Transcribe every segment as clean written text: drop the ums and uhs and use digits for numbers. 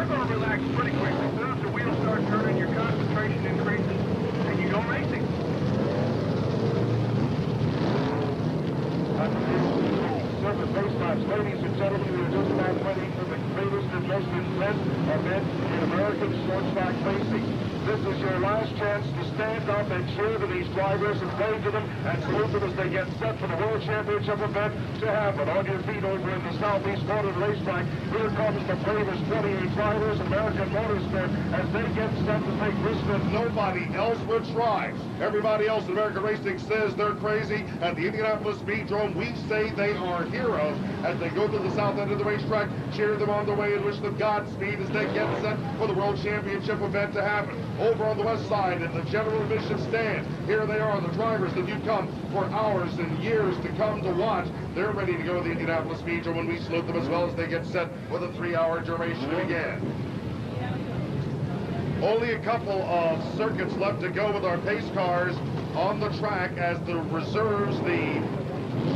You're going to relax pretty quickly. As soon as the wheels start turning, your concentration increases, and you go racing. Surface race laps, ladies and gentlemen, we are just about ready for the greatest and most intense event in American short track racing. This is your last chance to stand up and cheer to these drivers and wave to them and salute them as they get set for the World Championship event to happen. On your feet over in the southeast corner of the racetrack, here comes the bravest 28 drivers, American Motorsport, as they get set to take risks that nobody else would try. Everybody else in American racing says they're crazy. At the Indianapolis Speedrome, we say they are heroes as they go to the south end of the racetrack, cheer them on the way and wish them Godspeed as they get set for the World Championship event to happen. Over on the west side in the general admission stand, here they are, the drivers that you've come for hours and years to come to watch. They're ready to go to the Indianapolis Speedrome when we salute them as well as they get set with a 3-hour duration to begin. Only a couple of circuits left to go with our pace cars on the track as the reserves, the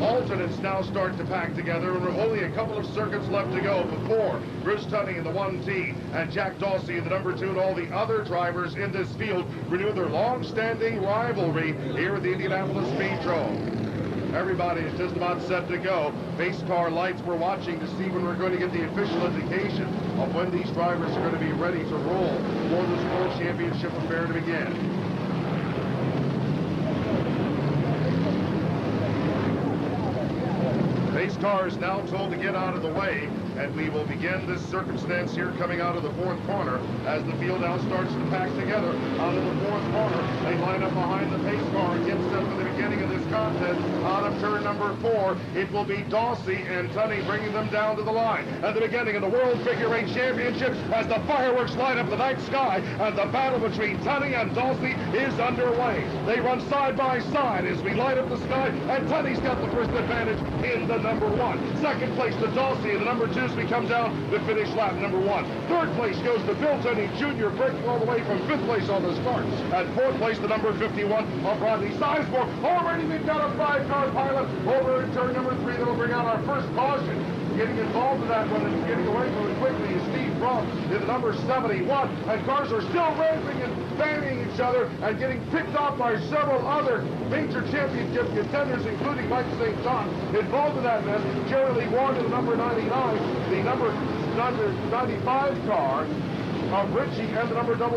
alternates now start to pack together. Only a couple of circuits left to go before Bruce Tunney in the 1T and Jack Dawsey in the number 2 and all the other drivers in this field renew their long-standing rivalry here at the Indianapolis Speedrome. Everybody is just about set to go. Base car lights, we're watching to see when we're going to get the official indication of when these drivers are going to be ready to roll for this World Championship affair to begin. Pace car is now told to get out of the way, and we will begin this circumstance here coming out of the 4th corner as the field now starts to pack together out of the 4th corner. They line up behind the pace car and get set for the beginning of this contest. Out of turn number 4, it will be Dawsey and Tunney bringing them down to the line. At the beginning of the World Figure 8 Championship, as the fireworks light up the night sky, and the battle between Tunney and Dawsey is underway. They run side by side as we light up the sky, and Tunney's got the first advantage in the number 1. Second place to Dawsey in the number 2 as we come down to finish lap number 1. Third place goes to Bill Tunney Jr., breaking all the way from 5th place on the start. At 4th place, the number 51 of Rodney Sizemore. Already we've got a 5-car pilot over in turn number 3 that will bring out our first caution. Getting involved in that one and getting away from it quickly is Steve Fromm in the number 71. And cars are still racing and banging each other and getting picked off by several other major championship contenders, including Mike St. John. Involved in that mess, Jerry Lee Warren in the number 99, the number 95 car of Richie, and the number 00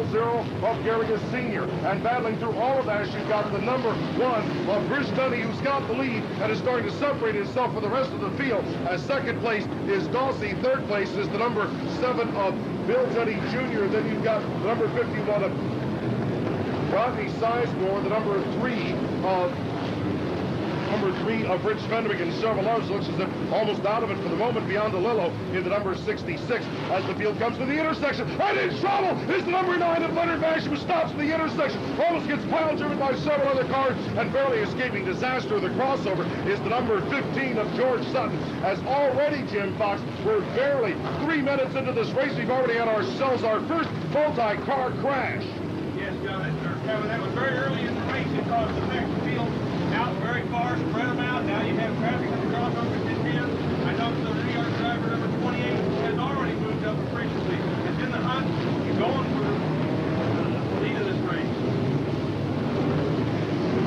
of Garrigus Sr. And battling through all of that, you've got the number 1 of Bruce Tunney, who's got the lead and is starting to separate himself from the rest of the field. As second place is Dawsey. Third place is the number 7 of Bill Tunney Jr. Then you've got the number 51 of Rodney Sizemore, the number 3 of Rich Fenwick, and several others. Looks as if almost out of it for the moment. Beyond DeLillo in the number 66 as the field comes to the intersection. And in trouble is the number 9 of Leonard Basham, who stops the intersection. Almost gets pile driven by several other cars and barely escaping disaster. The crossover is the number 15 of George Sutton. As already, Jim Fox, we're barely 3 minutes into this race. We've already had ourselves our first multi-car crash. Yes, Kevin, that was very early in the race. It caused the next field out very far, spread them out. Now you have traffic at the crossover at 10. I noticed the rear driver, number 28, has already moved up appreciably. It's in the hunt. You're going for the lead of this race.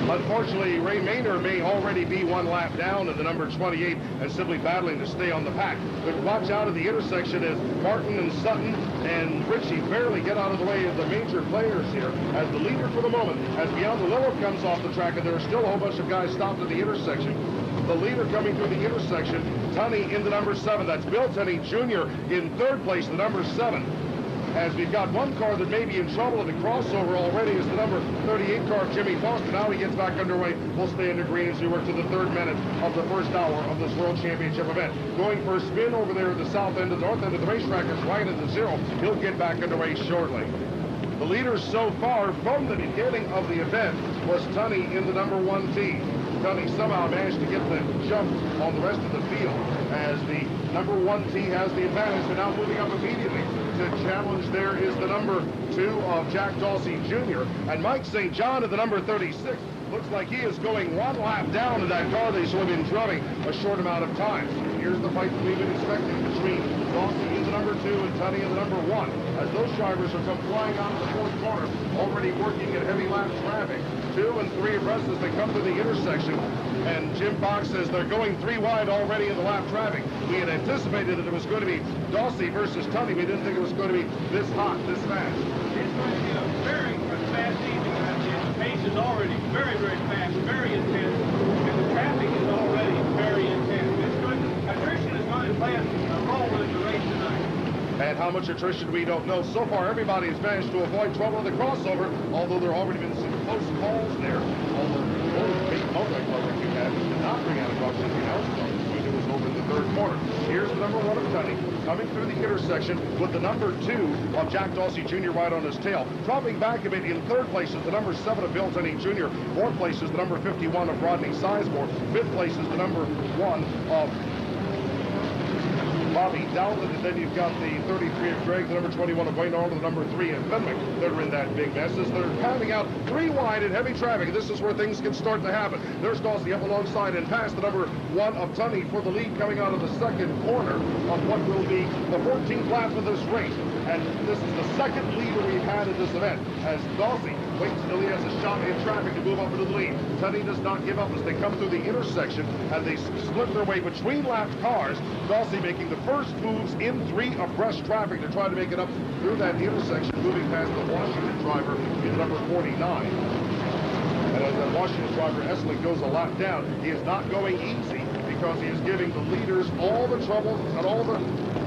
Unfortunately, Ray Maynard may already be 1 lap down in the number 28 and simply battling to stay on the pack. But watch out at the intersection as Martin and Sutton and Richie barely get out of the way of the major players here as the leader for the moment. As Beyond DeLillo comes off the track, and there are still a whole bunch of guys stopped at the intersection. The leader coming through the intersection, Tunney in the number 7. That's Bill Tunney Jr. in 3rd place, the number 7. As we've got one car that may be in trouble at the crossover already is the number 38 car of Jimmy Foster. Now he gets back underway. We'll stay in the green as we work to the 3rd minute of the 1st hour of this World Championship event. Going for a spin over there at the south end, the north end of the racetrack is right at the 0. He'll get back underway shortly. The leader so far from the beginning of the event was Tunney in the number 1T. Tunney somehow managed to get the jump on the rest of the field as the number 1T has the advantage. They're now moving up immediately. To challenge there is the number 2 of Jack Dawsey Jr. And Mike St. John in the number 36. Looks like he is going 1 lap down to that car they saw him in drumming a short amount of time. Here's the fight that we've been expecting between Dawsey in the number 2 and Tunney in the number 1. As those drivers are come flying out of the fourth corner, already working in heavy lap traffic. 2 and 3 abreast as they come to the intersection. And Jim Fox says they're going 3 wide already in the lap traffic. We had anticipated that it was going to be Dawsey versus Tunney. We didn't think it was going to be this hot, this fast. It's going to be a very fast evening out here. The pace is already very, very fast, very intense, and the traffic is already very intense. Attrition is going to play a role in the race tonight. And how much attrition we don't know. So far, everybody has managed to avoid trouble in the crossover, although there have already been some close calls there. Although the big multi-car that you had did not bring out a caution. The announcement it was over in the third corner. Here's the number 1 of Tunney coming through the intersection with the number 2 of Jack Dawsey Jr. right on his tail. Dropping back a bit in third place is the number 7 of Bill Tunney Jr. Fourth place is the number 51 of Rodney Sizemore. Fifth place is the number 1 of Bobby Dowland, and then you've got the 33 of Greg, the number 21 of Wayne Arnold, the number 3 of Fenwick that are in that big mess as they're panning out 3 wide in heavy traffic. This is where things can start to happen. There's Dawsey up alongside and past the number 1 of Tunney for the lead coming out of the second corner of what will be the 14th lap of this race. And this is the second leader we've had in this event as Dawsey waits until he has a shot in traffic to move up into the lead. Tunney does not give up as they come through the intersection and they split their way between lapped cars. Dawsey making the first moves in 3 abreast traffic to try to make it up through that intersection, moving past the Washington driver in number 49. And as that Washington driver, Essling, goes a lap down, he is not going easy because he is giving the leaders all the trouble and all the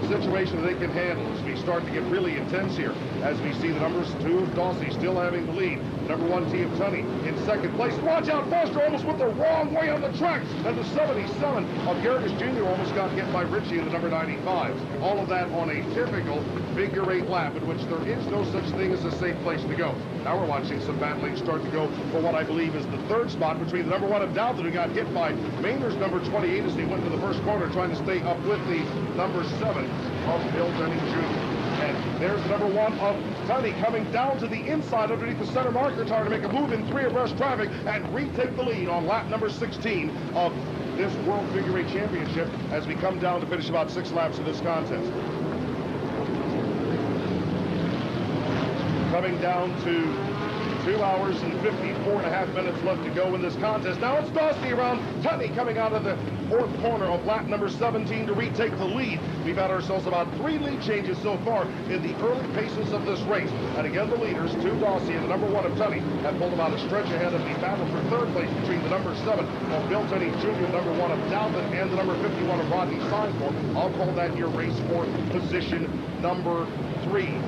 situation they can handle as we start to get really intense here as we see the numbers 2 of Dawsey still having the lead. Number 1 T of Tunney in second place. Watch out, Foster almost went the wrong way on the track. And the 77 of Gerges Jr. almost got hit by Ritchie in the number 95. All of that on a typical figure 8 lap in which there is no such thing as a safe place to go. Now we're watching some battling start to go for what I believe is the third spot between the number 1 of Dowden, who got hit by Mainer's number 28 as he went to the first corner trying to stay up with the number 7 of Bill Tunney Jr. And there's the number 1 of Tunney coming down to the inside underneath the center marker tire to make a move in 3 abreast traffic and retake the lead on lap number 16 of this World Figure 8 Championship as we come down to finish about 6 laps of this contest. Coming down to 2 hours and 54.5 minutes left to go in this contest. Now it's Dawsey around Tunney coming out of the fourth corner of lap number 17 to retake the lead. We've had ourselves about 3 lead changes so far in the early paces of this race. And again, the leaders, 2 Dawsey and the number 1 of Tunney, have pulled about a stretch ahead of the battle for third place between the number 7 of Bill Tunney Jr., number 1 of Dowden, and the number 51 of Rodney Sizemore. I'll call that your race for position number 3.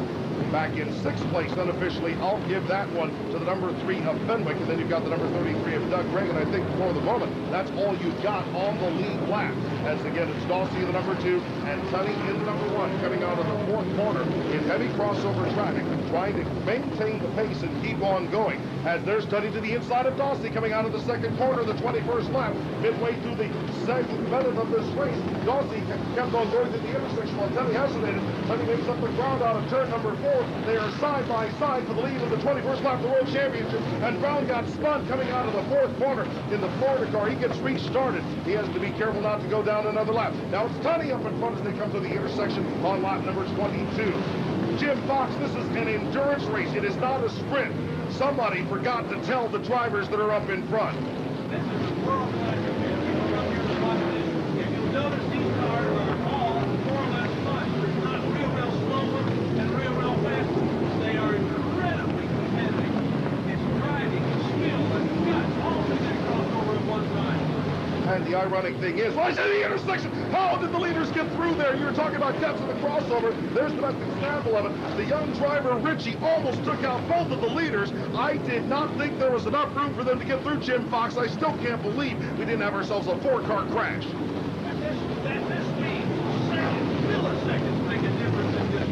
Back in 6th place unofficially, I'll give that one to the number 3 of Fenwick, and then you've got the number 33 of Doug Gregg, and I think for the moment, that's all you've got on the lead lap. As again, it's Dawsey in the number 2, and Tunney in the number 1, coming out of the fourth corner in heavy crossover traffic, trying to maintain the pace and keep on going. As there's Tunney to the inside of Dawsey, coming out of the second corner, the 21st lap, midway through the second minute of this race. Dawsey kept on going to the intersection while Tunney hesitated. Tunney makes up the ground out of turn number 4. They are side by side for the lead of the 21st lap of the World Championship. And Brown got spun coming out of the fourth corner in the Florida car. He gets restarted. He has to be careful not to go down another lap. Now it's Tunney up in front as they come to the intersection on lap number 22. Jim Fox, this is an endurance race. It is not a sprint. Somebody forgot to tell the drivers that are up in front. This is a world record, man. People up here to watch this. If you'll notice, these cars are all more or less fun. There's not real slow ones and real fast ones. They are incredibly competitive. It's driving, it's skill, and guts all in that crossover at one time. And the ironic thing is, right at the intersection, how did the leaders get through there? You were talking about depths of the crossover. There's the best example of it. The young driver, Ritchie, almost took out both of the leaders. I did not think there was enough room for them to get through Jim Fox. I still can't believe we didn't have ourselves a 4-car crash. At this speed, milliseconds make a difference in this.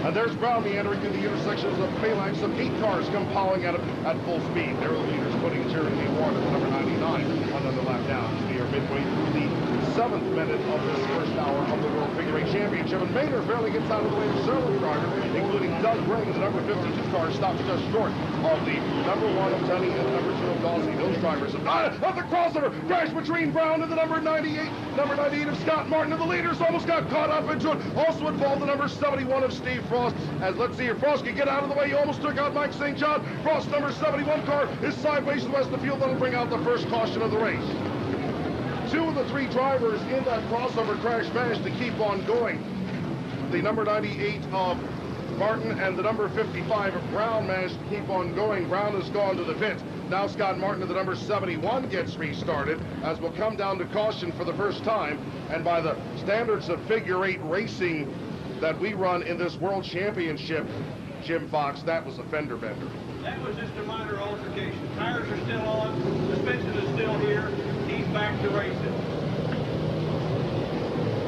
And there's Brown meandering through the intersections of Phalanx. Some 8 cars come piling at him at full speed. They're the leaders, putting Jeremy Warner, number 99, another lap down. We are midway through the 7th minute of this first hour of the World Figure 8 Championship. And Maynard barely gets out of the way of several drivers, including Doug Ring. The number 52 car stops just short of the number 1 of Tunney and the number 2 of Dawsey. Those drivers at the crossover, crash between Brown and the number 98. Number 98 of Scott Martin, and the leaders almost got caught up into it. Also involved the number 71 of Steve Frost. As let's see if Frost can get out of the way. He almost took out Mike St. John. Frost, number 71 car, is sideways to the west of the field. That'll bring out the first caution of the race. 2 of the 3 drivers in that crossover crash managed to keep on going. The number 98 of Martin and the number 55 of Brown managed to keep on going. Brown has gone to the pit. Now Scott Martin of the number 71 gets restarted, as will come down to caution for the first time. And by the standards of figure 8 racing that we run in this World Championship, Jim Fox, that was a fender bender. That was just a minor altercation. Tires are still on, suspension is still here. He's back to racing.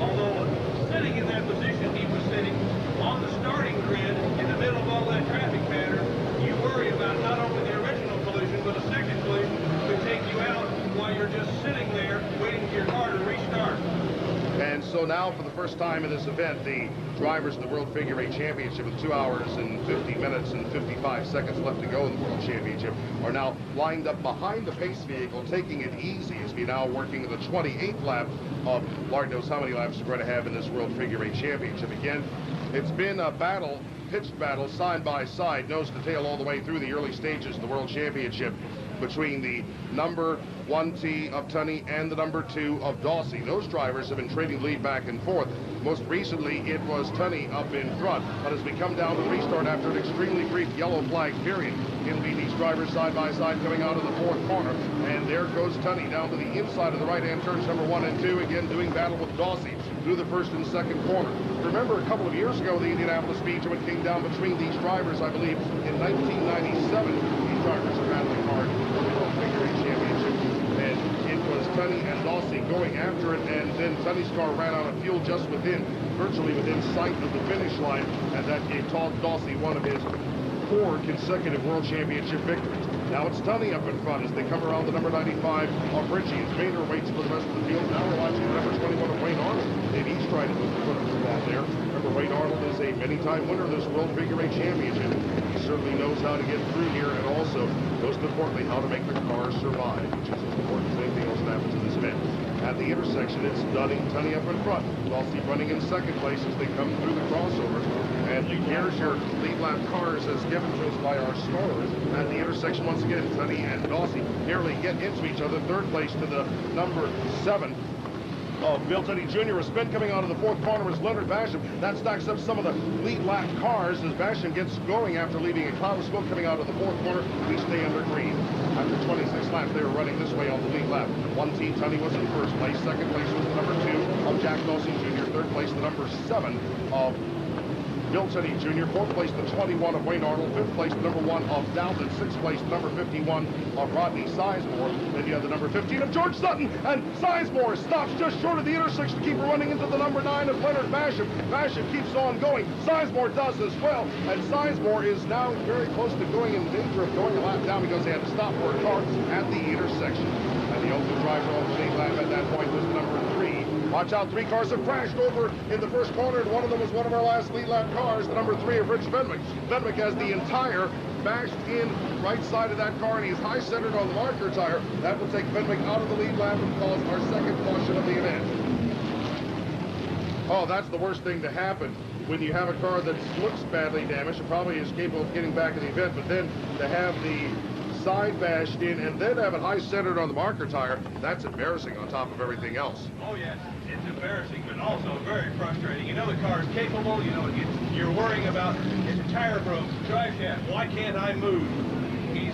Although sitting in that position, he was sitting on the starting grid in the middle of all that traffic pattern. You worry about not only the original collision, but a second collision could take you out while you're just sitting there waiting for your car to restart. And so now, for the first time in this event, the drivers in the World Figure 8 Championship with 2 hours and 50 minutes and 55 seconds left to go in the World Championship are now lined up behind the pace vehicle, taking it easy as we now working the 28th lap of Lord knows how many laps we're going to have in this World Figure 8 Championship. Again, it's been a battle, pitched battle, side by side, nose to tail all the way through the early stages of the World Championship between the number 1T of Tunney and the number 2 of Dawsey. Those drivers have been trading lead back and forth. Most recently, it was Tunney up in front, but as we come down to restart after an extremely brief yellow flag period, it'll be these drivers side by side coming out of the 4th corner, and there goes Tunney down to the inside of the right-hand turns, number 1 and 2, again doing battle with Dawsey through the 1st and 2nd corner. Remember, a couple of years ago, the Indianapolis Speedrome came down between these drivers, I believe, in 1997. These drivers are battling hard for the World Figure 8 Championship, and it was Tunney and Dawsey going after it, and then Tunney's car ran out of fuel just virtually within sight of the finish line, and that gave Dawsey one of his 4 consecutive World Championship victories. Now it's Tunney up in front as they come around the number 95 of Ritchie. As Maynard waits for the rest of the field. Now we're watching the number 21 of Wayne Arnold. Maybe he's trying to put the foot on the ball there. Remember, Wayne Arnold is a many-time winner of this World Figure 8 Championship. He certainly knows how to get through here, and also, most importantly, how to make the car survive, which is as important as anything else that happens in this event. At the intersection, it's Tunney up in front. Dawsey running in 2nd place as they come through the crossover. And here's your lead lap cars as given to us by our scorers. At the intersection, once again, Tunney and Dawsey nearly get into each other. 3rd place to the number 7 of Bill Tunney Jr. A spin coming out of the 4th corner is Leonard Basham. That stacks up some of the lead lap cars as Basham gets going after leaving a cloud of smoke coming out of the 4th corner. We stay under green. After 26 laps, they were running this way on the lead lap. 1T Tunney was in 1st place. 2nd place was the number 2 of Jack Dawson Jr. 3rd place, the number 7 of Bill Tunney Jr. 4th place, the 21 of Wayne Arnold. 5th place, the number 1 of Dalton. 6th place, the number 51 of Rodney Sizemore. Then you have the number 15 of George Sutton. And Sizemore stops just short of the intersection to keep running into the number 9 of Leonard Basham. Basham keeps on going. Sizemore does as well. And Sizemore is now very close to going in danger of going a lap down because he had to stop for a car at the intersection. And the only driver on the lead lap at that point was the number 3. Watch out, 3 cars have crashed over in the 1st corner, and one of them was one of our last lead lap cars, the number 3 of Rich Fenwick. Fenwick has the entire bashed in right side of that car, and he's high centered on the marker tire. That will take Fenwick out of the lead lap and cause our 2nd caution of the event. Oh, that's the worst thing to happen when you have a car that looks badly damaged and probably is capable of getting back in the event, but then to have the side bashed in and then have it high centered on the marker tire, that's embarrassing on top of everything else. Oh yes, it's embarrassing, but also very frustrating. You know the car is capable, you know you're worrying about, is the tire broke, drive shaft, why can't I move? He's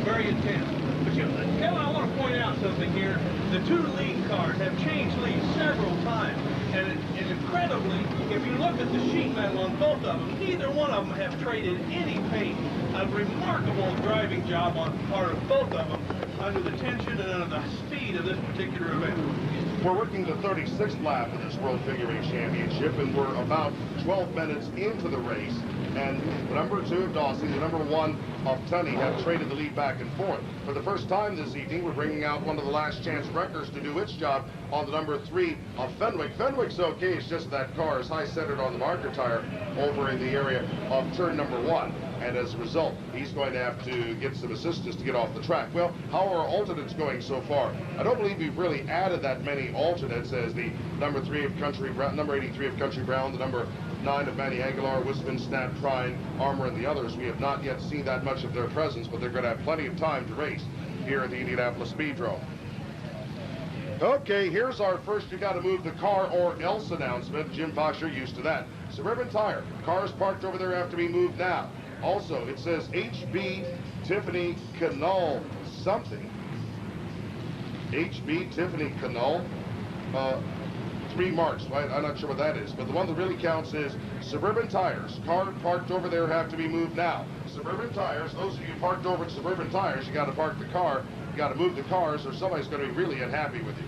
very intense. But Kevin, I want to point out something here. The 2 lead cars have changed leads several times. And incredibly, if you look at the sheet metal on both of them, neither one of them have traded any paint. A remarkable driving job on part of both of them under the tension and under the speed of this particular event. We're working the 36th lap of this World Figure 8 Championship, and we're about 12 minutes into the race. And the number 2 of Dawsey, the number 1 of Tunney have traded the lead back and forth. For the first time this evening, we're bringing out one of the last chance wreckers to do its job on the number 3 of Fenwick. Fenwick's okay, it's just that car is high-centered on the marker tire over in the area of turn number 1. And as a result, he's going to have to get some assistance to get off the track. Well, how are our alternates going so far? I don't believe we've really added that many alternates, as the number 3 of Country Brown, number 83 of Country Brown, the number 9 of Manny Aguilar, Wisman, Snap, Trine, Armour, and the others. We have not yet seen that much of their presence, but they're going to have plenty of time to race here at the Indianapolis Speedrome. Okay, here's our first "you got to move the car or else" announcement. Jim Fox, you're used to that. Suburban Tire, cars parked over there have to be moved now. Also, it says HB Tiffany Canal something. HB Tiffany Canal. 3 marks. I'm not sure what that is, but the one that really counts is Suburban Tires. Car parked over there have to be moved now. Suburban Tires, those of you parked over at Suburban Tires, you got to park the car, you got to move the cars, or somebody's going to be really unhappy with you.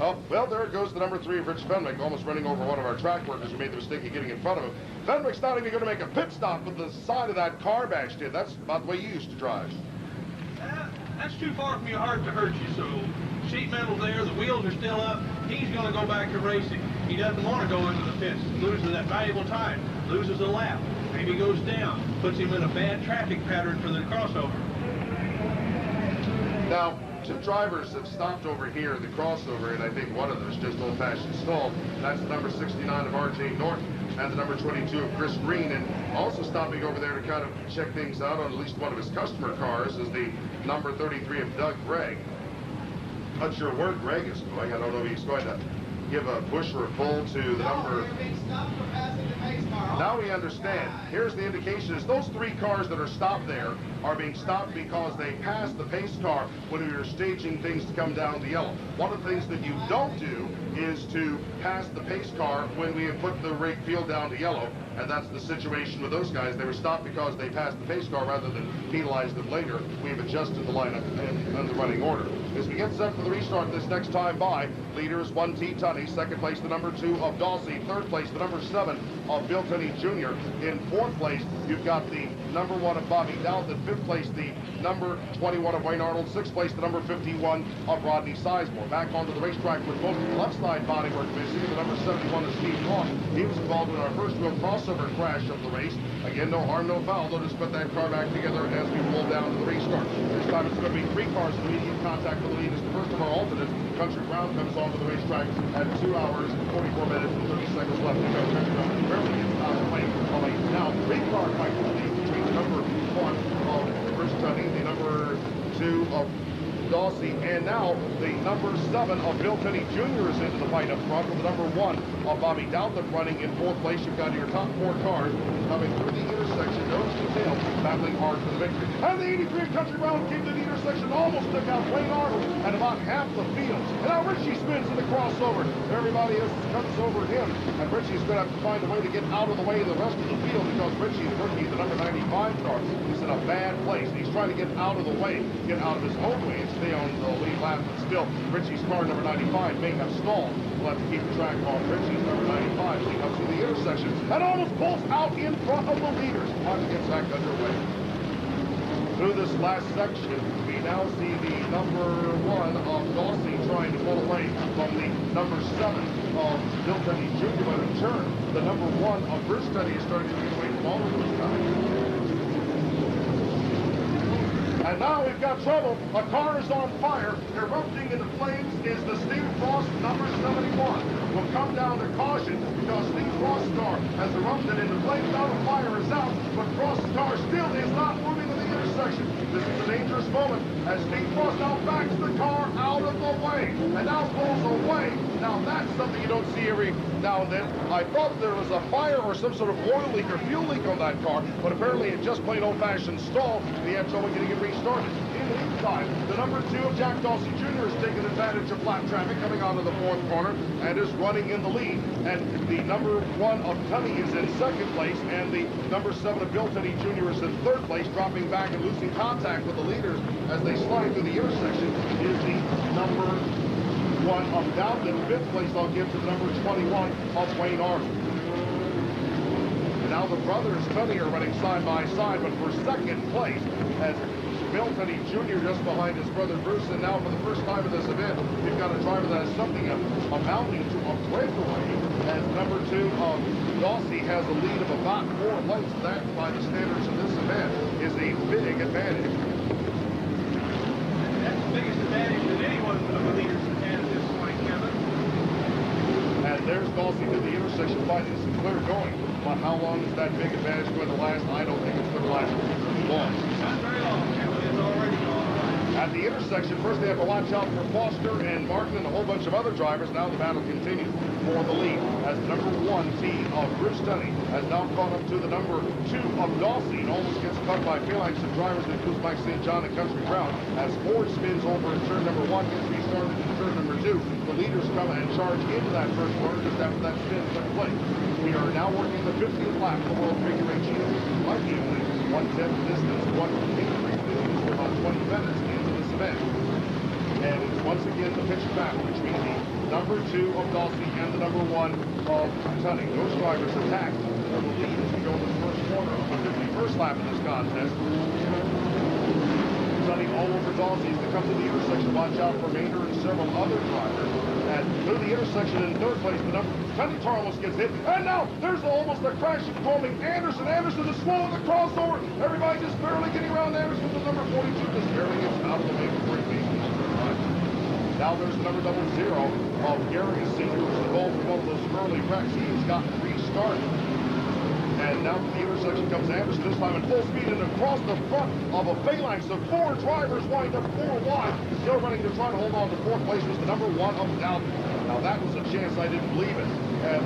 Oh, well, there goes the number 3 of Rich Fenwick, almost running over one of our track workers who made the mistake of getting in front of him. Fenwick's not even going to make a pit stop, but the side of that car bash did. That's about the way you used to drive. That's too far from your heart to hurt you, so sheet metal's there, the wheels are still up, he's going to go back to racing. He doesn't want to go into the pits, loses that valuable time, loses a lap, maybe goes down, puts him in a bad traffic pattern for the crossover. Now, 2 drivers have stopped over here at the crossover, and I think one of them is just old-fashioned stalled. That's the number 69 of R.J. Norton and the number 22 of Chris Green. And also stopping over there to kind of check things out on at least one of his customer cars is the number 33 of Doug Gregg. Not sure where Greg is going. I don't know if he's going to give a push or a pull to the number. Now we understand. Here's the indication is those 3 cars that are stopped there are being stopped because they passed the pace car when we were staging things to come down the yellow. One of the things that you don't do is to pass the pace car when we have put the field down to yellow, and that's the situation with those guys. They were stopped because they passed the pace car rather than penalize them later. We've adjusted the lineup and the running order. As we get set for the restart this next time by, leaders 1T Tunney, second place the number 2 of Dawsey, third place the number 7 of Bill Tunney Jr. In fourth place, you've got the number 1 of Bobby Dowd, in fifth place the number 21 of Wayne Arnold, sixth place the number 51 of Rodney Sizemore. Back onto the racetrack with both left side bodywork missing, the number 71 of Steve Ross. He was involved in our first real crossover crash of the race. Again, no harm, no foul. They'll just put that car back together as we roll down to the restart. This time it's going to be 3 cars in immediate contact for the lead as the first of our alternates, Country Brown, comes onto the racetrack at 2 hours, 44 minutes, and 30 seconds left to go. Country Brown barely gets out of the lane. Now, 3 car fight for the lead between the number 1 of Chris Tunney, the number 2 of Dawsey, and now the number 7 of Bill Tunney Jr. is into the fight up front with the number 1 of Bobby Douthit running in fourth place. You've got your top 4 cars coming through the intersection, nose to tail, battling hard for the victory. And the 83 Country Brown came to the intersection, almost took out Wayne Arnold at about half the field. And now Richie spins in the crossover. Everybody else comes over him, and Richie's going to have to find a way to get out of the way of the rest of the field because Richie, the rookie, the number 95 car, is in a bad place. He's trying to get out of the way, get out of his own way, and stay on the lead lap, but still, Richie's car, number 95, may have stalled. We'll have to keep the track on Richie's number 95, leading up to the intersection, and almost pulls out in front of the leaders. Watch it gets back underway. Through this last section, we now see the number 1 of Dawsey trying to pull away from the number 7 of Bill Tunney Jr., but in turn, the number 1 of Bruce Tunney is starting to get away from all of those guys. And now we've got trouble. A car is on fire. Erupting into flames is the Steve Frost number 71. Will come down to caution because Steve Frost's car has erupted into flames. Now the fire is out, but Frost's car still is not moving to the intersection. This is a dangerous moment as Steve Frost now backs the car out of the way and now pulls away. Now that's something you don't see every now and then. I thought there was a fire or some sort of oil leak or fuel leak on that car, but apparently it just plain old-fashioned stalled and he had trouble getting it restarted. In the meantime, the number 2 of Jack Dawsey Jr. is taking advantage of flat traffic coming out of the fourth corner and is running in the lead. And the number 1 of Tunney is in second place, and the number 7 of Bill Tunney Jr. is in third place, dropping back and losing contact with the leaders as they slide through the intersection is the number 1 of Dowd. In fifth place, I'll give to the number 21 of Wayne Arnold. And now the brothers Tunney are running side by side, but for second place as Bill Tunney Jr. just behind his brother Bruce. And now for the first time in this event, we've got a driver that has something amounting to a breakaway, as number 2 of Dawsey has a lead of about 4 lengths. That, by the standards of this event, is a big advantage. That's the biggest advantage that anyone of the leaders has had at this point, Kevin. And there's Dawsey to the intersection finding some clear going. But how long is that big advantage going to last? I don't think it's going to last long. Not very long, Kevin. It's already gone. At the intersection, first they have to watch out for Foster and Martin and a whole bunch of other drivers. Now the battle continues for the lead as the number 1 team of Bruce Tunney has now caught up to the number 2 of Dawsey and almost gets cut by phalanx of drivers that includes Mike St. John and Country Brown. As Ford spins over in turn number 1, gets restarted in turn number 2. The leaders come and charge into that first corner just after that spin took place. We are now working the 50th lap of the World Figure 8 Championship. Likely only 1/10 distance, 1 increase distance for about 20 minutes into this event. And it's once again the pitch battle between the number 2 of Dawsey and the number 1 of Tunney. Those drivers attack for the lead as we go to the first corner of the 51st lap of this contest. Tunney all over Dawsey as they come to the intersection. Watch out for Maynard and several other drivers. And through the intersection in third place, the number Tunney car almost gets hit. And now there's almost a crash involving Anderson. Anderson is slow in the crossover. Everybody just barely getting around Anderson. The number 42 just barely gets out of the way before he makes it. Now there's the number 00 of Gary, a senior, who's involved in one of those early wrecks. He's got restarted. And now to the intersection comes Anderson, this time in full speed, and across the front of a phalanx of 4 drivers wind up 4 wide. Still running to try to hold on to 4th place was the number 1 of Dalton. Now that was a chance I didn't believe it. And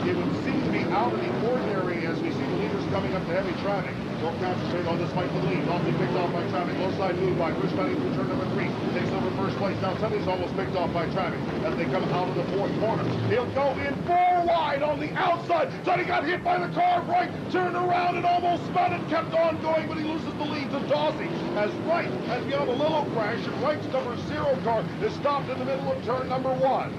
it would seem to be out of the ordinary as we see the leaders coming up to heavy traffic. Don't concentrate on this fight for the lead. Dawsey picked off by traffic. Low side move by Bruce Tunney through turn number 3. Takes over first place. Now Tunney's almost picked off by traffic as they come out of the 4th corner. He'll go in 4 wide on the outside. Tunney got hit by the car right. Turned around and almost spun it. Kept on going, but he loses the lead to Dawsey. As Wright has beyond a little crash, and Wright's number 0 car is stopped in the middle of turn number 1.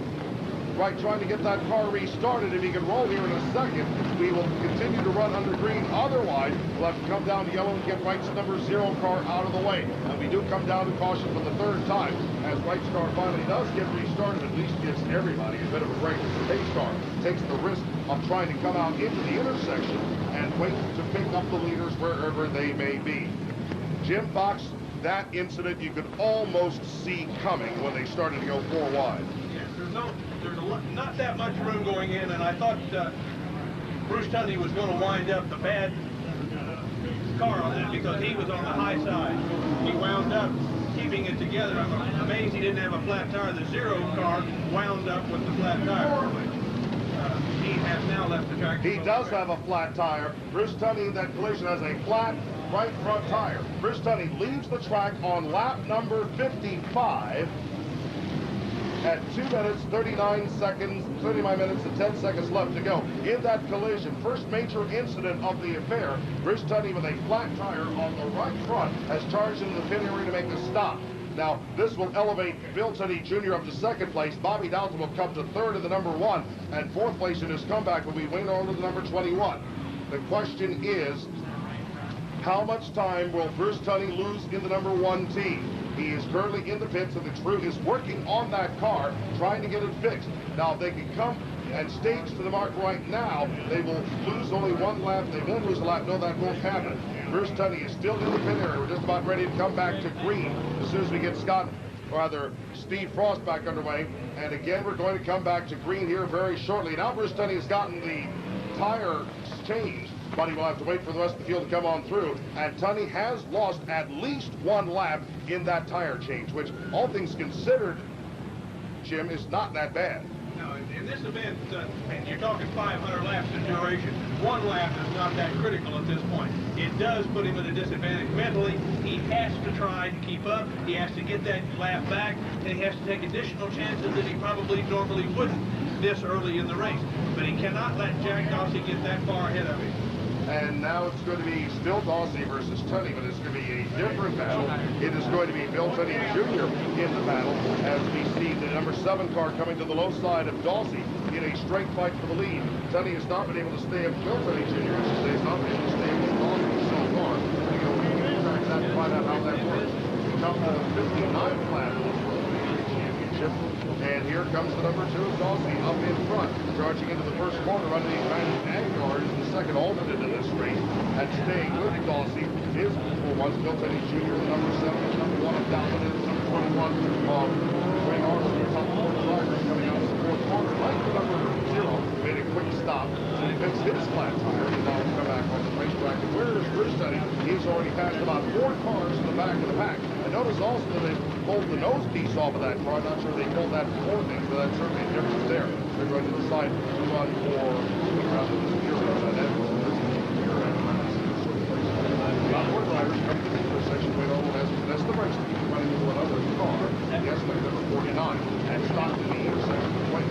Wright trying to get that car restarted. If he can roll here in a second, we will continue to run under green. Otherwise, we'll have to come down to yellow and get Wright's number 0 car out of the way. And we do come down to caution for the 3rd time. As Wright's car finally does get restarted, at least gives everybody a bit of a break. The pace car takes the risk of trying to come out into the intersection and wait to pick up the leaders wherever they may be. Jim Fox, that incident you could almost see coming when they started to go 4 wide. There's not that much room going in, and I thought Bruce Tunney was going to wind up the bad car on that because he was on the high side. He wound up keeping it together. I'm amazed he didn't have a flat tire. The 0 car wound up with the flat tire. He has now left the track. He does have a flat tire. Bruce Tunney in that collision has a flat right front tire. Bruce Tunney leaves the track on lap number 55. At 2 minutes, 39 seconds, 39 minutes and 10 seconds left to go. In that collision, first major incident of the affair, Bruce Tunney with a flat tire on the right front has charged into the pit area to make a stop. Now, this will elevate Bill Tunney Jr. up to 2nd place. Bobby Dalton will come to 3rd in the number 1, and 4th place in his comeback will be Wayne over the number 21. The question is, how much time will Bruce Tunney lose in the number 1 team? He is currently in the pits, and the crew is working on that car, trying to get it fixed. Now, if they can come and stage to the mark right now, they will lose only 1 lap. They won't lose a lap. No, that won't happen. Bruce Tunney is still in the pit area. We're just about ready to come back to green as soon as we get Steve Frost back underway. And again, we're going to come back to green here very shortly. Now, Bruce Tunney has gotten the tire changed, but he will have to wait for the rest of the field to come on through. And Tunney has lost at least 1 lap in that tire change, which, all things considered, Jim, is not that bad. No, in this event, and you're talking 500 laps in duration, 1 lap is not that critical at this point. It does put him at a disadvantage mentally. He has to try to keep up. He has to get that lap back, and he has to take additional chances that he probably normally wouldn't this early in the race. But he cannot let Jack Dawsey get that far ahead of him. And now it's going to be still Dawsey versus Tunney, but it's going to be a different battle. It is going to be Bill Tunney Jr. in the battle as we see the number 7 car coming to the low side of Dawsey. in a straight fight for the lead. Tunney has not been able to stay up Bill Tunney Jr. He's not been able to stay up with Dawson so far. We go track that to find out how that works. We come to the 59th lap of the World Speedway Championship. And here comes the number 2 of Dawson up in front, charging into the first corner under the advantage. Aguilar is the second alternate in this race. And staying with Dawson is for once Bill Tunney Jr., the number 7, the number 1 of Dalvin, and the number 21 of Wayne Arnold, the top 4 drivers coming out of the fourth corner. Like the number 0 made a quick stop, so he fixed his flat tire, and now he's come back on the racetrack. And where is Bruce Tunney? He's already passed about 4 cars in the back of the pack. I notice also that they pulled the nose piece off of that car. I'm not sure they pulled that before things, but that's certainly a difference there. They're going to decide to run for the rest of this year. About 4 drivers coming to the intersection. Wayne Arnold has finessed the race to keep running into another car. Yes, like number 49. And stopped in the intersection. Quite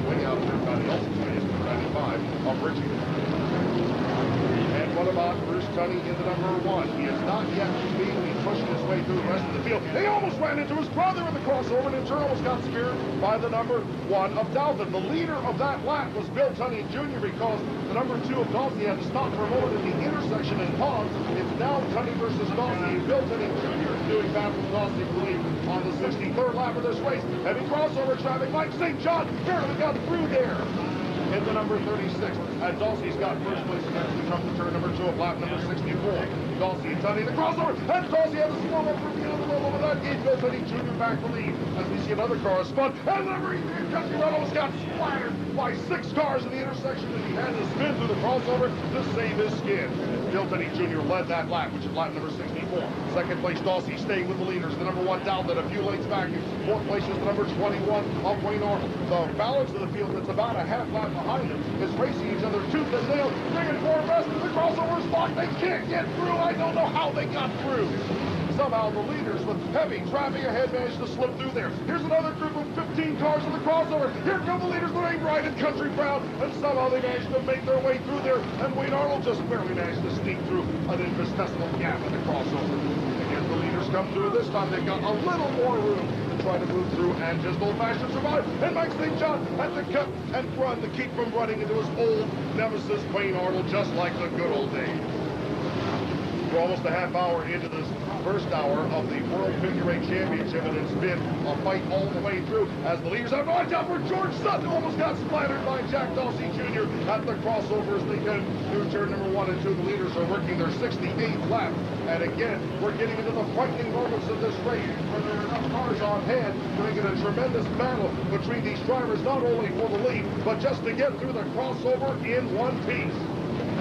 way out of everybody else's way. It's number 95 of Richie. And what about Bruce Tunney in the number 1? He is not yet completely pushing his way through the rest of the field. He almost ran into his brother in the crossover, and in turn almost got speared by the number 1 of Dalton. The leader of that lap was Bill Tunney Jr. because the number 2 of Dawson had to stop for a moment at the intersection and pause. It's now Tunney versus Dawson. Bill Tunney Jr. doing battle with Dawson for the lead on the 63rd lap of this race. Heavy crossover traffic. Mike St. John barely got through there. In the number 36. And Dawsey's got first place as we come to turn number 2 of lap number 64. Dawsey and Tunney, the crossover, and Dawsey had to slow up for the other level, but that gave Bill Tunney Jr. back the lead. As we see another car spun, and number 8, Country Reynolds got splattered by 6 cars in the intersection, and he had to spin through the crossover to save his skin. Bill Tunney Jr. led that lap, which is lap number 64. Second place, Dawsey staying with the leaders. The number 1 Dalton a few lengths back. Fourth place is the number 21 of Wayne Arnold. The balance of the field that's about a half lap behind him is racing each other tooth and nail, bringing forward rest. The crossover is blocked. They can't get through. I don't know how they got through. Somehow the leaders with heavy traffic ahead managed to slip through there. Here's another group of 15 cars in the crossover. Here come the leaders with a bright and country proud, and somehow they managed to make their way through there, and Wayne Arnold just barely managed to sneak through an infinitesimal gap in the crossover. Again, the leaders come through. This time they've got a little more room to try to move through and just old-fashioned survive. And Mike St. John had to cut and run to keep from running into his old nemesis, Wayne Arnold, just like the good old days. We're almost a half hour into this first hour of the World Figure 8 Championship, and it's been a fight all the way through as the leaders have watch out for George Sutton, almost got splattered by Jack Dawson Jr. at the crossover as they get through turn number 1 and 2. The leaders are working their 68th lap, and again, we're getting into the frightening moments of this race where there are enough cars on hand to make it a tremendous battle between these drivers, not only for the lead, but just to get through the crossover in one piece.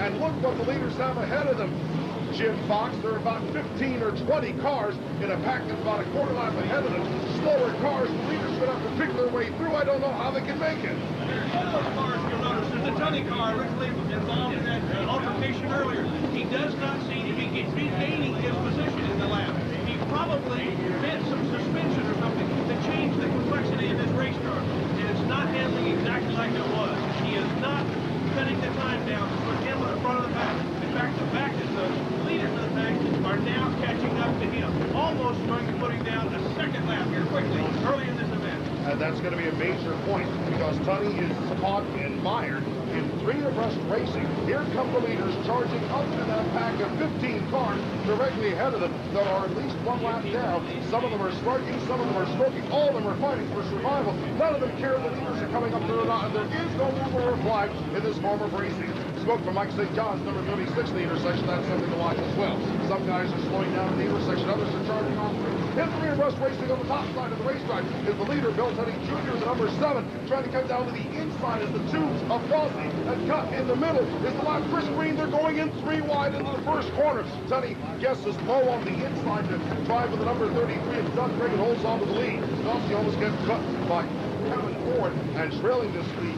And look what the leaders have ahead of them. Jim Fox, there are about 15 or 20 cars in a pack that's about a quarter lap ahead of them. Slower cars, the leaders are going to have to pick their way through. I don't know how they can make it. All those cars, you'll notice, there's the Tunney car originally involved in that altercation earlier. He does not seem to be regaining his position in the lap. He probably meant some suspension or something to change the complexity of his race car. And it's not handling exactly like it was. He is not cutting the time down to put him in the front of the pack. In fact, the fact is the leaders of the pack are now catching up to him, almost going to put him down a second lap here quickly early in this event. And that's going to be a major point because Tunney is caught and mired in 3 abreast racing. Here come the leaders charging up to that pack of 15 cars directly ahead of them that are at least 1 lap down. Some of them are striking, some of them are smoking, all of them are fighting for survival. None of them care if the leaders are coming up there or not, and there is no room for reply in this form of racing. Smoke from Mike St. John's number 36 in the intersection. That's something to watch as well. Some guys are slowing down in the intersection, others are charging on through. In 3 abreast racing on the top side of the racetrack is the leader, Bill Tunney Jr., the number 7, trying to cut down to the inside as the 2 of Dawson, and cut in the middle is the left. Chris Green, they're going in 3 wide into the first corner. Tunney guesses low on the inside to drive with the number 33 of Doug Craig and holds on to the lead. Dawson almost gets cut by Kevin Ford and trailing this lead.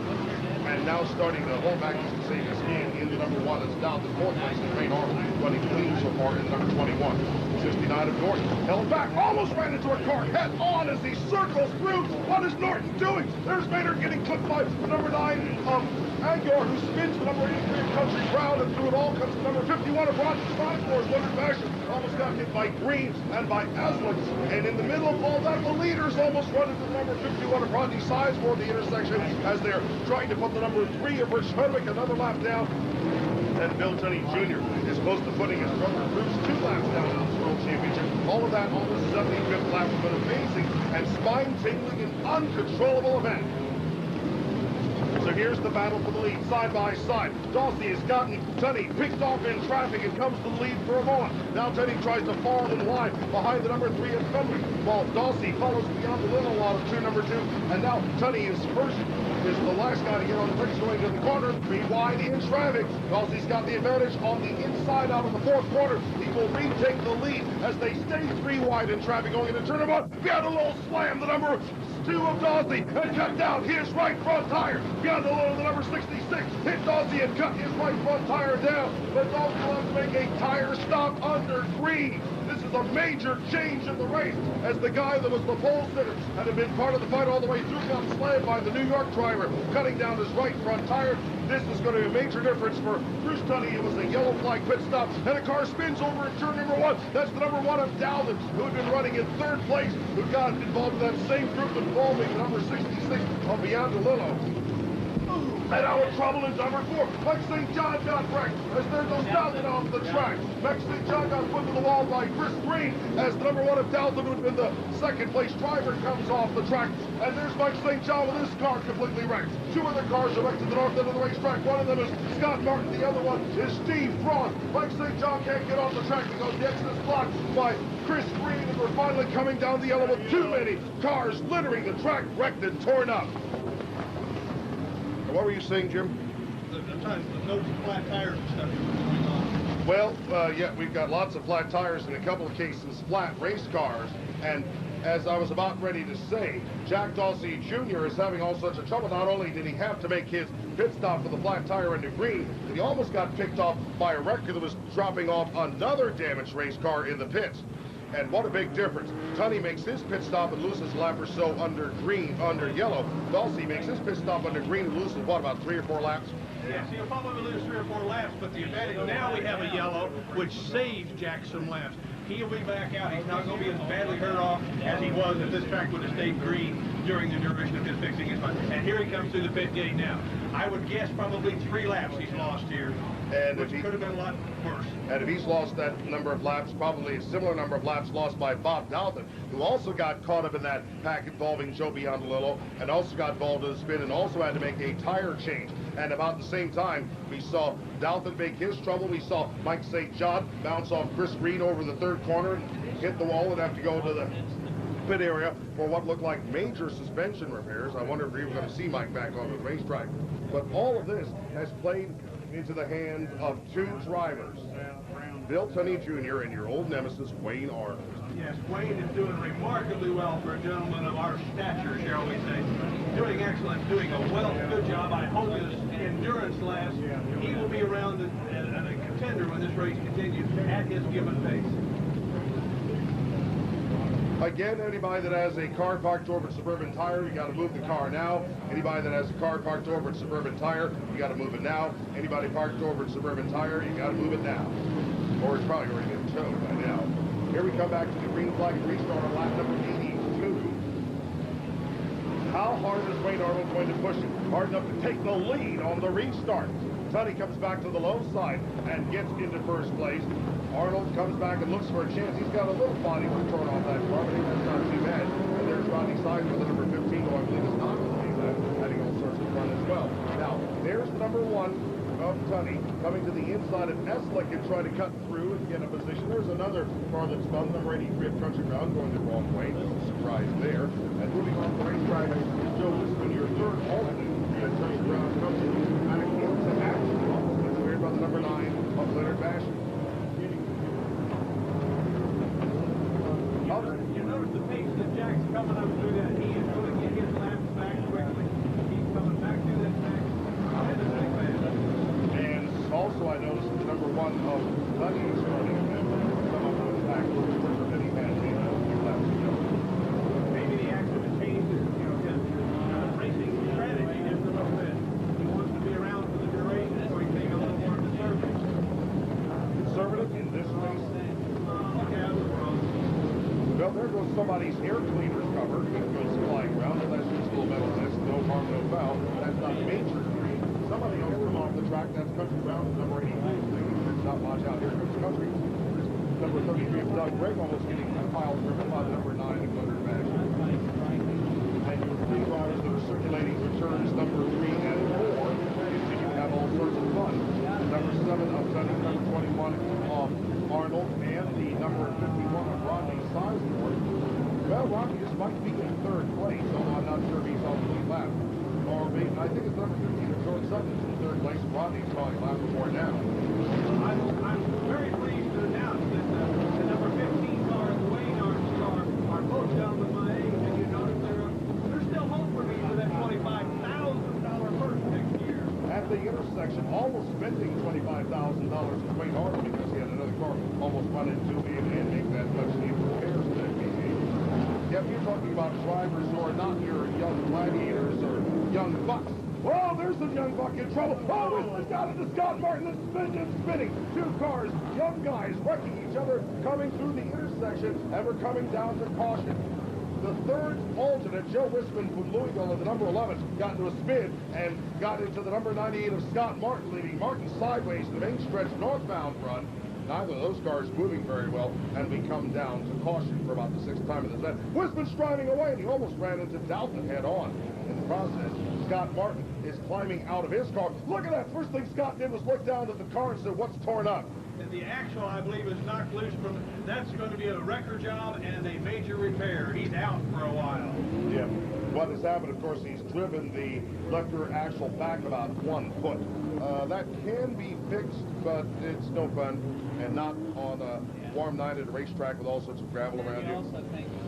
And now starting to hold back to save his skin in the number 1 is down to 4th place is Wayne Arnold, running clean so far in the number 21. 69 of Norton, held back, almost ran into a car head on as he circles through. What is Norton doing? There's Vader getting clipped by the number 9 of Aguilar, who spins the number 83 country ground, and through it all comes the number 51 of Roger Sonicor's Leonard Basham. Almost got hit by Green and by Eslick. And in the middle of all that, the leaders almost run into the number 51 of Rodney Sizemore, the intersection, as they're trying to put the number 3 of Rich Hermick another lap down. And Bill Tunney Jr. is close to putting his brother Bruce 2 laps down in this World Championship. All of that on the 75th lap of an amazing and spine-tingling and uncontrollable event. So here's the battle for the lead, side by side. Dawsey has gotten Tunney picked off in traffic and comes to the lead for a moment. Now Tunney tries to fall in line behind the number 3 of Tunney, while Dawsey follows beyond the little lot of number 2. And now Tunney is first, is the last guy to get on the brakes going to the corner. 3 wide in traffic. Dawsey's got the advantage on the inside out of the 4th quarter. He will retake the lead as they stay 3 wide in traffic going into turn 1. Beyond a little slam, the number 2 of Dawsey and cut down his right front tire. Beyond the low, the number 66 hit Dawsey and cut his right front tire down. But Dawsey wants to make a tire stop under Green. This is a major change in the race, as the guy that was the pole sitter and had been part of the fight all the way through got slammed by the New York driver, cutting down his right front tire. This is going to be a major difference for Bruce Tunney. It was a yellow flag pit stop, and a car spins over in turn number 1. That's the number 1 of Dowden, who had been running in 3rd place, who got involved in that same group involving the number 66 of Biondolillo. And now in trouble is number 4. Mike St. John got wrecked as there goes Dowden off the track. Mike St. John got put to the wall by Chris Green as the number 1 of Dowden, who had been the 2nd place driver, comes off the track. And there's Mike St. John with his car completely wrecked. 2 other cars are wrecked to the north end of the racetrack. One of them is Scott Martin. The other one is Steve Braun. Mike St. John can't get off the track because the exit is blocked by Chris Green, and we're finally coming down the yellow with too many cars littering the track, wrecked and torn up. What were you saying, Jim? Sometimes no flat tires and stuff going on. Well, yeah, we've got lots of flat tires, in a couple of cases, flat race cars. And as I was about ready to say, Jack Dawsey Jr. is having all sorts of trouble. Not only did he have to make his pit stop for the flat tire into Green, but he almost got picked off by a wrecker that was dropping off another damaged race car in the pits. And what a big difference. Tunney makes his pit stop and loses a lap or so under Green, under yellow. Dawsey makes his pit stop under Green and loses, what, about 3 or 4 laps? Yes, he'll probably lose 3 or 4 laps, but the advantage now we have a yellow, which saves Jack some laps. He'll be back out. He's not going to be as badly hurt off as he was if this track would have stayed green during the duration of his fixing his fight. And here he comes through the pit gate now. I would guess probably 3 laps he's lost here, and which could have been a lot worse. And if he's lost that number of laps, probably a similar number of laps lost by Bob Dowden, who also got caught up in that pack involving Joe Biondolillo, and also got involved in the spin and also had to make a tire change. And about the same time, we saw Dowden make his trouble. We saw Mike St. John bounce off Chris Green over the 3rd corner, hit the wall, and have to go to the pit area for what looked like major suspension repairs. I wonder if we're even going to see Mike back on the racetrack. But all of this has played into the hands of 2 drivers, Bill Tunney Jr. and your old nemesis, Wayne Arnold. Yes, Wayne is doing remarkably well for a gentleman of our stature, shall we say. Doing excellent, doing a good job. I hope his endurance lasts. He will be around and a contender when this race continues at his given pace. Again, anybody that has a car parked over at Suburban Tire, you got to move the car now. Anybody that has a car parked over at Suburban Tire, you got to move it now. Anybody parked over at Suburban Tire, you got to move it now. Or it's probably already been towed by now. Here we come back to the green flag and restart on lap number 82. How hard is Wayne Arnold going to push it? Hard enough to take the lead on the restart. Tunney comes back to the low side and gets into 1st place. Arnold comes back and looks for a chance. He's got a little body work torn off that car, but that's not too bad. And there's Rodney Sizemore with the number 15, who I believe is not believe that, having all sorts of fun as well. Now, there's the number 1 of Tunney coming to the inside of Eslick and trying to cut through and get a position. There's another car that's spun, number 83 of Country Round, going the wrong way. No surprise there. And moving on the racetrack is Joe Wisman, your 3rd alternate at Country Round, comes back into action. That's cleared by the number 9 of Leonard Basham. You notice the pace that Jack's coming up through that. He is going to get his laps back quickly. He's coming back through that track. And also I noticed the number 1 of Tunney is running some of those back quicker than he had a few laps ago. Maybe the accident changed his, his racing strategy just a little bit. He wants to be around for the duration, so he can take a little more goes somebody's air cleaner cover. It goes flying around, and that's just a little metal disc. No harm, no foul. That's not major debris. Somebody else come off the track. That's country round number 83. Not watch out. Here comes country. Number 33 of Doug Gregg almost getting a pile driven by number 9 of Gunner Bash. And your three riders that are circulating returns number 3 and 4 continue to have all sorts of fun. Number 7 of Gunner, number 21 of Arnold, and the number 51 of Rodney Sizemore. Well, Rodney just might be in third place, although I'm not sure if he's on the lead lap. Or maybe, I think it's number 15 of George Sutton in third place. Rodney's probably lap before now. I'm very pleased to announce that the number 15 car and the Waynard's car are both gentlemen my age, and you notice there's still hope for me for that $25,000 purse next year. At the intersection, almost spending $25,000 with Wayne Arnold because he had another car almost run into him and make that much needed repairs to that vehicle. Yep, you're talking about drivers who are not your young gladiators or young bucks. Well, there's some young buck in trouble. Oh, it's got into Scott Martin. It's spinning. Two cars, young guys wrecking each other, coming through the intersection, and we're coming down to caution. The third alternate, Joe Wisman from Louisville at the number 11, got into a spin and got into the number 98 of Scott Martin, leading Martin sideways in the main stretch northbound run. Neither of those cars moving very well, and we come down to caution for about the 6th time in this event. Wisman's driving away, and he almost ran into Dalton head on. In the process, Scott Martin is climbing out of his car. Look at that. First thing Scott did was look down at the car and said, what's torn up? And the axle, I believe, is knocked loose from, that's going to be a wrecker job and a major repair. He's out for a while. Yeah. What has happened, of course, he's driven the left rear axle back about 1 foot. That can be fixed, but it's no fun, and not on a warm night at a racetrack with all sorts of gravel around you.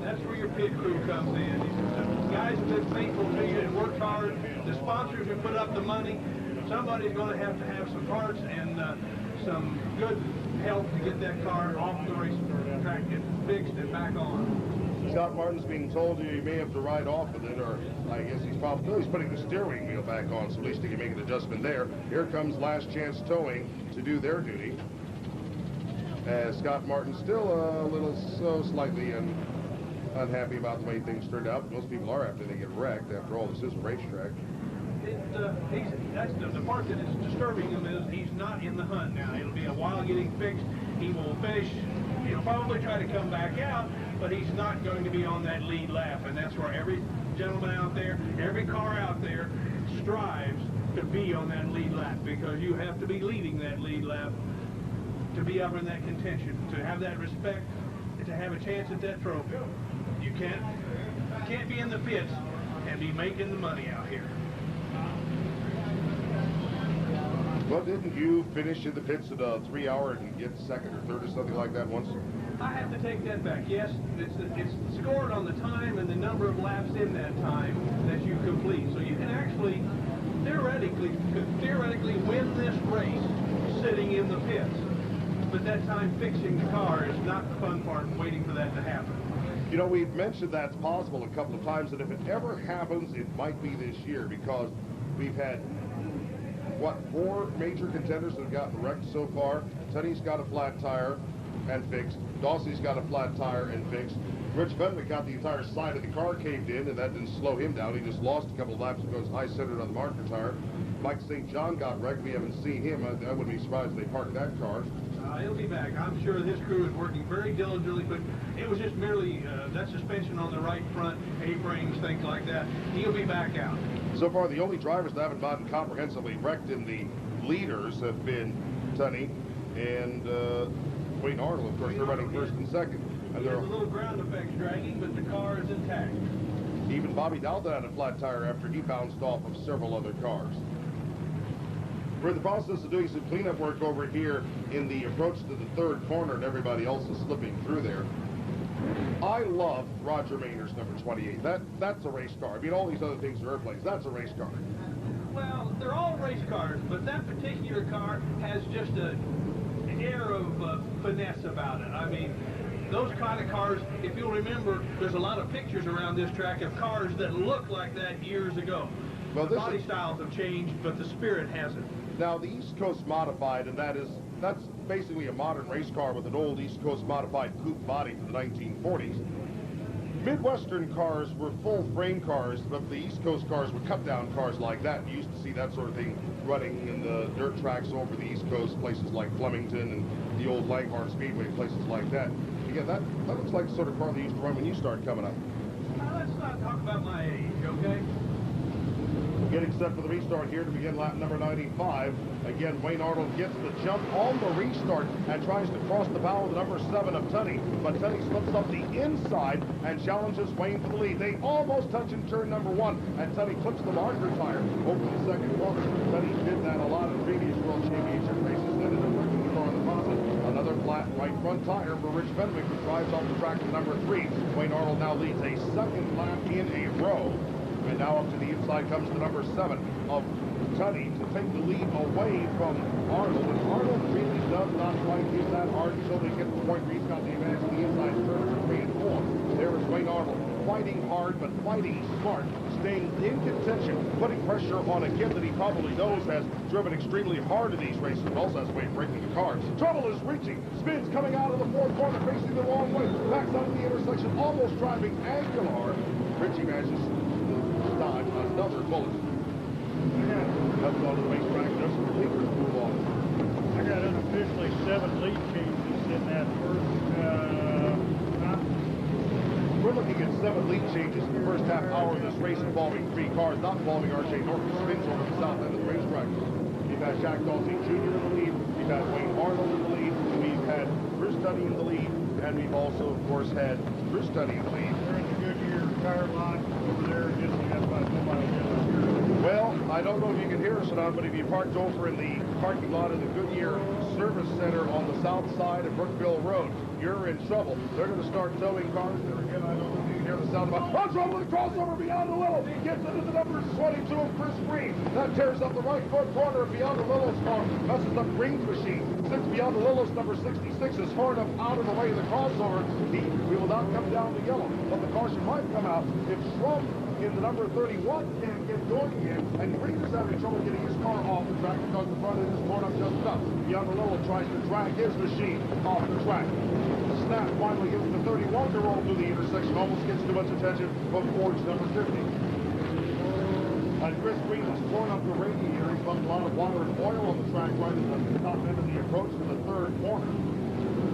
That's where your pit crew comes in. The guys have been faithful to you and worked hard. The sponsors who put up the money. Somebody's going to have some parts and some good help to get that car off the racetrack and fixed and back on. Scott Martin's being told he may have to ride off with it, or I guess he's putting the steering wheel back on, so at least he can make an adjustment there. Here comes Last Chance Towing to do their duty. As Scott Martin's still a little slightly unhappy about the way things turned out. Most people are after they get wrecked. After all, this is a racetrack. That's the part that is disturbing him is he's not in the hunt now. It'll be a while getting fixed. He will finish. He'll probably try to come back out, but he's not going to be on that lead lap, and that's where every gentleman out there, every car out there strives to be on that lead lap, because you have to be leading that lead lap to be up in that contention, to have that respect, to have a chance at that trophy. You can't be in the pits and be making the money out here. Well, didn't you finish in the pits at a 3 hour and get second or third or something like that once? I have to take that back. Yes, it's scored on the time and the number of laps in that time that you complete. So you can actually theoretically win this race sitting in the pits. But that time fixing the car is not the fun part and waiting for that to happen. You know, we've mentioned that's possible a couple of times, and if it ever happens, it might be this year, because we've had, what, 4 major contenders that have gotten wrecked so far. Tunney's got a flat tire and fixed. Dawsey's got a flat tire and fixed. Rich Fenwick got the entire side of the car caved in, and that didn't slow him down. He just lost a couple of laps because high-centered on the marker tire. Mike St. John got wrecked. We haven't seen him. I wouldn't be surprised if they parked that car. He'll be back. I'm sure his crew is working very diligently, but it was just merely that suspension on the right front, A-frames, things like that. He'll be back out. So far, the only drivers that haven't gotten comprehensively wrecked in the leaders have been Tunney and Wayne Arnold. Of course, they're running first and second. And there's a little ground effects dragging, but the car is intact. Even Bobby Dalton had a flat tire after he bounced off of several other cars. We're in the process of doing some cleanup work over here in the approach to the third corner, and everybody else is slipping through there. I love Roger Maynard's number 28. That's a race car. I mean, all these other things are airplanes. That's a race car. Well, they're all race cars, but that particular car has just an air of finesse about it. I mean, those kind of cars, if you'll remember, there's a lot of pictures around this track of cars that look like that years ago. Well, the body styles have changed, but the spirit hasn't. Now, the East Coast Modified, and that's basically a modern race car with an old East Coast Modified coupe body from the 1940s. Midwestern cars were full frame cars, but the East Coast cars were cut down cars like that. You used to see that sort of thing running in the dirt tracks over the East Coast, places like Flemington and the old Langhorne Speedway, places like that. Again, that looks like the sort of car they used to run when you started coming up. Let's not talk about my age, okay? Getting set for the restart here to begin lap number 95. Again, Wayne Arnold gets the jump on the restart and tries to cross the bow of the number 7 of Tunney. But Tunney slips up the inside and challenges Wayne for the lead. They almost touch in turn number 1, and Tunney clips the marker tire over the second corner. Tunney did that a lot in previous World Championship races, ended up wrecking the car in the process. Another flat right front tire for Rich Fenwick, who drives off the track to number 3. Wayne Arnold now leads a second lap in a row. And now up to the inside comes the number 7 of Tunney to take the lead away from Arnold. And Arnold really does not quite hit that hard until they get to the point where he's got the advantage to the inside turn number 3 and 4. There is Wayne Arnold fighting hard, but fighting smart, staying in contention, putting pressure on a kid that he probably knows has driven extremely hard in these races, and also has a way of breaking the car. Trouble is reaching, spins coming out of the fourth corner, facing the wrong way, backs out of the intersection, almost driving Aguilar. Richie manages dodge another bullet. Comes onto the racetrack, just some leaders move on. I got unofficially 7 lead changes in that first We're looking at 7 lead changes in the first half hour of this race involving 3 cars, not involving R.J. Norton. Spins over the south end of the racetrack. We've had Jack Dawsey Jr. in the lead. We've had Wayne Arnold in the lead. We've had Bruce Tunney in the lead. And we've also, of course, had Bruce Tunney in the lead. They're in the Goodyear tire lot over there, just about 2 miles in. Well, I don't know if you can hear us or not, but if you parked over in the parking lot of the Goodyear Service Center on the south side of Brookville Road, you're in trouble. They're going to start towing cars there again. I don't know if you can hear the sound of a trouble with the crossover beyond the Willow. Gets into the number 22 of Chris Green. That tears up the right front corner of Beyond the Willow's car. Messes up Green's machine. Sits Beyond the Willow's number 66 is far enough out of the way of the crossover. He will not come down the yellow. But the caution might come out if Schrum in the number 31 can't get going again, and Green is having trouble getting his car off the track because the front end is torn up just enough. Beyond the Willow tries to drag his machine off the track. Snap finally gets the 31 to roll through the intersection, almost gets too much attention from Ford's number 50. And Chris Green has torn up the radiator. He's dumped a lot of water and oil on the track right at the top end of the approach to the third corner.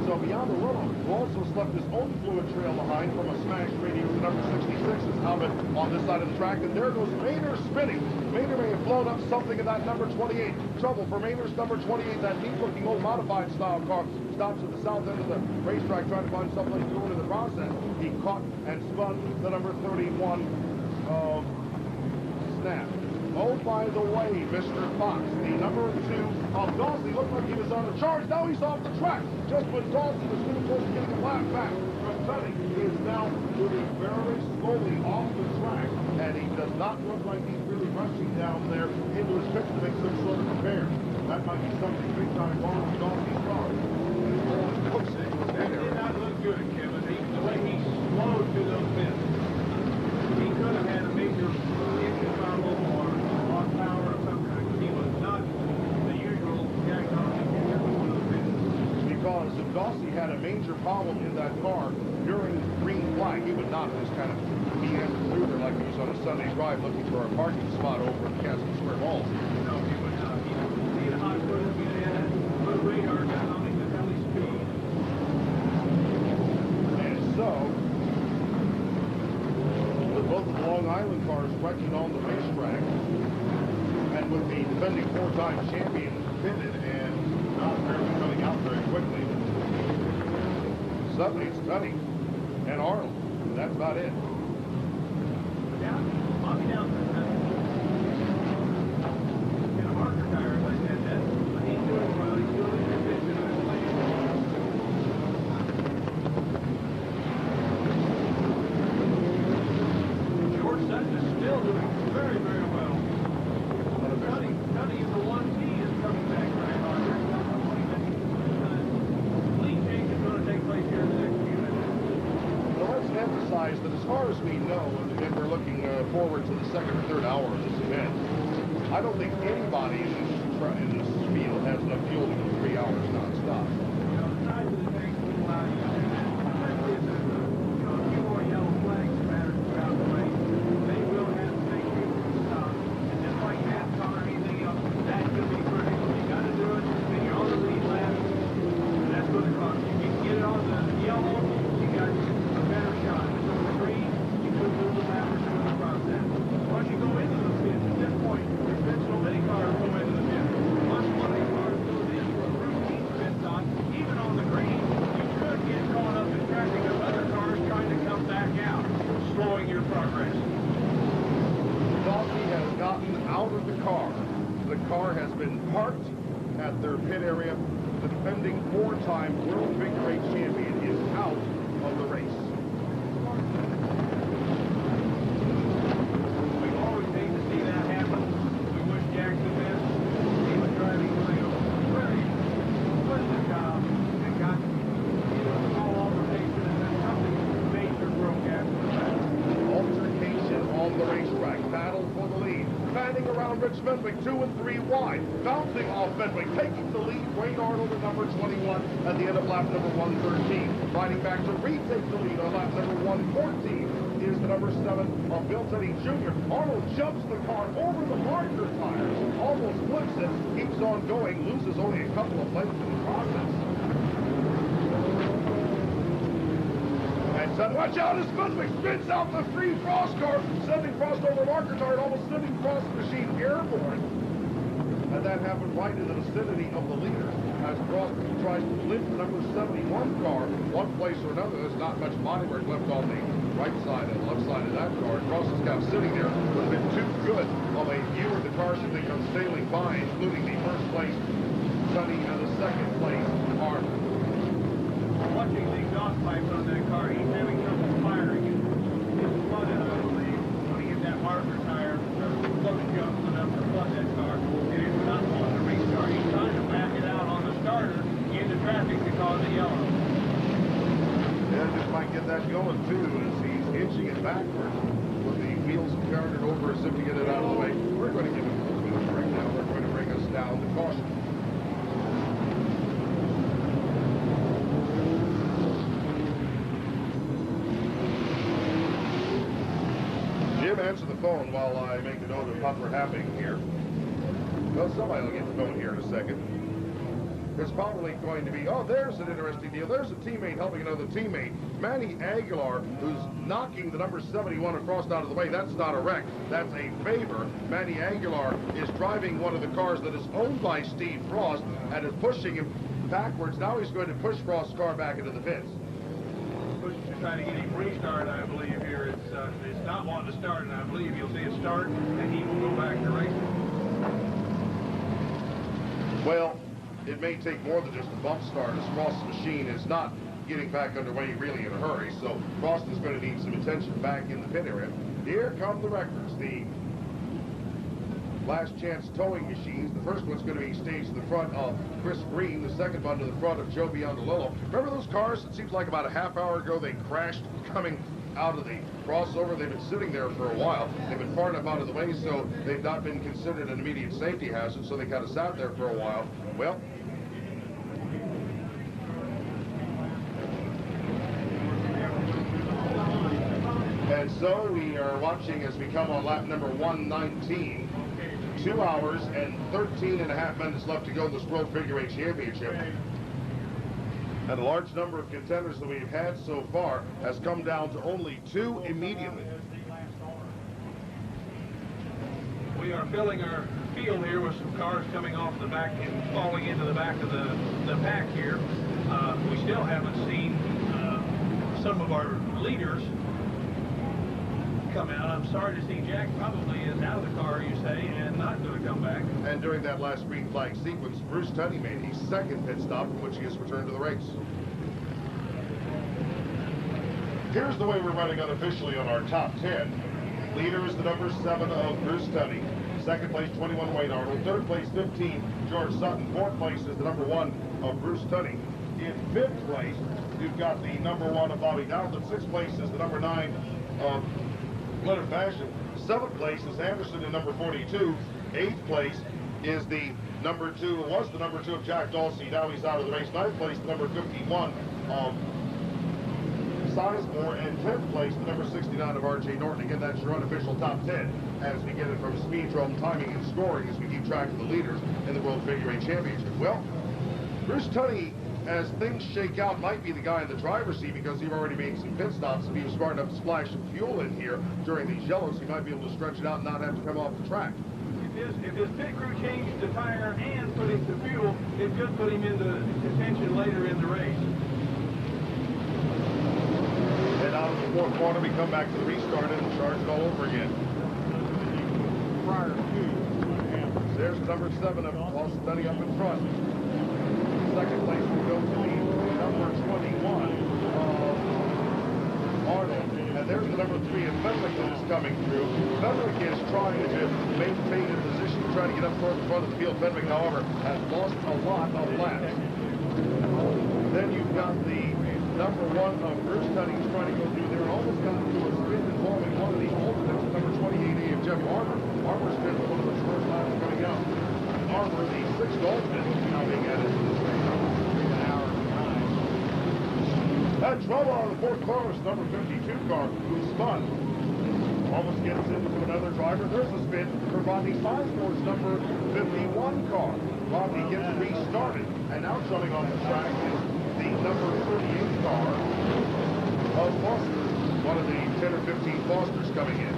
So Beyond the Willow, who also left his own fluid trail behind from a smashed radiator with number 66's helmet on this side of the track. And there goes Maynard spinning. Maynard may have blown up something in that number 28. Trouble for Maynard's number 28, that neat-looking old modified style car. Stops at the south end of the racetrack trying to find something to do in the process. He caught and spun the number 31 of Snap. Oh, by the way, Mr. Fox, the number 2 of Dawsey looked like he was on the charge. Now he's off the track. Just when Dawsey was getting close to getting a lap back from Tunney, he is now moving very slowly off the track, and he does not look like he's really rushing down there into his pits to make some sort of repair. That might be something big time wrong with Dawsey's car. That did not look good, Kevin. The way he slowed through those pits. He could have had a major engine trouble or lost power of some kind. He was not the usual Jack Dawsey in one of the pits. Because if Dawsey had a major problem in that car during green flag, he would not have just kind of meandered through there like he was on a Sunday drive looking for a parking spot over at the Castle Square Mall. No, he would not. He had a hot foot if he had put radar down on him at belly speed. And so, with both of the Long Island cars wrecking on the racetrack, and with the defending 4-time champion pitted and not apparently coming out very quickly, suddenly it's Tunney and Arnold. And that's about it. Down, Bobby down there. In a marker tire, like that. But he's doing well. He's doing his position on his lane. George Sutton is still doing very, very well. Tunney is the 1T is coming back right hard. There's not a 20 minutes. Lead change is going to take place here in the next few minutes. Well, let's emphasize that as far as we know, and we're looking forward to the second or third hour of this event, I don't think anybody in this field has enough fuel to go 3 hours nonstop. The size of the tank will allow you to do that. Especially if there's a few more yellow flags their pit area. The defending four-time World Figure Eight champion is out of the race. We always hate to see that happen. We wish Jack the best. He was driving a very pleasant job and got, all altercation, and then something major broke after the fact. Altercation on the racetrack. Battle for the lead. Fanning around Rich Fenwick, 2 and 3 wide. Bouncing off Fenwick, taking the lead. Wayne Arnold at number 21 at the end of lap number 113. Riding back to retake the lead on lap number 114 is the number 7 of Bill Teddy Jr. Arnold jumps the car over the marker tires, almost flips it, keeps on going, loses only a couple of lengths in the process. And watch out as Fenwick spins out the free Frost car, sending Frost over marker tire, almost sending Frost machine airborne. And that happened right in the vicinity of the leader as Frost tries to lift the number 71 car one place or another. There's not much bodywork left on the right side and left side of that car. Frost has got sitting there would have been too good of a view of the cars as they come sailing by, including the first place Sonny and the second place Arnold. Watching the exhaust pipes on that car, he's having trouble firing it. It's flooded, I believe, when he hit that marker tire. The close jumps enough to flood that car. And it's not on the restart. He's trying to back it out on the starter into traffic because of yellow. Yeah, just might get that going too as he's inching it backwards with the wheels carrying it over as if to get it out of the way. We're going to give him a little bit of break now. They're going to bring us down to caution. Jim, answer the phone while I make a note of what we're having here. Well, somebody will get the phone here in a second. There's probably going to be, oh, there's an interesting deal. There's a teammate helping another teammate. Manny Aguilar, who's knocking the number 71 across out of the way. That's not a wreck. That's a favor. Manny Aguilar is driving one of the cars that is owned by Steve Frost and is pushing him backwards. Now he's going to push Frost's car back into the pits. To try to get him restarted, I believe here. It's not wanting to start, and I believe you'll see it start, and he will go back to racing. Well, it may take more than just a bump start as Frost's machine is not getting back underway really in a hurry. So Frost is going to need some attention back in the pit area. Here come the wreckers, the last chance towing machines. The first one's going to be staged to the front of Chris Green, the second one to the front of Joe Biondolillo. Remember those cars? It seems like about a half hour ago they crashed coming out of the crossover. They've been sitting there for a while. They've been far enough out of the way, so they've not been considered an immediate safety hazard, so they kind of sat there for a while. Well, and so we are watching as we come on lap number 119. 2 hours and 13 and a half minutes left to go in this World Figure Eight Championship. And a large number of contenders that we've had so far has come down to only 2 immediately. We are filling our field here with some cars coming off the back and falling into the back of the pack here. We still haven't seen some of our leaders come out. I'm sorry to see Jack probably is out of the car, you say, and not going to come back. And during that last green flag sequence, Bruce Tunney made his second pit stop from which he has returned to the race. Here's the way we're running unofficially on our top 10. Leader is the number 7 of Bruce Tunney. Second place, 21, Wayne Arnold. Third place, 15, George Sutton. Fourth place is the number 1 of Bruce Tunney. In fifth place, you've got the number 1 of Bobby Dowd. Sixth place is the number 9 of Leonard Fashion. Seventh place is Anderson in number 42. Eighth place is the number 2, was the number 2 of Jack Dawsey. Now he's out of the race. Ninth place, the number 51 of Sizemore. And 10th place, the number 69 of R.J. Norton. Again, that's your unofficial top 10 as we get it from Speedrome timing and scoring as we keep track of the leaders in the World Figure Eight Championship. Well, Bruce Tunney, as things shake out, might be the guy in the driver's seat because he's already made some pit stops. If he was smart enough to splash some fuel in here during these yellows, he might be able to stretch it out and not have to come off the track. If his pit crew changed the tire and put in the fuel, it could put him into contention later in the race. And out of the fourth corner, we come back to the restart and charge it all over again. Prior to There's number 7 of Austin Tunney up in front. the number 3 of Fenwick that is coming through. Fenwick is trying to maintain a position, trying to get up toward the front of the field. Fenwick, however, has lost a lot of laps. Then you've got the number 1 of Bruce Cunnings trying to go through there. Almost got into a sprint involving one of the alternates, number 28 of Jeff Armour. Armour's been one of those first laps coming out. Armour, the 6th alternate, coming at it. Had trouble on the 4th corner, number 52 car, who spun. Almost gets into another driver. There's a spin for Rodney Osborne's number 51 car. Rodney gets restarted, and now coming on the track is the number 38 car of Foster. One of the 10 or 15 Fosters coming in.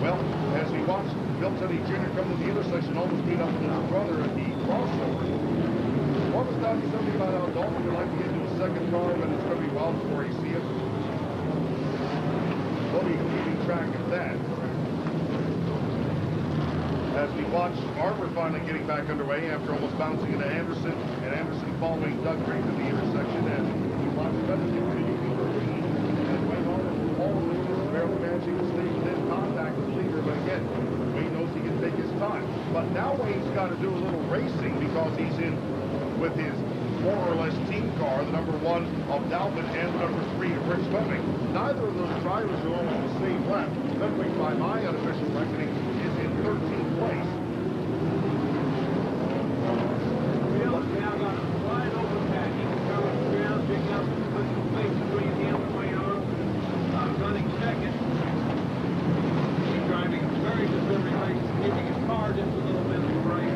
Well, as we watch Bill Teddy Jr. come to the intersection, almost beat up his brother at the crossover. Almost thought something about how Dalton would like to get into a second car, but it's going to be well before he sees it. We'll be keeping track of that. As we watch Armour finally getting back underway after almost bouncing into Anderson, and Anderson following Doug Green to the intersection as we watch Bennett continue to lead. And Wayne Armour, all of this is barely managing to stay within contact with the leader, but again, Wayne knows he can take his time. But now Wayne's got to do a little racing because he's in with his more or less team car, the number 1 of Dalvin and the number 3 of Rich Fenwick. Neither of those drivers are almost the same lap. Fenwick, by my unofficial reckoning, is in 13th place. Bill's now got a wide open pack. He can cover the ground, pick up, put some space between him and Wayne Armour. Running second. He's driving a very deliberate race, giving his car just a little bit of a break.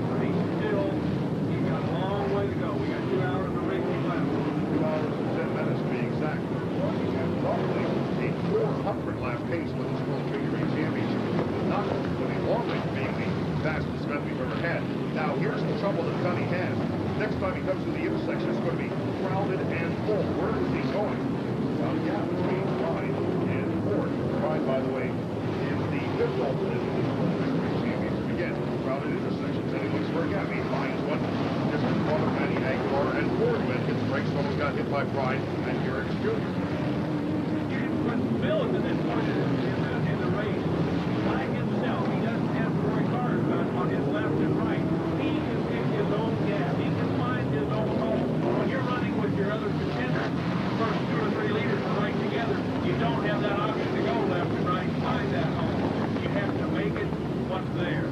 But he's got a long way to go. We got 2 hours of racing left. 2 hours and 10 minutes to be exact. And roughly a 400 lap pace for this World Junior Race Championship. Not with a long range being the fastest event we've ever had. Now here's the trouble that Cunny has. Next time he comes to the intersection, it's going to be crowded and full. Where is he going? Well, yeah, between Pride and Ford. Pride, by the way, is the 5th alternate in this World Junior Race Championship. Again, crowded intersections. And he looks for a gap. He finds one just in front of Manny Aguilar, and Ford when hits brakes, almost got hit by Pride and Garrett Jr. You can put Bill to this point in the race. By himself, he doesn't have to worry cars on his left and right. He can pick his own gap. He can find his own hole. When you're running with your other contender, the first 2 or 3 leaders are right together. You don't have that option to go left and right and find that hole. You have to make it what's there.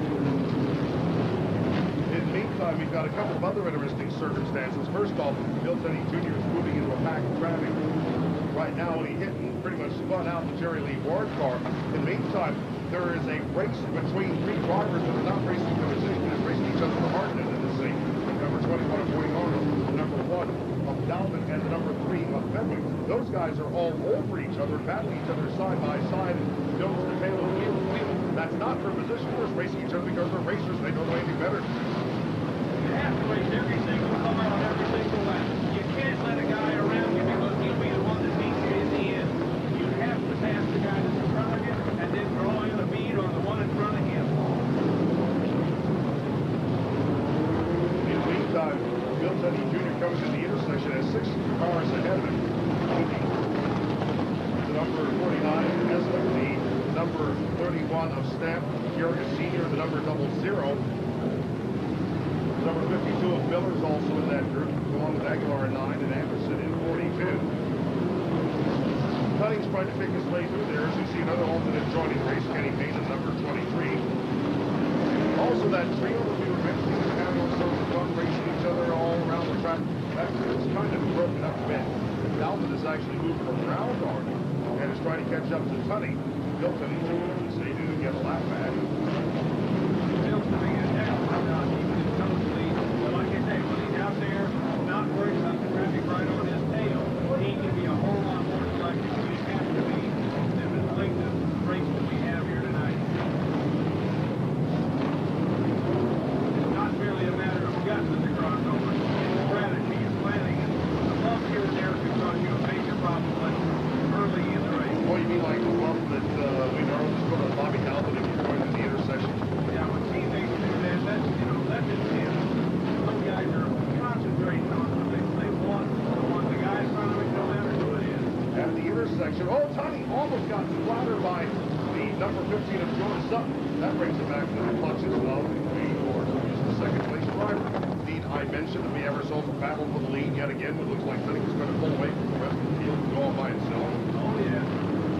In the meantime, we've got a couple of other interesting circumstances. First off, Bill Tenney Jr. is moving into a packed traffic right now, and he hit and pretty much spun out the Jerry Lee Ward car. In the meantime, there is a race between 3 drivers that are not racing for the position, they're racing each other for hard end in this thing. Number 21 of Wayne Arnold, the number 1 of Dalvin, and the number 3 of Fenwick. Those guys are all over each other, battling each other side by side, and nose to tail and wheel to wheel. That's not for position, they're racing each other because they're racers, they don't know anything better. You have to race every single car on every single lap. You can't let a guy around you because he'll be the one that beats you in the end. You have to pass the guy that's in front of you and then draw in the bead on the one in front of him. In the meantime, Bill Tenney Jr. comes to the intersection as 6 cars ahead of him. The number 49, Eslick, the number 31 of Stamp, Garrett Sr., the number 00. Number 52 of Miller's also in that group, along with Aguilar in 9 and Anderson in 42. Cunning's trying to pick his way through there as we see another alternate joining race, Kenny Payne at number 23. Also that trio that we were mentioning is having all sorts of fun racing each other all around the track. That group's kind of broken up a bit. Dalvin has actually moved from round on and is trying to catch up to Cunning. Bill Cunning is able to get a lap back. Bill's doing an excellent job keeping his nose lead. But like I say, when he's out there, not worried about the traffic right on his tail, he can be a whole lot more selective than he has to be in the length of race that we have here tonight. It's not merely a matter of guts at the crossover. It's strategy and planning. And the bump here and there could cause you a major problem early in the race. Oh, you mean like the bump that we normally just put on Bobby Calvin if you're going to the intersection? Yeah, when teammates do that, intersection. Oh, Tunney almost got splattered by the number 15 of George Sutton. That brings it back to the clutches of Wayne Gordon, who's the second place driver. Indeed, I mentioned that we ever saw the battle for the lead yet again. It looks like Tunney was going to pull away from the rest of the field and go all by himself. Oh, yeah.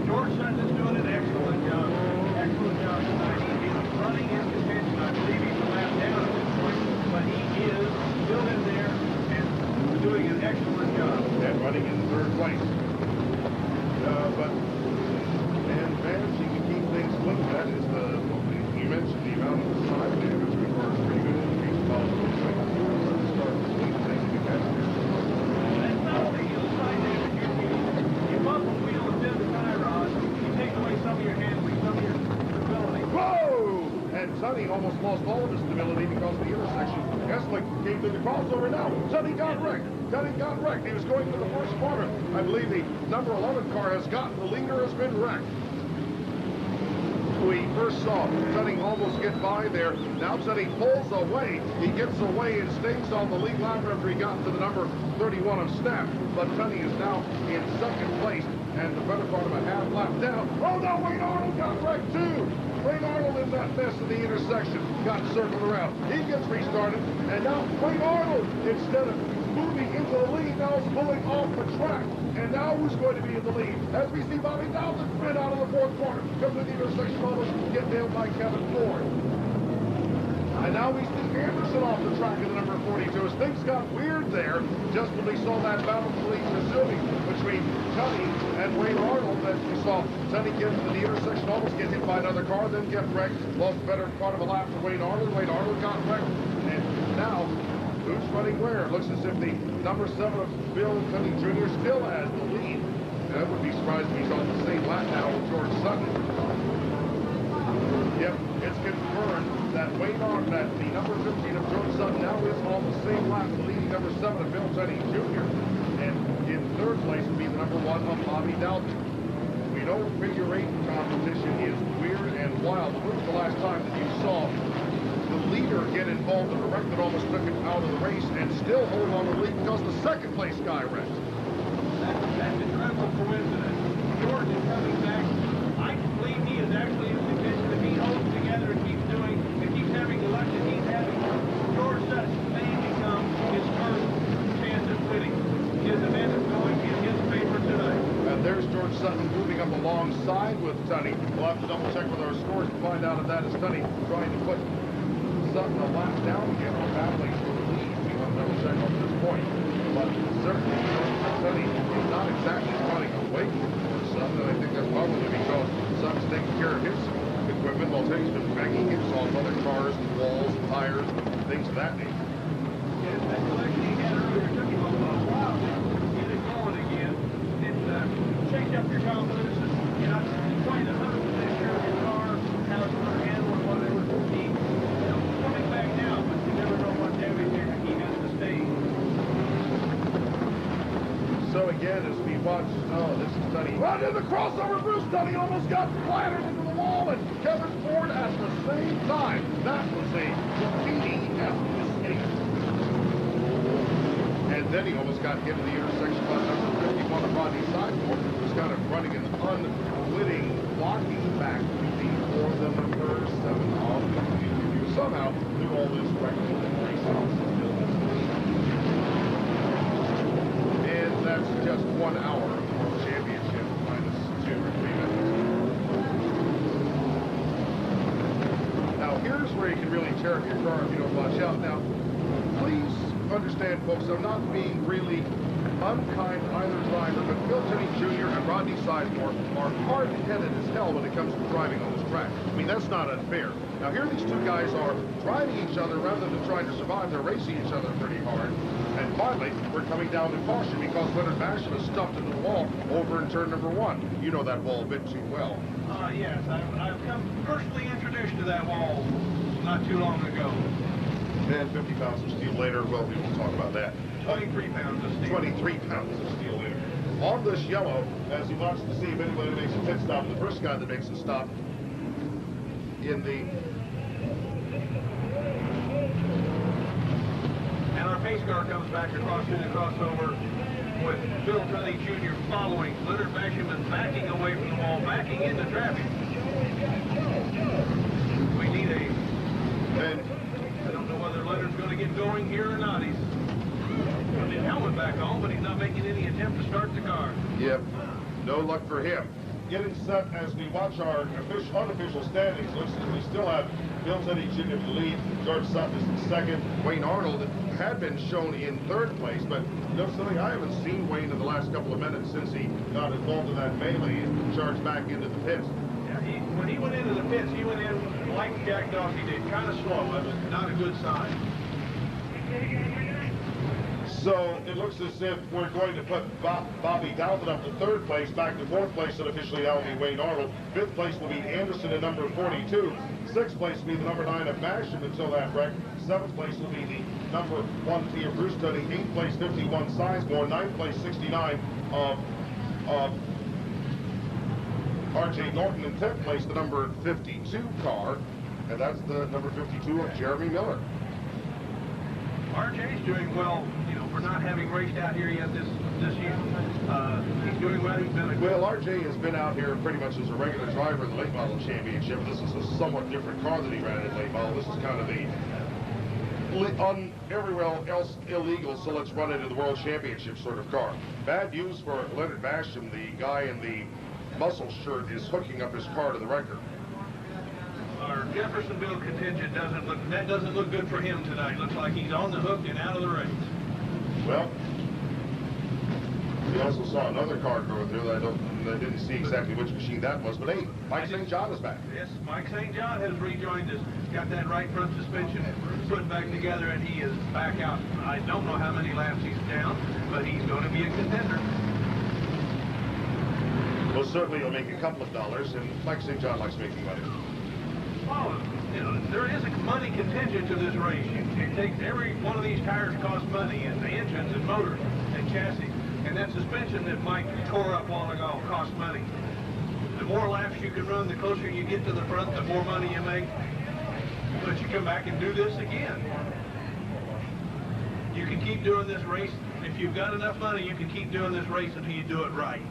George Sutton is doing an excellent job. Excellent job tonight. He's running his contention. I believe he's a lap down at this point, but he is still in there and doing an excellent job. And running in third place. But, man, Vance, you can keep things moving. That is you mentioned the amount of side damage requires pretty good increase about start to see things to catch here. That's not only the side damage. You bump a wheel and bend the tie rod, you take away some of your handling, some of your stability. Whoa! And Tunney almost lost all of his stability because of the intersection. Eslick came to the crossover now. Tunney got wrecked. Tunney got wrecked. He was going to the first corner. I believe the number 11 car has gotten the leader, has been wrecked. We first saw Tunney almost get by there. Now Tunney pulls away. He gets away and stays on the lead lap after he got to the number 31 of Snap. But Tunney is now in second place and the better part of a half lap down. Oh no, Wayne Arnold got wrecked too. Wayne Arnold in that mess in the intersection got circled around. He gets restarted, and now Wayne Arnold, instead of moving into the lead, now is pulling off the track. And now who's going to be in the lead? As we see Bobby Dowden sprint out of the fourth corner, comes to the intersection, almost get nailed by Kevin Ford. And now we see Anderson off the track of the number 42. As things got weird there, just when we saw that battle for the lead resuming between Tunney and Wayne Arnold, as we saw Tunney get into the intersection, almost get hit by another car, then get wrecked, lost the better part of a lap to Wayne Arnold. Wayne Arnold got wrecked, and now who's running where? It looks as if the number 7 of Bill Tunney Jr. still has the lead. I wouldn't be surprised if he's on the same lap now with George Sutton. Yep, it's confirmed that Wayne Arnold, that the number 15 of George Sutton now is on the same lap, the leading number 7 of Bill Tunney Jr. And in third place would be the number 1 of Bobby Dowden. We know figure 8 competition is weird and wild. When was the last time that you saw the leader get involved in a wreck that almost took him out of the race and still hold on to the lead because the second place guy wrecked? That's an incredible coincidence. George is coming back. I believe he is actually in contention. If he holds together and keeps having the luck that he's having, George Sutton may become his first chance at winning. His event is going in his favor tonight. And there's George Sutton moving up alongside with Tunney. We'll have to double check with our scores to find out if that is Tunney trying to put Sutton a lap down again or battling for the lead. We want to double check on this point. But certainly, Tunney is not exactly running away from Sutton, and I think that's probably because Sutton's taking care of his equipment while Tunney's been banging his off other cars, walls, tires, things of that nature. Yeah, that collection he had earlier took him a while to get it going again. It shakes up your confidence, and you're not quite 100% sure of your car, how it's going to handle or whatever. He's coming back now, but you never know what damage he has sustained. So again, as we watch, this is Tunney. Right in the crossover, Bruce Tunney almost got flattered into the wall, and Kevin Ford at the same time. That was a defeating escape. And then he almost got hit in the intersection by number 51 of Rodney Sidemore, who's kind of running an unwitting blocking back for the number 7 of the somehow through all this wrecking and racing. And that's just 1 hour of championship minus 2 or 3 minutes. Now here's where you can really tear up your car if you don't watch out. Now, please understand, folks, I'm not being really unkind to either driver, but Bill Tunney Jr. and Rodney Sidemore are hard-headed as hell when it comes to driving on this track. I mean, that's not unfair. Now, here these two guys are driving each other rather than trying to survive. They're racing each other pretty hard. And finally, we're coming down to caution because Leonard Basham is stuffed into the wall over in turn number 1. You know that wall a bit too well. Yes, I've come personally introduced to that wall not too long ago. And 50 pounds of steel later, well, we won't talk about that. 23 pounds of steel. 23 pounds of steel later. On this yellow, as he watches to see if anybody makes a pit stop, the first guy that makes a stop in the... And our pace car comes back across through the crossover with Bill Tunney Jr. following. Leonard Basherman backing away from the wall, backing into traffic. We need I don't know whether Leonard's going to get going here or not. He's got his helmet back on, but he's not making any attempt to start the car. Yep, no luck for him. Getting set as we watch our unofficial standings. Looks as we still have Bill Tunney Jr. in the lead. George Sutton is in second. Wayne Arnold had been shown in third place, but you know something, I haven't seen Wayne in the last couple of minutes since he got involved in that melee and charged back into the pits. Yeah, when he went into the pits, he went in like Jack Dawkey did, kind of slow. That was not a good sign. So it looks as if we're going to put Bobby Dalton up to third place, back to fourth place, and officially that will be Wayne Arnold. Fifth place will be Anderson at number 42. Sixth place will be the number 9 of Basham until that wreck. Seventh place will be the number 1 Tia Bruce Tunney. Eighth place 51 Sizemore. Ninth place 69 of R.J. Norton. And 10th place the number 52 car, and that's the number 52 of Jeremy Miller. RJ's doing well, you know, for not having raced out here yet this year. He's doing well. He's been a good... Well, RJ has been out here pretty much as a regular driver in the late model championship. This is a somewhat different car than he ran in late model. This is kind of the everywhere else illegal, so let's run into the world championship sort of car. Bad news for Leonard Basham. The guy in the muscle shirt is hooking up his car to the wrecker. Our Jeffersonville contingent doesn't look good for him tonight. Looks like he's on the hook and out of the race. Well, we also saw another car go through that I didn't see exactly which machine that was, but hey, Mike St. John is back. Yes, Mike St. John has rejoined us. Got that right front suspension put back together, and he is back out. I don't know how many laps he's down, but he's going to be a contender. Well, certainly he'll make a couple of dollars, and Mike St. John likes making money. Well, you know, there is a money contingent to this race. It takes every one of these tires costs money, and the engines and motors and chassis. And that suspension that Mike tore up long ago costs money. The more laps you can run, the closer you get to the front, the more money you make. But you come back and do this again. You can keep doing this race. If you've got enough money, you can keep doing this race until you do it right.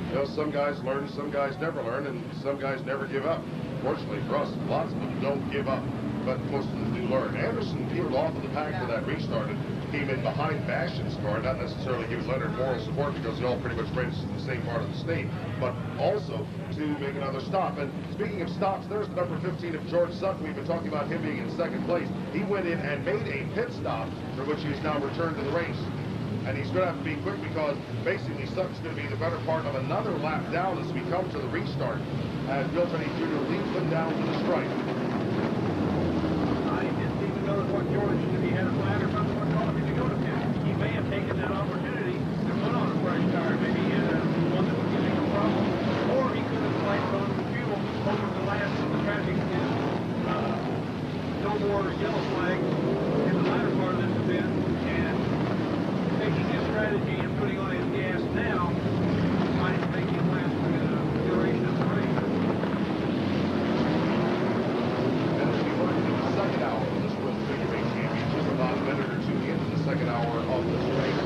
You know, some guys learn, some guys never learn, and some guys never give up. Fortunately for us, lots of them don't give up, but most of them do learn. Anderson peeled off of the pack for that restart and came in behind Basham's car, not necessarily giving Leonard moral support because they all pretty much raced in the same part of the state, but also to make another stop. And speaking of stops, there's the number 15 of George Sutton. We've been talking about him being in second place. He went in and made a pit stop, for which he's now returned to the race. And he's going to have to be quick because basically Sutton's going to be the better part of another lap down as we come to the restart, as Bill Tunney Jr. leads them down to the stripe. I didn't even notice what George, if he had a flag or something, what caused him to go to pit. He may have taken that opportunity to put on a fresh tire. Maybe he had one that was giving him a problem. Or he could have wiped on the fuel over the last of the traffic is no more yellow flags in the latter part of this event. And taking his strategy and putting on his gas now might make him last for the duration of the race. And as we work into the second hour of this World Figure Eight Championship, about a minute or two into the second hour of this race.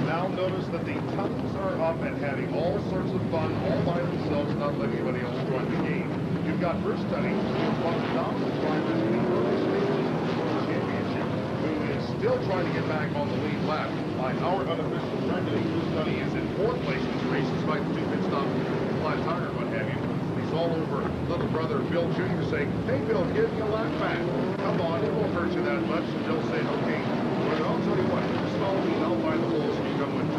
Now notice that the tunnels are up and having all sorts of fun all by themselves, not letting anybody else join the game. You've got Bruce Tunney, one of the dominant drivers in the early stages of the World Championship, who is still trying to get back on the lead lap. By our unofficial reckoning, Bruce Tunney is in fourth place in this race, despite the two pit stops, flat tire, what have you. He's all over little brother Bill Jr. saying, "Hey Bill, give me a lap back. Come on, it won't hurt you that much." And Bill saying, "Okay, well, I'll tell you what, just follow me and I'll find the holes and you come with me."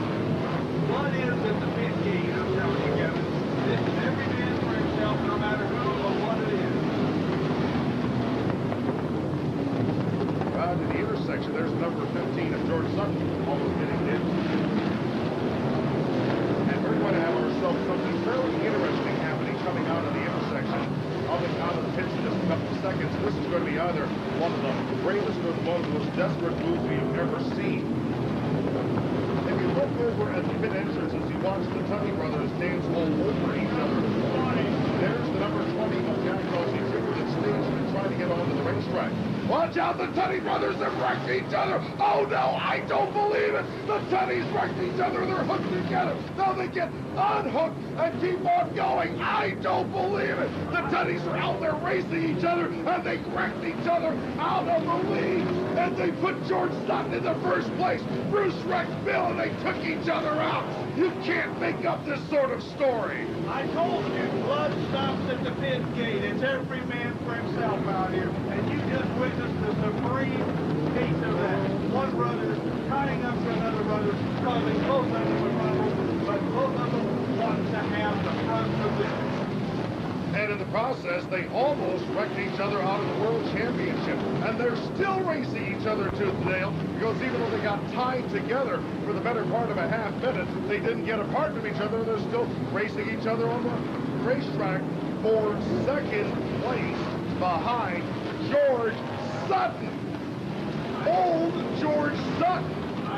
One is at the pit gate, I'm telling you, Kevin. This is every man for himself, no matter who or what it is. To the intersection, there's number 15 of George Sutton, almost getting hit. And we're going to have ourselves something fairly interesting happening coming out of the intersection. I'll be out of the pits in just a couple of seconds. This is going to be either one of the bravest or one of the most desperate moves we have ever seen. If you look over at the pit entrances, you watch the Tunney brothers dance all over each other. There's the number 20 of Jack Dawkey Jr. that's staged and trying to get onto the racetrack. Watch out, the Tunney brothers have wrecked each other. Oh no, I don't believe it. The Tunneys wrecked each other. They're hooked together. Now they get unhooked and keep on going. I don't believe it. The Tunneys are out there racing each other, and they wrecked each other out of the lead. And they put George Sutton in the first place. Bruce wrecked Bill, and they took each other out. You can't make up this sort of story. I told you, blood stops at the pit gate. It's every man for himself out here. And you just witnessed the supreme case of that. One brother tying up to another brother, causing both of them to run, but both of them want to have the front position. And in the process, they almost wrecked each other out of the World Championship. And they're still racing each other tooth and nail, because even though they got tied together for the better part of a half minute, they didn't get apart from each other. They're still racing each other on the racetrack for second place behind George Sutton. Old George Sutton,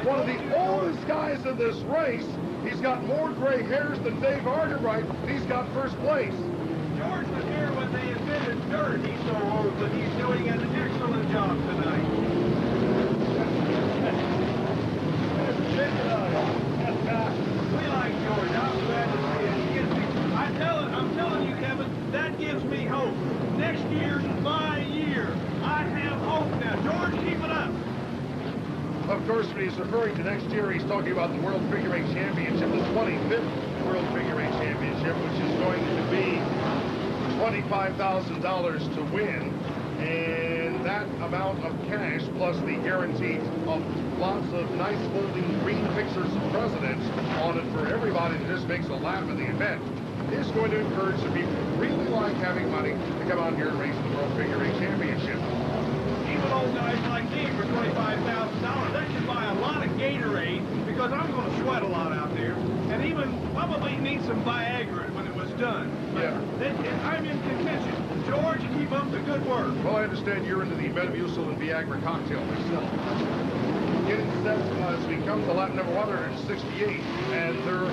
one of the oldest guys in this race. He's got more gray hairs than Dave Arterbright. He's got first place. George was here when they invented dirt. He's so old, but he's doing an excellent job tonight. We like George. I'm glad to see it. He gives me, I'm telling you, Kevin, that gives me hope. Next year's my year. I have hope now. George, keep it up. Of course, when he's referring to next year, he's talking about the World Figure Eight Championship, the 25th World Figure Eight Championship, which is going to be $25,000 to win, and that amount of cash plus the guarantee of lots of nice folding green pictures of presidents on it for everybody that just makes a lap of the event is going to encourage the people who really like having money to come out here and race the World Figure Eight Championship. Even old guys like me for $25,000, that should buy a lot of Gatorade, because I'm going to sweat a lot out there, and even probably need some Viagra when it was done. But yeah. I'm in contention. George, keep up the good work. Well, I understand you're into the Metamucil and Viagra cocktail myself. Getting set as we come to lap number 168, and there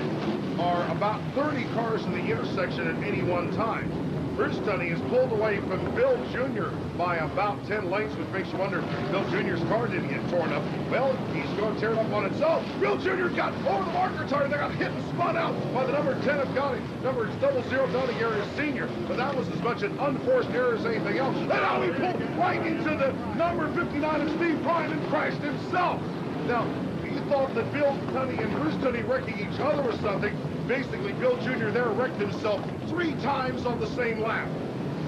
are about 30 cars in the intersection at any one time. Bruce Tunney is pulled away from Bill Jr. by about 10 lengths, which makes you wonder if Bill Jr.'s car didn't get torn up. Well, he's going to tear it up on its own. Bill Jr. got over the marker tire. They got hit and spun out by the number 10 of Gotti, number 00 Gotti Area Sr. But that was as much an unforced error as anything else. And now he pulled right into the number 59 of Steve Bryan and crashed himself. Now, you thought that Bill Tunney and Bruce Tunney wrecking each other was something. Basically, Bill Jr. there wrecked himself 3 times on the same lap.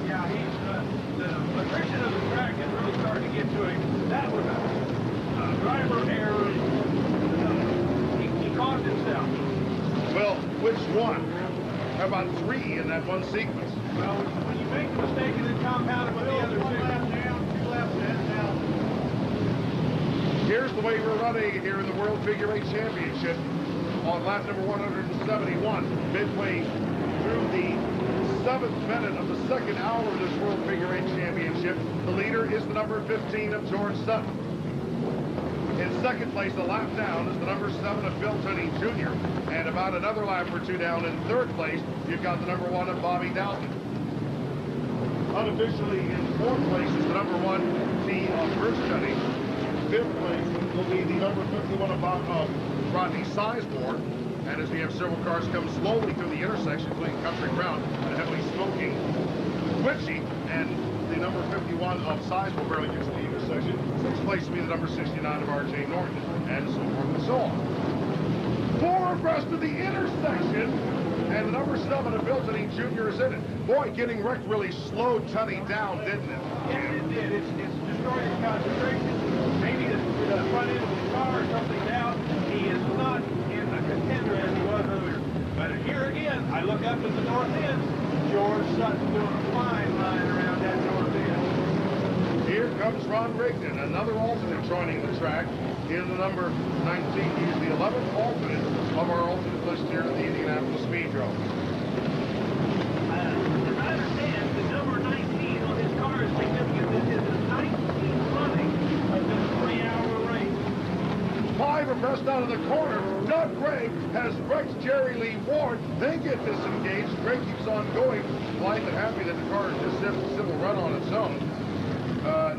Yeah, he's the friction of the track is really starting to get to him. That was a driver error. He caused himself. Well, which one? How about 3 in that one sequence? Well, when you make a mistake and then compound it with the other 2. 1 lap down, 2 laps down. Here's the way we're running here in the World Figure Eight Championship on lap number 171, midway through the 7th minute of the 2nd hour of this World Figure Eight Championship. The leader is the number 15 of George Sutton. In second place, a lap down, is the number 7 of Bill Tunney Jr. And about another lap or 2 down in third place, you've got the number 1 of Bobby Dalton. Unofficially in fourth place is the number 1 T of Bruce Tunney. Fifth place will be the number 51 of Rodney Sizemore. And as we have several cars come slowly through the intersection, including Country Crown and heavily smoking Twitchy, and the number 51 of Sizemore barely gets to the intersection. Sixth place will be the number 69 of R.J. Norton, and so forth and so on. 4 abreast of the intersection, and the number 7 of Bill Tunney Jr. is in it. Boy, getting wrecked really slowed Tunney down, didn't it? Yes, it did. It's destroyed his concentration. Maybe the front end of the car or something down. He is not in a contender as he was earlier. But here again, I look up at the north end. George Sutton doing a fine line around that north end. Here comes Ron Rigdon, another alternate joining the track in the number 19. He's the 11th alternate of our alternate list here at the Indianapolis Speedrome. As I understand, the number 19 on his car is significant. This is the 19th running of this 3-hour race. 5 abreast out of the corner. Doug Gray has wrecked Jerry Lee Ward. They get disengaged. Gray keeps on going. Blithe and happy that the car is just civil run on its own.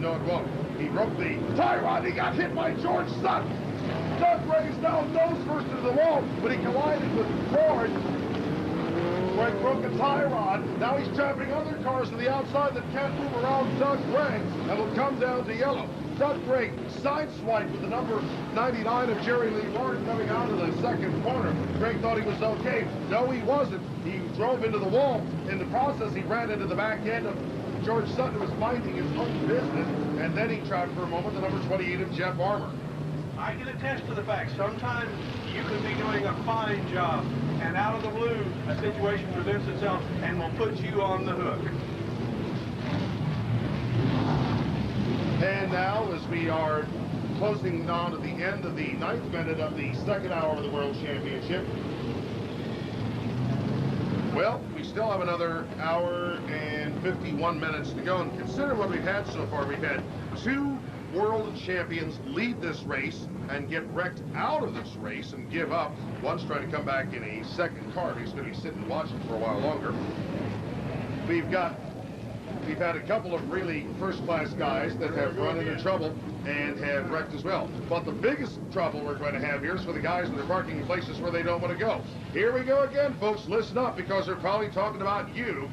No, it won't. He broke the tie rod. He got hit by George Sutton. Doug Ray's now nose first into the wall, but he collided with Ford. Greg broke a tie rod. Now he's trapping other cars to the outside that can't move around Doug Gray, and will come down to yellow. Doug Gray sideswiped with the number 99 of Jerry Lee Warren coming out of the second corner. Greg thought he was okay. No, he wasn't. He drove into the wall. In the process, he ran into the back end of George Sutton, who was minding his own business, and then he trapped for a moment the number 28 of Jeff Armour. I can attest to the fact sometimes you can be doing a fine job, and out of the blue, a situation presents itself and will put you on the hook. And now, as we are closing on to the end of the 9th minute of the second hour of the World Championship, well, we still have another hour and 51 minutes to go, and consider what we've had so far. We've had 2 world champions lead this race and get wrecked out of this race and give up. One's trying to come back in a second car. He's going to be sitting watching for a while longer. We've had a couple of really first-class guys that have run into trouble and have wrecked as well. But the biggest trouble we're going to have here is for the guys that are parking in places where they don't want to go. Here we go again, folks. Listen up, because they're probably talking about you.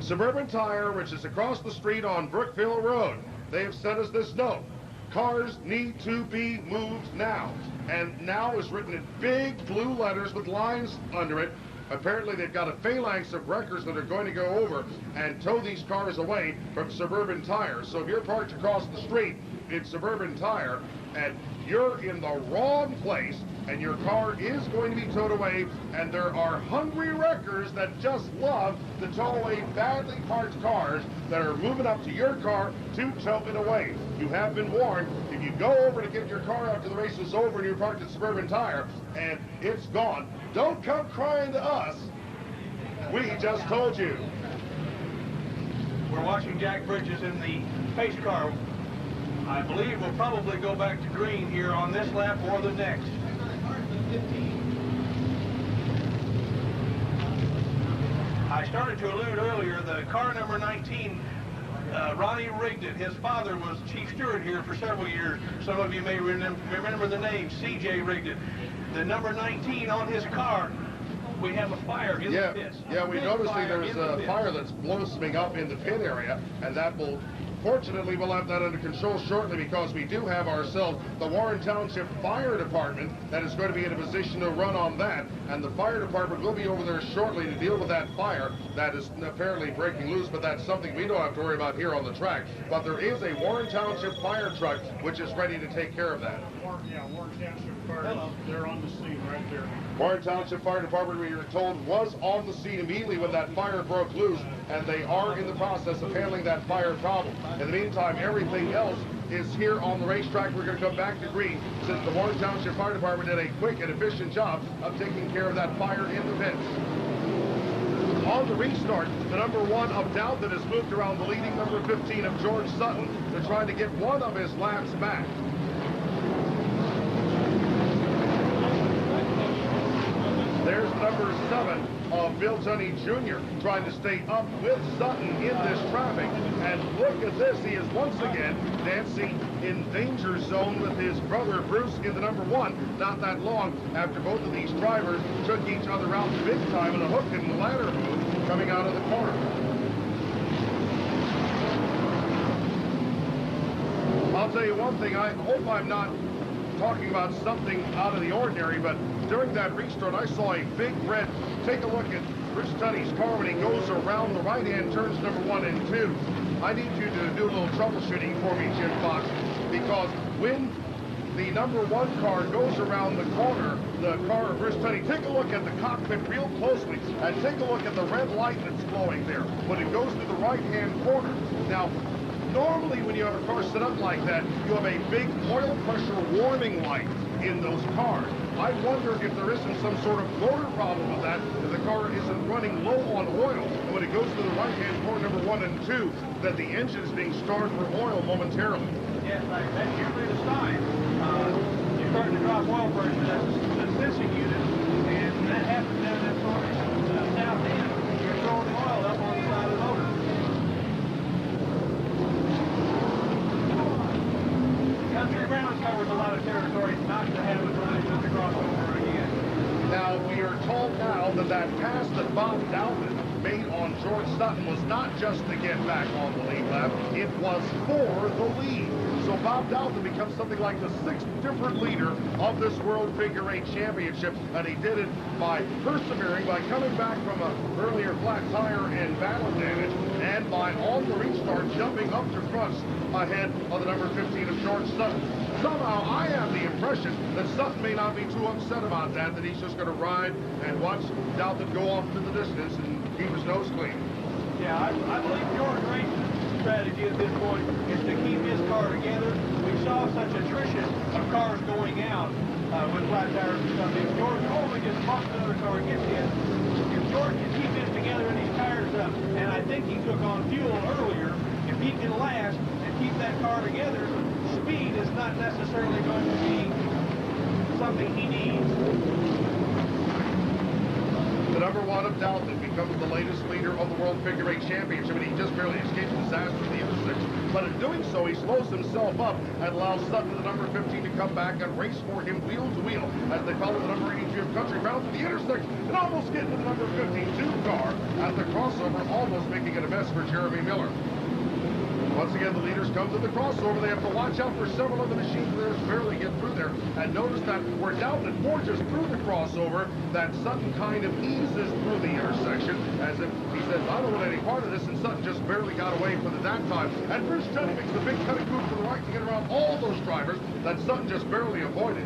Suburban Tire, which is across the street on Brookville Road, they have sent us this note. Cars need to be moved now. And now is written in big blue letters with lines under it. Apparently they've got a phalanx of wreckers that are going to go over and tow these cars away from Suburban Tire. So if you're parked across the street in Suburban Tire and you're in the wrong place and your car is going to be towed away, and there are hungry wreckers that just love to tow away badly parked cars that are moving up to your car to tow it away. You have been warned. If you go over to get your car after the race is over and you're parked at Suburban Tire and it's gone, don't come crying to us. We just told you. We're watching Jack Bridges in the pace car. I believe we'll probably go back to green here on this lap or the next. I started to allude earlier, the car number 19, Ronnie Rigdon. His father was chief steward here for several years. Some of you may remember the name, C.J. Rigdon. The number 19 on his car, we have a fire in the pits. Yeah, we noticed there's a fire that's blossoming up in the pit area, and that will, fortunately, we'll have that under control shortly, because we do have ourselves the Warren Township Fire Department that is going to be in a position to run on that, and the fire department will be over there shortly to deal with that fire that is apparently breaking loose, but that's something we don't have to worry about here on the track. But there is a Warren Township fire truck which is ready to take care of that. Warren Township Fire, they're on the scene right there. Warren Township Fire Department, we were told, was on the scene immediately when that fire broke loose, and they are in the process of handling that fire problem. In the meantime, everything else is here on the racetrack. We're going to come back to green, since the Warren Township Fire Department did a quick and efficient job of taking care of that fire in the pits. On the restart, the number 1 of Dowden has moved around the leading number 15 of George Sutton to try to get one of his laps back. There's number 7 of Bill Tunney Jr. trying to stay up with Sutton in this traffic. And look at this. He is once again dancing in danger zone with his brother Bruce in the number 1. Not that long after both of these drivers took each other out big time in a hook and ladder move coming out of the corner. I'll tell you one thing. I hope I'm not talking about something out of the ordinary, but during that restart, I saw a big red. Take a look at Rich Tunney's car when he goes around the right-hand turns number 1 and 2. I need you to do a little troubleshooting for me, Jim Fox, because when the number 1 car goes around the corner, the car of Rich Tunney, take a look at the cockpit real closely, and take a look at the red light that's glowing there when it goes to the right-hand corner. Now, normally when you have a car set up like that, you have a big oil pressure warning light in those cars. I wonder if there isn't some sort of motor problem with that, if the car isn't running low on oil, and when it goes to the right-hand corner number 1 and 2, that the engine is being starved for oil momentarily. Yes, that's usually the sign. You're starting to drop oil pressure. That's the sensing unit, and that happens down that sort of south end. You're throwing oil up on the side of the motor. Country Ground covers a lot of territory not to have a collision at the crossover again. Now, we are told now that that pass that Bob Dowden made on George Sutton was not just to get back on the lead lap, it was for the lead. So Bob Dowden becomes something like the 6th different leader of this World Figure 8 Championship, and he did it by persevering, by coming back from an earlier flat tire and battle damage, and by on the restart jumping up to front ahead of the number 15 of George Sutton. Somehow I have the impression that Sutton may not be too upset about that he's just going to ride and watch Dowden go off to the distance and keep his nose clean. Yeah, I believe George Racing's strategy at this point is to keep his car together. We saw such attrition of cars going out with flat tires and stuff. If George normally just bumped another car and gets in, if George can keep his together and his tires up, and I think he took on fuel earlier, if he can last and keep that car together, speed is not necessarily going to be something he needs. The number 1 of Dalton becomes the latest leader of the World Figure 8 Championship, and he just barely escaped disaster in the intersection. But in doing so, he slows himself up and allows Sutton, the number 15, to come back and race for him wheel to wheel as they follow the number 83 of Country Ground to the intersection and almost get into the number 52 car at the crossover, almost making it a mess for Jeremy Miller. Once again, the leaders come to the crossover. They have to watch out for several of the machines that barely get through there. And notice that where Dowden forges through the crossover, that Sutton kind of eases through the intersection as if he says, I don't want any part of this, and Sutton just barely got away for that time. And Bruce Cheney makes the big cutting move to the right to get around all those drivers that Sutton just barely avoided.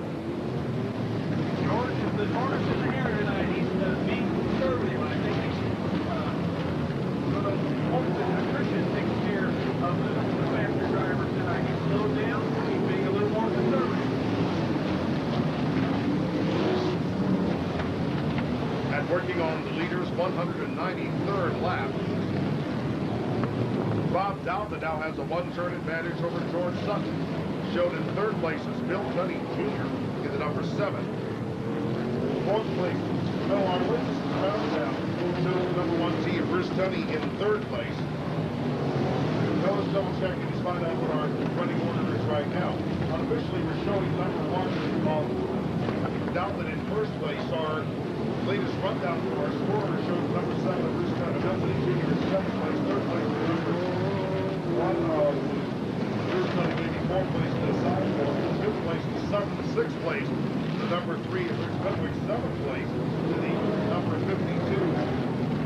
George is the hardest in the air tonight. He's being conservative. I think he's going to hope that attrition takes care of the faster drivers tonight. He's slowed down. He's being a little more conservative. And working on the leader's 193rd lap, Bob Dowden now has a one-turn advantage over George Sutton. Shown in 3rd place is Bill Tunney Jr. in the number 7. 4th place, Bill Arnold, Number 1 team, Bruce Tunney in 3rd place. Now let's double check and just find out what our running order is right now. Unofficially, we're showing number 1 of Dowden in 1st place. Our latest rundown for our scorer shows number 7 of Bruce Tunney Jr. in 7th place. 3rd place is number 1 of Bruce Tunney, maybe 4th place to the side for 5th place to 7th, 6th place. The number 3 of Bruce Tunney, 7th place to the number 52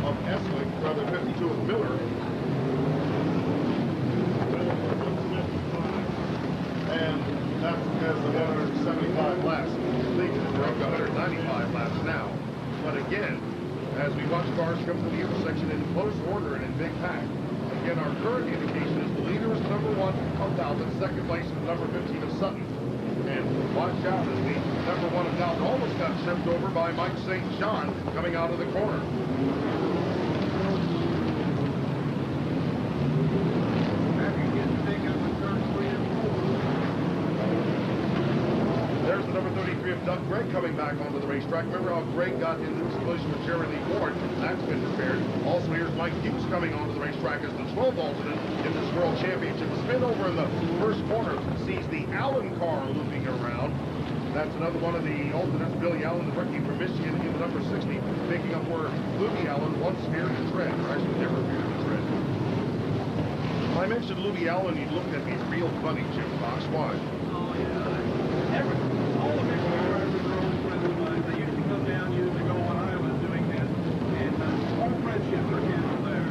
of Eslick, rather 52 of Miller. And that's because of 175 laps. We're up to 195 laps now. But again, as we watch cars come to the intersection in close order and in big pack, again, our current indication is the leader is number 1 of Dowden, 2nd place is number 15 of Sutton. And watch out as the number 1 of Dowden almost got shipped over by Mike St. John coming out of the corner. There's the number 33 of Doug Gregg coming back onto the racetrack. Remember how Gregg got into this collision with Jerry Lee Ward? That's been repaired. Also, here's Mike Hughes coming onto the racetrack as the 12th alternate in this World Championship. The spin over in the first corner sees the Allen car looping around. That's another one of the alternates, Billy Allen, the rookie from Michigan, in the number 60, picking up where Louie Allen once feared his red, or actually never feared his red. When I mentioned Louie Allen, you looked at me real funny, Jim Fox. Why? Oh, yeah. All the big drivers are old friends of mine. They used to come down years ago when I was doing this, and old friendships are handled there.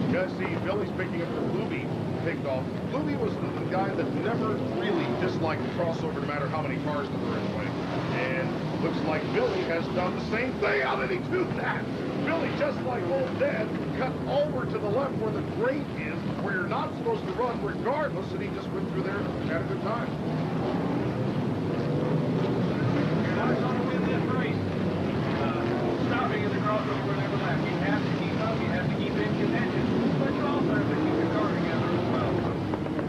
You guys see, Billy's picking up where Louie picked off. Louie was the guy that never really disliked the crossover, no matter how many cars there were in play. And looks like Billy has done the same thing. How did he do that? Billy, just like old Dad, cut over to the left where the grate is, where you're not supposed to run regardless, and he just went through there and had a good time. You're not going to win this race stopping in the crossover in every lap. You have to keep up. You have to keep in contention. But you also have to keep your car together as well. So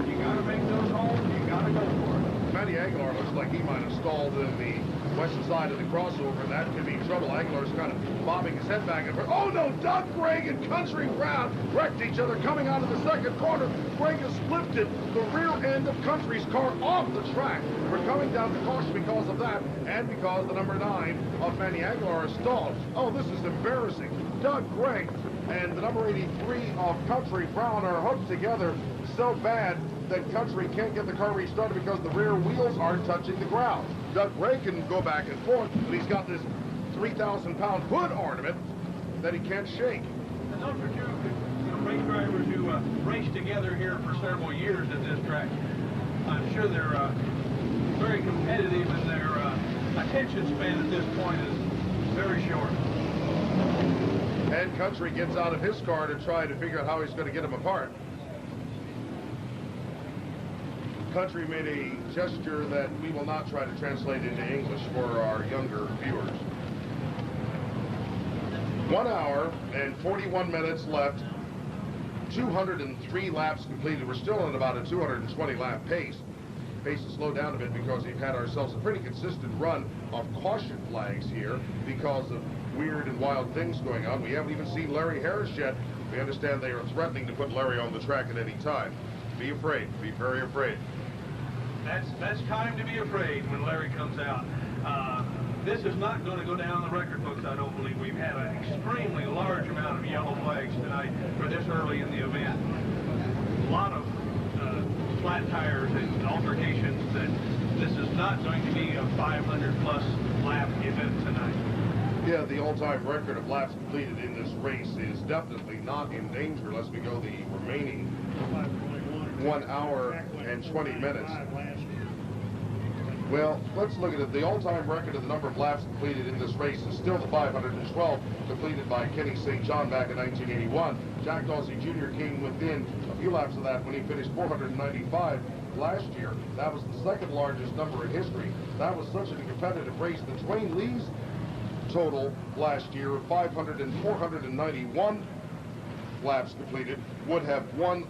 you got to make those holes. You got to go for it. Matty Aguilar looks like he might have stalled in the west side of the crossover, and that could be trouble. Aguilar's kind of bobbing his head back and forth. Oh no, Doug Gregg and Country Brown wrecked each other coming out of the second corner. Gregg has lifted the rear end of Country's car off the track. We're coming down to caution because of that, and because the number 9 of Manny Aguilar is stalled. Oh, this is embarrassing. Doug Gregg and the number 83 of Country Brown are hooked together so bad that Country can't get the car restarted because the rear wheels aren't touching the ground. Doug Gregg can go back and forth, but he's got this 3,000-pound hood ornament that he can't shake. And those are two race drivers who raced together here for several years at this track. I'm sure they're very competitive, and their attention span at this point is very short. And Country gets out of his car to try to figure out how he's going to get them apart. Country made a gesture that we will not try to translate into English for our younger viewers. 1 hour and 41 minutes left. 203 laps completed. We're still at about a 220 lap pace. Pace has slowed down a bit because we've had ourselves a pretty consistent run of caution flags here because of weird and wild things going on. We haven't even seen Larry Harris yet. We understand they are threatening to put Larry on the track at any time. Be afraid. Be very afraid. That's time to be afraid when Larry comes out. This is not going to go down the record, folks. I don't believe. We've had an extremely large amount of yellow flags tonight for this early in the event. A lot of flat tires and altercations. That this is not going to be a 500-plus lap event tonight. Yeah, the all-time record of laps completed in this race is definitely not in danger unless we go the remaining 1 hour and 20 minutes. Well, let's look at it. The all-time record of the number of laps completed in this race is still the 512 completed by Kenny St. John back in 1981. Jack Dawsey Jr. came within a few laps of that when he finished 495 last year. That was the second largest number in history. That was such a competitive race that Dwayne Lee's total last year of 500 and 491 laps completed would have won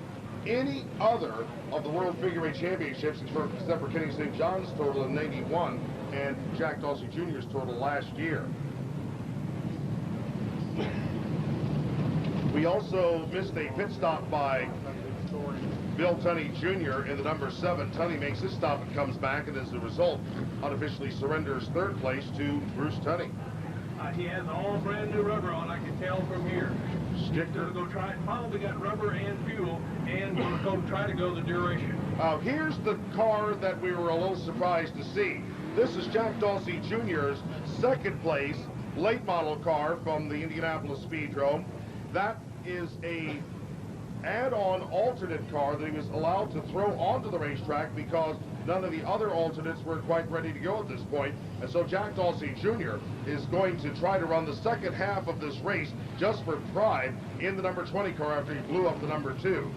any other of the World Figure Eight Championships except for Kenny St. John's total in 91 and Jack Dawsey Jr.'s total last year. We also missed a pit stop by Bill Tunney Jr. in the number 7. Tunney makes his stop and comes back, and as a result, unofficially surrenders third place to Bruce Tunney. He has all brand new rubber on, I can tell from here. Sticker. He's going to go try, probably got rubber and fuel, and going to go try to go the duration. Here's the car that we were a little surprised to see. This is Jack Dawsey Jr.'s second place late model car from the Indianapolis Speedrome. That is a add-on alternate car that he was allowed to throw onto the racetrack because none of the other alternates were quite ready to go at this point. And so Jack Dawsey Jr. is going to try to run the second half of this race just for pride in the number 20 car after he blew up the number 2.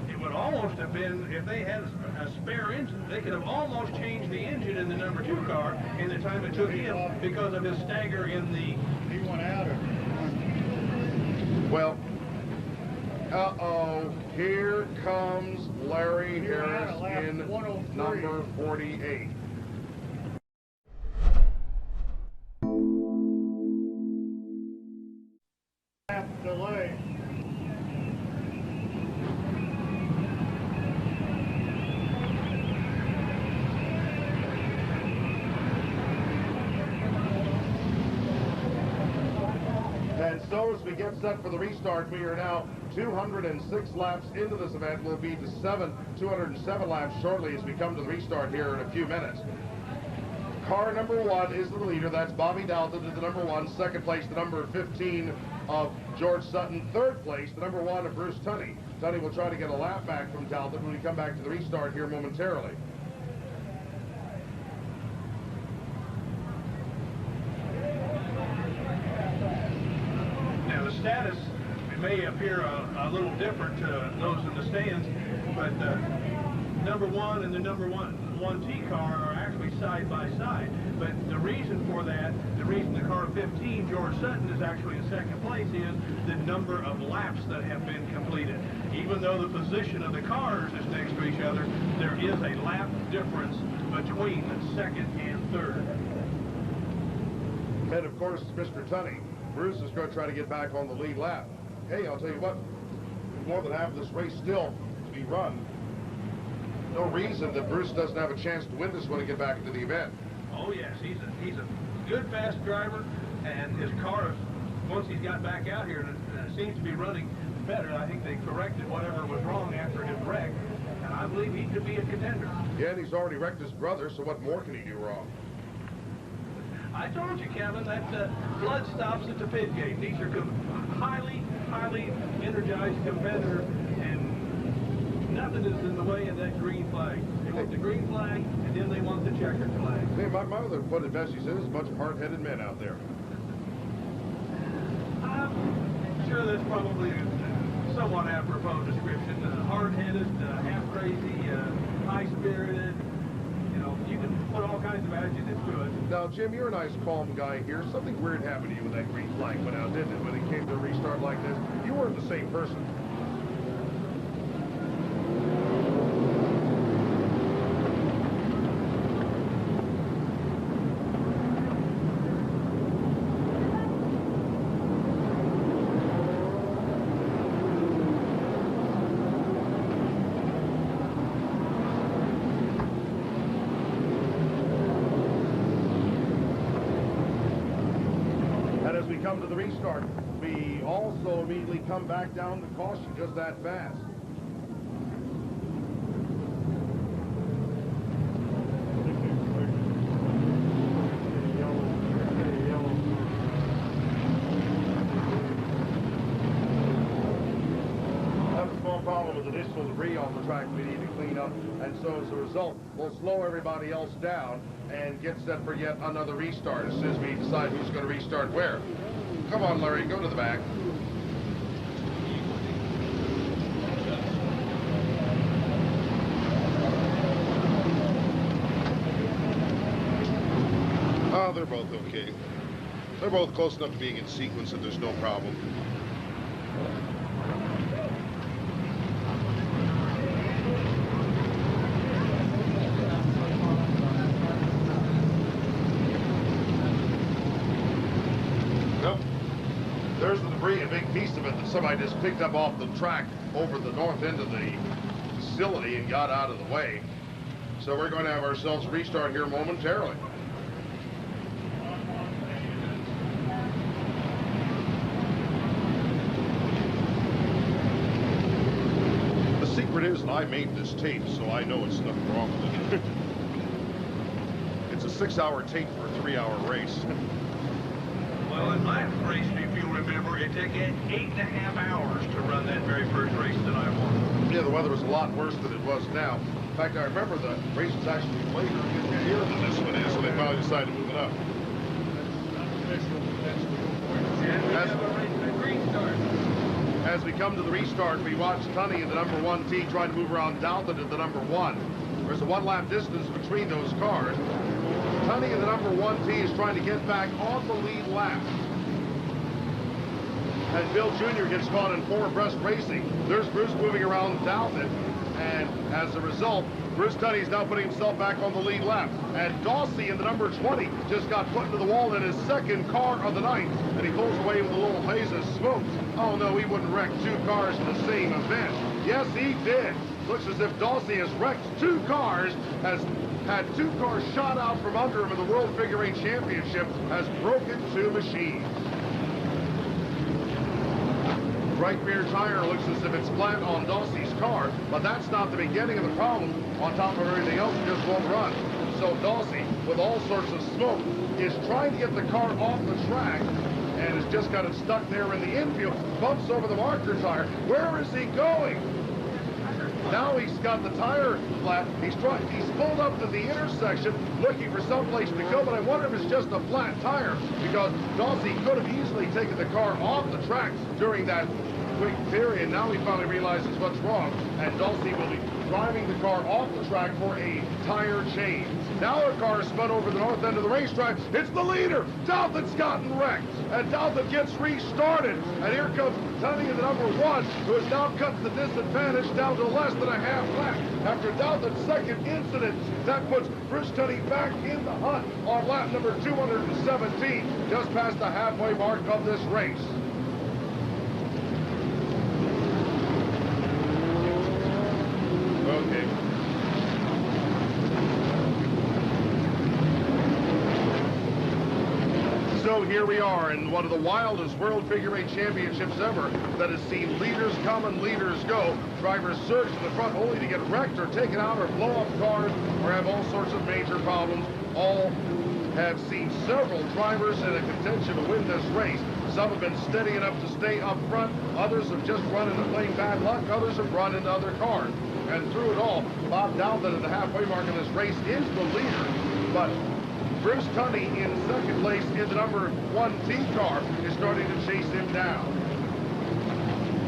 It would almost have been, if they had a spare engine, they could have almost changed the engine in the number 2 car in the time it took him because of his stagger in the... He went out of it. Well, here comes Larry Harris in number 48. Delay. And so as we get set for the restart, we are now 206 laps into this event. We'll be to 207 laps shortly as we come to the restart here in a few minutes. Car number 1 is the leader. That's Bobby Dalton to the number 1. Second place, the number 15 of George Sutton. Third place, the number 1 of Bruce Tunney. Tunney will try to get a lap back from Dalton when we come back to the restart here momentarily. Now the status may appear a little different to those in the stands, but number 1 and the number 1T car are actually side by side. But the reason for that, the reason the car 15, George Sutton, is actually in second place is the number of laps that have been completed. Even though the position of the cars is next to each other, there is a lap difference between second and third. And of course, Mr. Tunney, Bruce is going to try to get back on the lead lap. Hey, I'll tell you what, more than half of this race still to be run. No reason that Bruce doesn't have a chance to win this one and get back into the event. Oh yes, he's a good fast driver, and his car, once he's got back out here, and it seems to be running better. I think they corrected whatever was wrong after his wreck, and I believe he could be a contender. Yeah, and he's already wrecked his brother, so what more can he do wrong? I told you, Kevin, that blood stops at the pit gate. These are highly energized competitors, and nothing is in the way of that green flag. They want the green flag, and then they want the checkered flag. Hey, my mother put it best. She says there's a bunch of hard-headed men out there. I'm sure that's probably a somewhat apropos description. Hard-headed, half-crazy, high-spirited. You know, you can put all kinds of adjectives to it. Now, Jim, you're a nice, calm guy here. Something weird happened to you when that green flag went out, didn't it? When it came to a restart like this, you weren't the same person. Come to the restart, we also immediately come back down to caution just that fast. That's a small problem with additional debris on the track we need to clean up, and so as a result, we'll slow everybody else down and get set for yet another restart as soon as we decide who's going to restart where. Come on, Larry, go to the back. Oh, they're both okay. They're both close enough to being in sequence that there's no problem. There's the debris, a big piece of it that somebody just picked up off the track over the north end of the facility and got out of the way. So we're going to have ourselves restart here momentarily. The secret is that I made this tape, so I know it's nothing wrong with it. It's a 6-hour tape for a 3-hour race. Well, in my race, if you remember, it took 8.5 hours to run that very first race that I won. Yeah, the weather was a lot worse than it was now. In fact, I remember the race was actually later in the year than this one is, so they finally decided to move it up. As we come to the restart, we watch Tunney in the number 1 T try to move around Dalton to the number 1. There's a 1-lap distance between those cars. Tunney in the number 1 T is trying to get back on the lead lap. And Bill Jr. gets caught in 4 abreast racing. There's Bruce moving around Dalton. And as a result, Bruce Tunney is now putting himself back on the lead lap. And Dawsey in the number 20 just got put into the wall in his second car of the night. And he pulls away with a little haze of smoke. Oh no, he wouldn't wreck 2 cars in the same event. Yes, he did. Looks as if Dawsey has wrecked 2 cars, has had 2 cars shot out from under him in the World Figure 8 Championship, has broken 2 machines. Right rear tire looks as if it's flat on Dawsey's car, but that's not the beginning of the problem. On top of everything else, it just won't run. So Dawsey, with all sorts of smoke, is trying to get the car off the track and has just got it stuck there in the infield. Bumps over the marker tire. Where is he going? Now he's got the tire flat. He's pulled up to the intersection looking for someplace to go, but I wonder if it's just a flat tire, because Dawsey could have easily taken the car off the track during that quick period. Now he finally realizes what's wrong, and Dawsey will be driving the car off the track for a tire change. Now our car is spun over the north end of the racetrack. It's the leader. Douthat's gotten wrecked. And Douthat gets restarted. And here comes Tunney in the number 1, who has now cut the disadvantage down to less than a half lap. After Douthat's second incident, that puts Bruce Tunney back in the hunt on lap number 217, just past the halfway mark of this race. Okay. So here we are in one of the wildest World Figure 8 Championships ever that has seen leaders come and leaders go. Drivers surge to the front only to get wrecked or taken out or blow up cars or have all sorts of major problems. All have seen several drivers in a contention to win this race. Some have been steady enough to stay up front. Others have just run into plain bad luck. Others have run into other cars. And through it all, Bob Douthat at the halfway mark of this race is the leader. But Bruce Tunney in second place in the number 1 team car is starting to chase him down.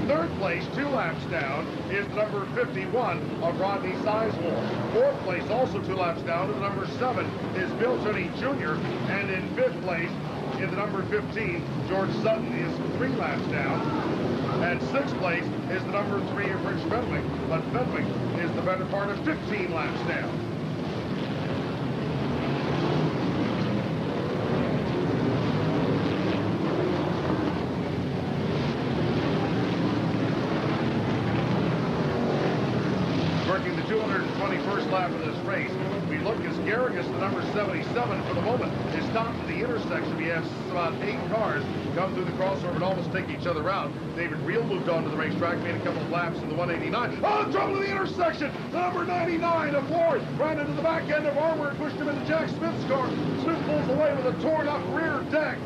Third place, 2 laps down, is the number 51 of Rodney Sizemore. Fourth place, also 2 laps down, to the number 7 is Bill Tunney Jr. And in fifth place, in the number 15, George Sutton is 3 laps down. And sixth place is the number 3 of Rich Fenwick, but Fenwick is the better part of 15 laps down. Working the 221st lap of this race, we look as Garrigus, the number 77 for the moment, is stopped at the intersection. We have about 8 cars come through the crossover and almost take each other out. David Reel moved on to the racetrack, made a couple of laps in the 189. Oh, trouble in the intersection! The number 99 of Ward ran into the back end of Armour and pushed him into Jack Smith's car. Smith pulls away with a torn up rear deck.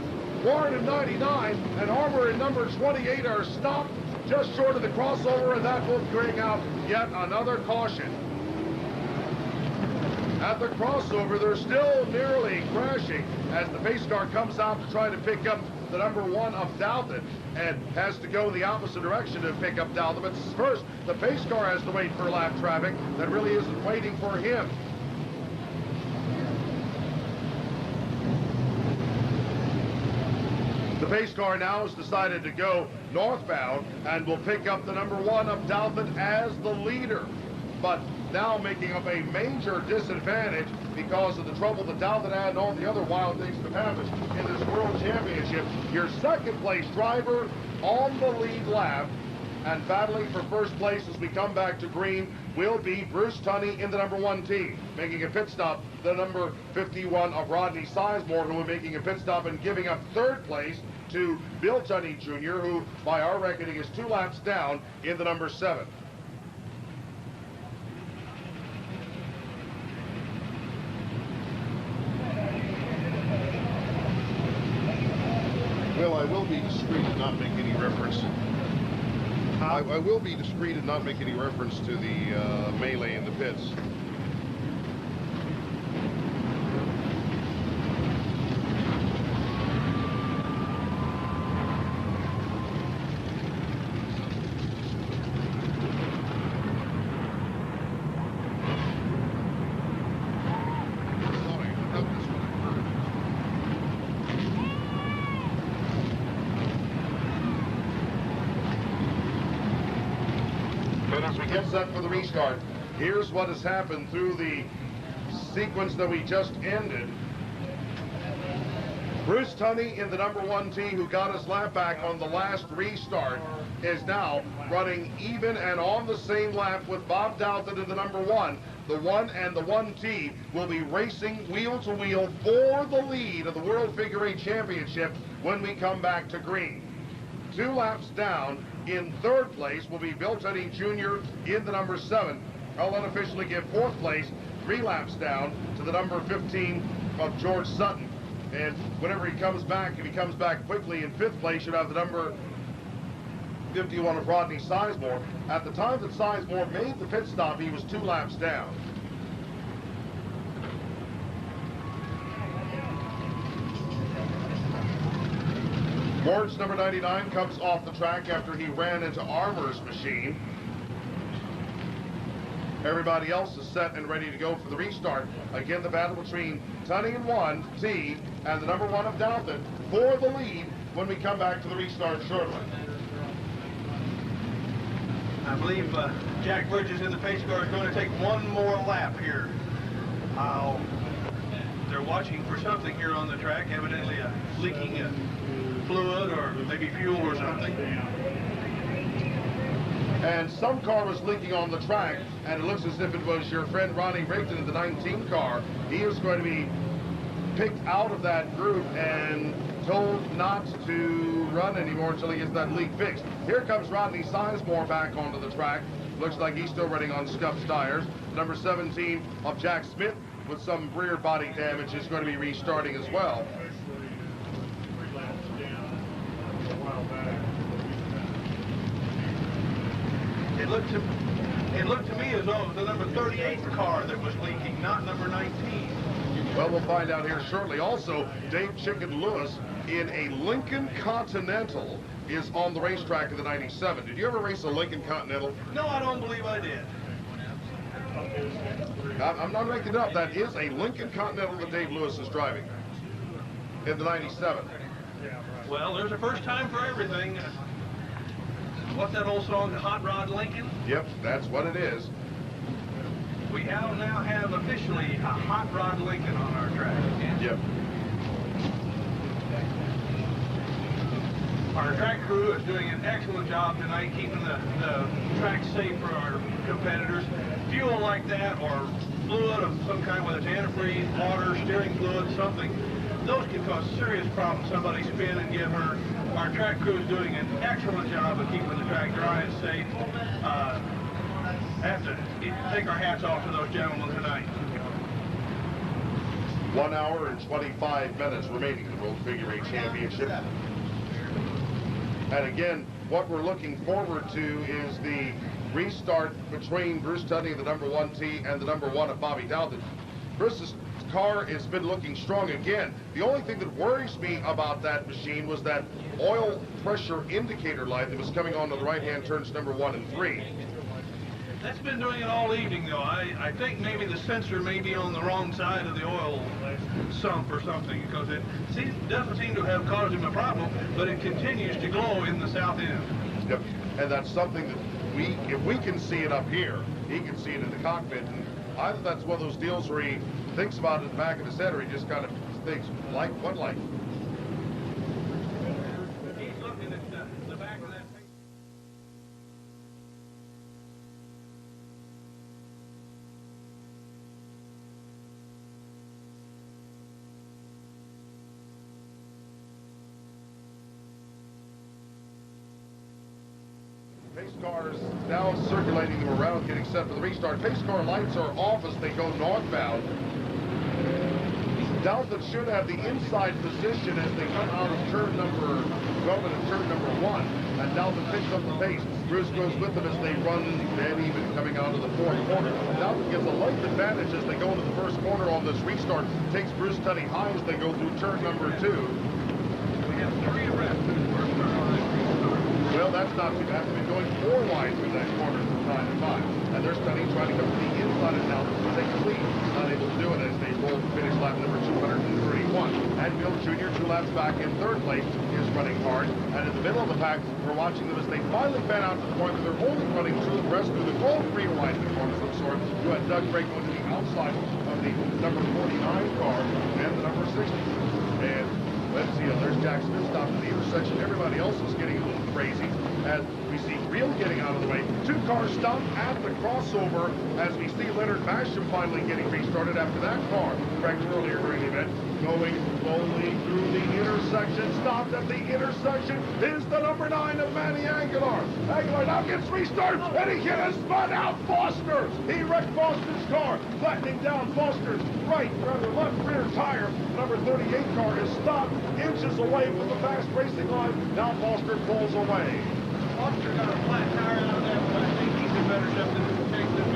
Ward in 99 and Armour in number 28 are stopped just short of the crossover, and that will bring out yet another caution. At the crossover, they're still nearly crashing as the pace car comes out to try to pick up the number 1 of Douthat and has to go in the opposite direction to pick up Douthat. But first, the pace car has to wait for lap traffic that really isn't waiting for him. The pace car now has decided to go northbound and will pick up the number 1 of Douthat as the leader. But now making up a major disadvantage because of the trouble that Douthat had and all the other wild things that happened in this World Championship. Your second place driver on the lead lap and battling for first place as we come back to green will be Bruce Tunney in the number 1 team. Making a pit stop, the number 51 of Rodney Sizemore, who will be making a pit stop and giving up third place to Bill Tunney Jr., who by our reckoning is 2 laps down in the number 7. Well, I will be discreet and not make any reference. I will be discreet and not make any reference to the melee in the pits. As we get set for the restart, here's what has happened through the sequence that we just ended. Bruce Tunney in the number 1 team, who got his lap back on the last restart, is now running even and on the same lap with Bob Douthat in the number 1. The 1 and the 1T will be racing wheel to wheel for the lead of the World Figure 8 Championship when we come back to green. 2 laps down in third place will be Bill Tunney Jr. in the number 7. I'll unofficially give fourth place 3 laps down to the number 15 of George Sutton. And whenever he comes back, if he comes back quickly in 5th place, you'll have the number 51 of Rodney Sizemore. At the time that Sizemore made the pit stop, he was 2 laps down. Ward's number 99 comes off the track after he ran into Armour's machine. Everybody else is set and ready to go for the restart. Again, the battle between Tunney and 1T and the number 1 of Dalton for the lead when we come back to the restart shortly. I believe Jack Bridges in the pace car is going to take one more lap here. They're watching for something here on the track, evidently a leaking fluid or maybe fuel or something. And some car was leaking on the track, and it looks as if it was your friend Ronnie Rigdon in the 19 car. He is going to be picked out of that group and told not to run anymore until he gets that leak fixed. Here comes Rodney Sizemore back onto the track. Looks like he's still running on scuffed tires. Number 17 of Jack Smith with some rear body damage is going to be restarting as well. It looked to me as though it was the number 38 car that was leaking, not number 19. Well, we'll find out here shortly. Also, Dave Chicken Lewis in a Lincoln Continental is on the racetrack in the 97. Did you ever race a Lincoln Continental? No, I don't believe I did. I'm not making it up. That is a Lincoln Continental that Dave Lewis is driving in the 97. Well, there's a first time for everything. What's that old song, Hot Rod Lincoln? Yep, that's what it is. We now have officially a Hot Rod Lincoln on our track. Yep. Our track crew is doing an excellent job tonight keeping the track safe for our competitors. Fuel like that or fluid of some kind, whether it's antifreeze, water, steering fluid, something, those can cause serious problems. Somebody spin and get hurt. Our track crew is doing an excellent job of keeping the track dry and safe. I have to take our hats off to those gentlemen tonight. 1 hour and 25 minutes remaining in the World Figure 8 Championship. And again, what we're looking forward to is the restart between Bruce Tunney, the number 1T, and the number 1 of Bobby Dalton. Bruce's car has been looking strong again. The only thing that worries me about that machine was that oil pressure indicator light that was coming onto the right-hand turns number 1 and 3. That's been doing it all evening, though. I think maybe the sensor may be on the wrong side of the oil sump or something, because it doesn't seem to have caused him a problem, but it continues to glow in the south end. Yep, and that's something that if we can see it up here, he can see it in the cockpit. And either that's one of those deals where he thinks about it in the back of his head, or he just kind of thinks, like, what like? He's looking at the back of that thing. Pace cars now circulating them around, getting set for the restart. Pace car lights are off as they go northbound. Dalton should have the inside position as they come out of turn number 12 and turn number 1. And Dalton picks up the pace. Bruce goes with them as they run dead even coming out of the 4th corner. Dalton gets a length advantage as they go into the 1st corner on this restart. Takes Bruce Tunney high as they go through turn number 2. We have 3 arrests in the first turn on this restart. Well, that's not too bad. They've been going 4 wide through that corner from time to time. And they're Tunney trying to come to the inside of Dalton to take the lead. Not able to do it as they roll to finish lap number 231. And Bill Jr., 2 laps back in 3rd place, is running hard. And in the middle of the pack, we're watching them as they finally fan out to the point that they're only running 2 abreast through the gold 3 wide in the corner of some sort. You had Doug Gray going to the outside of the number 49 car and the number 60. And let's see, there's Jack Smith stopped at the intersection. Everybody else is getting a little crazy as we see Reel getting out of the way. 2 cars stopped at the crossover as we see Leonard Basham finally getting restarted after that car wrecked earlier during the event. Going slowly through the intersection, stopped at the intersection is the number 9 of Manny Aguilar. Aguilar now gets restarted, and he hit a spun out Foster. He wrecked Foster's car, flattening down Foster's left rear tire. Number 38 car is stopped inches away from the fast racing line. Now Foster pulls away. Foster got a flat tire out of that, but I think he's in better shape than Jason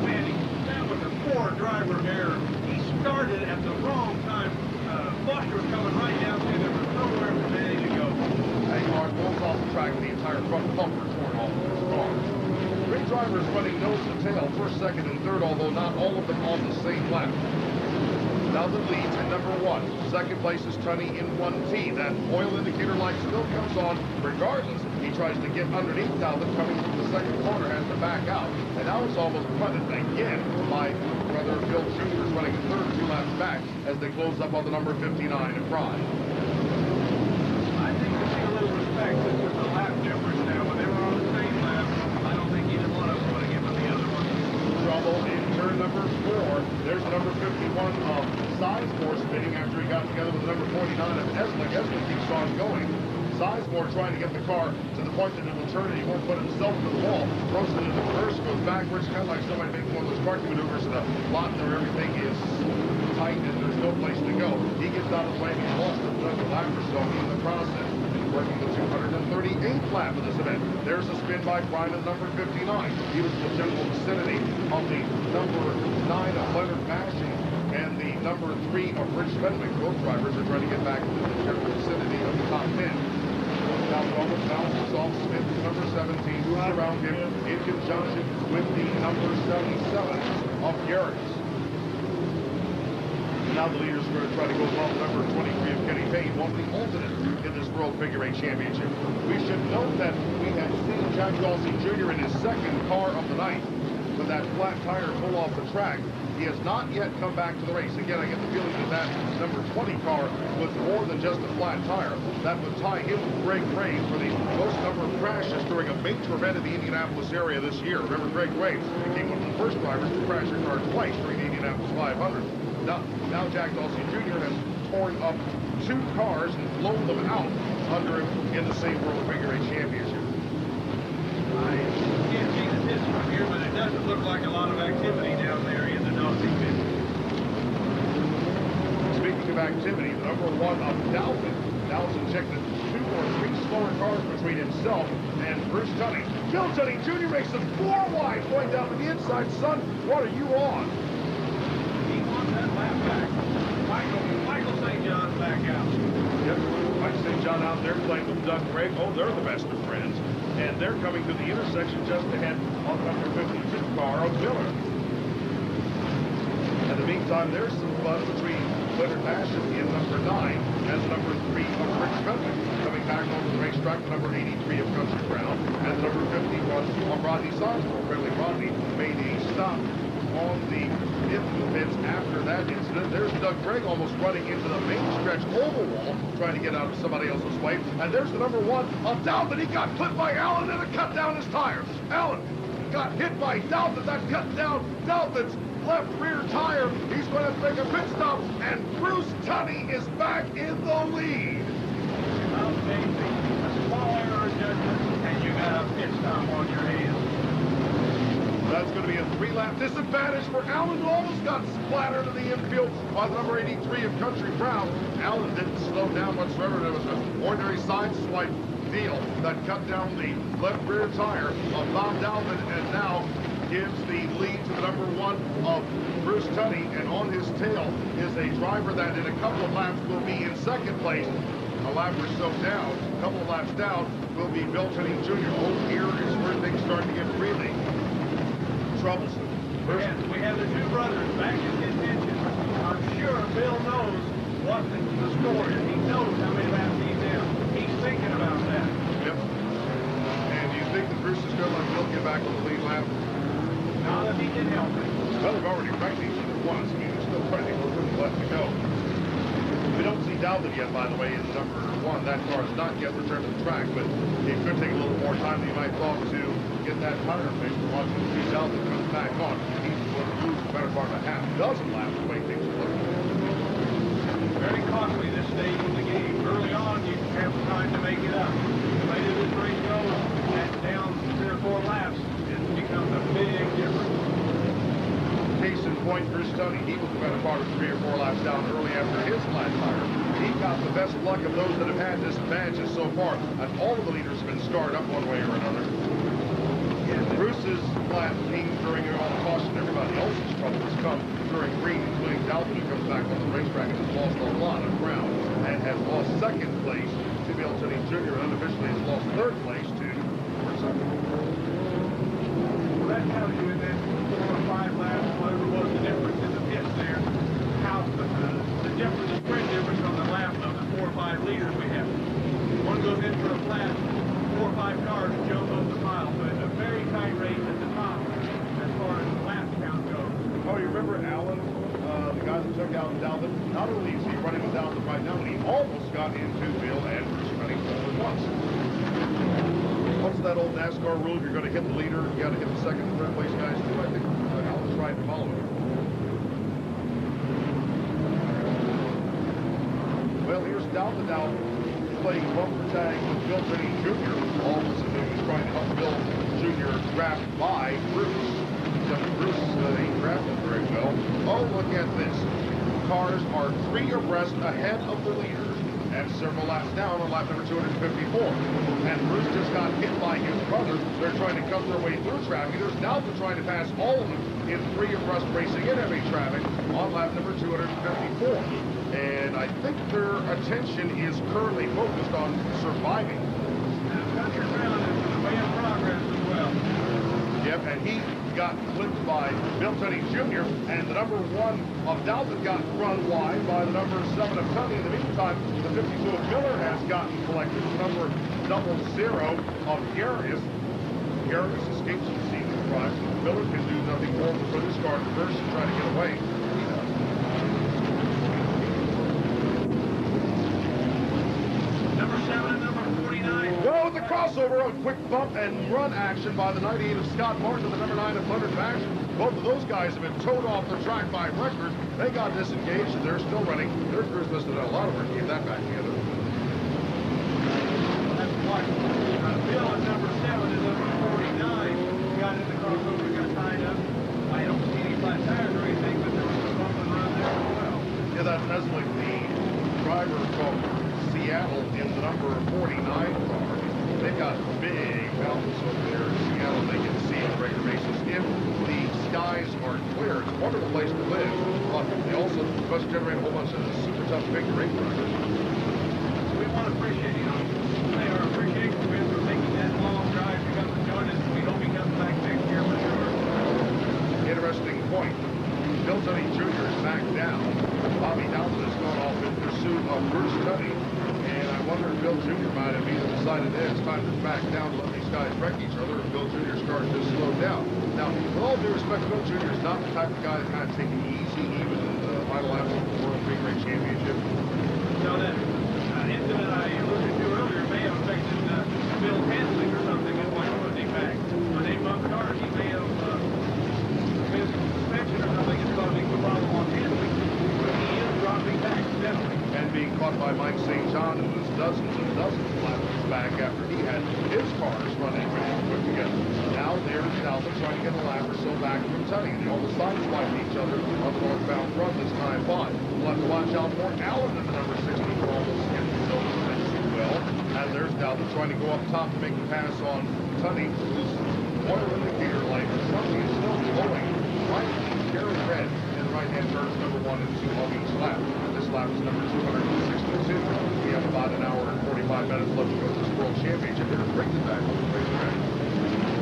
Manning. That was a poor driver error. He started at the wrong time. Foster was coming right down through. There was nowhere for Manning to go. Aguilar pulls off the track, and the entire front bumper torn off of his car. 3 drivers running nose to tail. First, second and third, although not all of them on the same lap. Dalton leads in number 1. Second place is Tunney in 1T. That oil indicator light still comes on regardless. He tries to get underneath Dalton, coming from the second corner, has to back out. And now it's almost punted again by brother Bill Jr. is running third 2 laps back as they close up on the number 59 in Pride. I think we see a little respect since there's a lap difference now. When they were on the same lap, I don't think either one of them want to give them the other one. Trouble in turn number 4. There's the number 51 of Sizemore spinning after he got together with the number 49 of Eslick. Eslick keeps on going. Sizemore trying to get the car to the point that it will turn and he won't put himself to the wall. Throws it into reverse, goes backwards, kind of like somebody making one of those parking maneuvers in a lot where everything is tight and there's no place to go. He gets out of the way and he's lost another lap or so in the process. Working the 238th lap of this event. There's a spin by Brian at number 59. He was in the general vicinity of the number 9 of Leonard Mashing and the number 3 of Rich Fenwick. Both drivers are trying to get back into the general vicinity of the top 10. Now Thomas bounces off Smith, number 17, moves around him in conjunction with the number 77 of Garrett's. Now the leaders are going to try to go well. Number 23 of Kenny Payne, one of the alternate in this World Figure 8 Championship. We should note that we have seen Jack Dawson Jr. in his second car of the night with that flat tire pull off the track. He has not yet come back to the race. Again, I get the feeling that that number 20 car was more than just a flat tire. That would tie him with Greg Ray for the most number of crashes during a major event in the Indianapolis area this year. Remember, Greg Ray became one of the first drivers to crash a car twice during the Indianapolis 500. Now Jack Dawson Jr. has torn up 2 cars and blown them out under him in the same World Figure 8 Championship. I can't see the distance from here, but it doesn't look like a lot of activity down there in the Dawson pit. Speaking of activity, the number 1 of Dalton. Dalton checked the 2 or 3 slower cars between himself and Bruce Tunney. Bill Tunney Jr. makes a 4 wide going down to the inside. Son, what are you on? He wants that lap back. Michael St. John's back out. Yep, Mike St. John out there playing with Doug Craig. Oh, they're the best of friends. And they're coming to the intersection just ahead of number 52 car of Miller. In the meantime, there's some fun between Leonard Masham in number 9 and the number 3 of Rich Fenwick. Coming back over the racetrack, the number 83 of Country Brown and the number 51 of Rodney Sizemore. Friendly Rodney made a stop on the pits after that incident. There's Doug Craig almost running into the main stretch oval wall, trying to get out of somebody else's way. And there's the number 1 of Dalton. He got clipped by Allen and it cut down his tire. Allen got hit by Dalton. That cut down Dalton's left rear tire. He's going to make a pit stop, and Bruce Tunney is back in the lead. Amazing. A small error of judgment, and you got a pit stop on your hands. That's going to be a 3-lap disadvantage for Allen, who almost got splattered in the infield by the number 83 of Country Brown. Allen didn't slow down whatsoever. There was an ordinary side swipe deal that cut down the left rear tire of Bob Dalvin, and now gives the lead to the number 1 of Bruce Tunney. And on his tail is a driver that in a couple of laps will be in second place. A lap or so down, a couple of laps down, will be Bill Tunney Jr. Oh, here is where things start to get really troublesome. We have the 2 brothers back in contention. I'm sure Bill knows what the score is. He knows how many laps he's in. He's thinking about that. Yep. And do you think that Bruce is going to let Bill get back on the lead lap? Not if he can help it. Well, they've already wrecked each other once. I mean, there's still plenty of room left to go. We don't see Dalton yet, by the way, in number 1. That car has not yet returned to the track, but it could take a little more time than you might thought to get that tire fixed. We're watching to see Dalton comes back on. He's going to lose the better part of a half dozen laps the way things are looking. Very costly this stage of the game. Early on, you have time to make it up. The later this race goes, that down 3 or 4 laps, it becomes a big difference. Case in point, Bruce Tunney, he was the better part of 3 or 4 laps down early after his flat tire. He got the best luck of those that have had disadvantages so far, and all of the leaders have been scarred up one way or another. Bruce's flat came during all the caution. Everybody else's trouble has come during green, including Dalton, who comes back on the racetrack and has lost a lot of ground and has lost second place to Bill Tunney Jr. and unofficially has lost third place to Bruce Tunney. Well, that tells you that 4 or 5 remember Alan, the guy that took out Dalvin? Not only is he running with Dalvin right now, but he almost got into Bill and Bruce running forward once. What's that old NASCAR rule? If you're going to hit the leader, you got to hit the second and third place guys too. I think Alan's right to follow it. Well, here's Dalvin now playing bumper tag with Bill Finney Jr. All of a sudden, he's trying to help Bill Jr. draft by Bruce. Except Bruce ain't drafted very well. Oh, look at this. Cars are 3 abreast ahead of the leader and several laps down on lap number 254. And Bruce just got hit by his brother. They're trying to cut their way through traffic. There's Dalvin trying to pass all of them in 3 abreast racing in heavy traffic on lap number 254. And I think their attention is currently focused on surviving. Country Brown is in the way of progress as well. Yep, and he got clipped by Bill Tunney Jr., and the number 1 of Dalvin got run wide by the number 7 of Tunney. In the meantime, the 52 of Miller has gotten collected. The number 00 of Garris. Garris escapes the scene of the crime. Miller can do nothing more than put his car in reverse and try to get away. Number 7 and number 49. Well, the crossover, a quick bump and run action by the 98 of Scott Martin and the number 9 of Leonard Bash. Both of those guys have been towed off the track by record. They got disengaged and they're still running. Their crews must have done a lot of work to get that back together. That's what Bill at number 7 and number 49 got in the crossover, got tied up. I don't see any flat tires or anything, but there was a bump and run there as well. Yeah, that's like the driver from Seattle in the number 49 car. They've got big mountains over there in Seattle. They can see the regular basis if the skies are clear. It's a wonderful place to live, but they also must generate a whole bunch of super tough figure eight drivers. We want to appreciate, they are appreciating for taking that long drive to come and join us. We hope he comes back next year for sure. Interesting point. Bill Tunney Jr. is back down. Bobby Dalvin has gone off in pursuit of Bruce Tunney. And I wonder if Bill Jr. might have either decided that it's time to back down to let these guys wreck each other, or Bill Jr. started to slow down. Now, with all due respect, Bill Jr. is not the type of guy that kind of take it easy, even in the final laps of the World Big Ring Championship. So that incident I alluded to earlier may have affected Bill's handling or something and why wasn't he back. When they bumped cars, he may have missed suspension or something and causing the problem on handling. But he is dropping back, definitely. And being caught by Mike St. John, who was dozens and dozens of laps back after he had his cars running pretty quick together. Now there's Dalvin trying to get a lap or so back from Tunney. They almost sideswiped each other on the northbound front this time on. We'll have to watch out for Allen in the number 60 who almost hit the silver as well. And there's Dalvin trying to go up top to make the pass on Tunney, whose oil indicator light or something is still glowing right cherry red in the right-hand turns number 1 and 2 of each lap. This lap is number 262. We have about an hour and 45 minutes left to go to this World Championship. They're bringing back on the racetrack.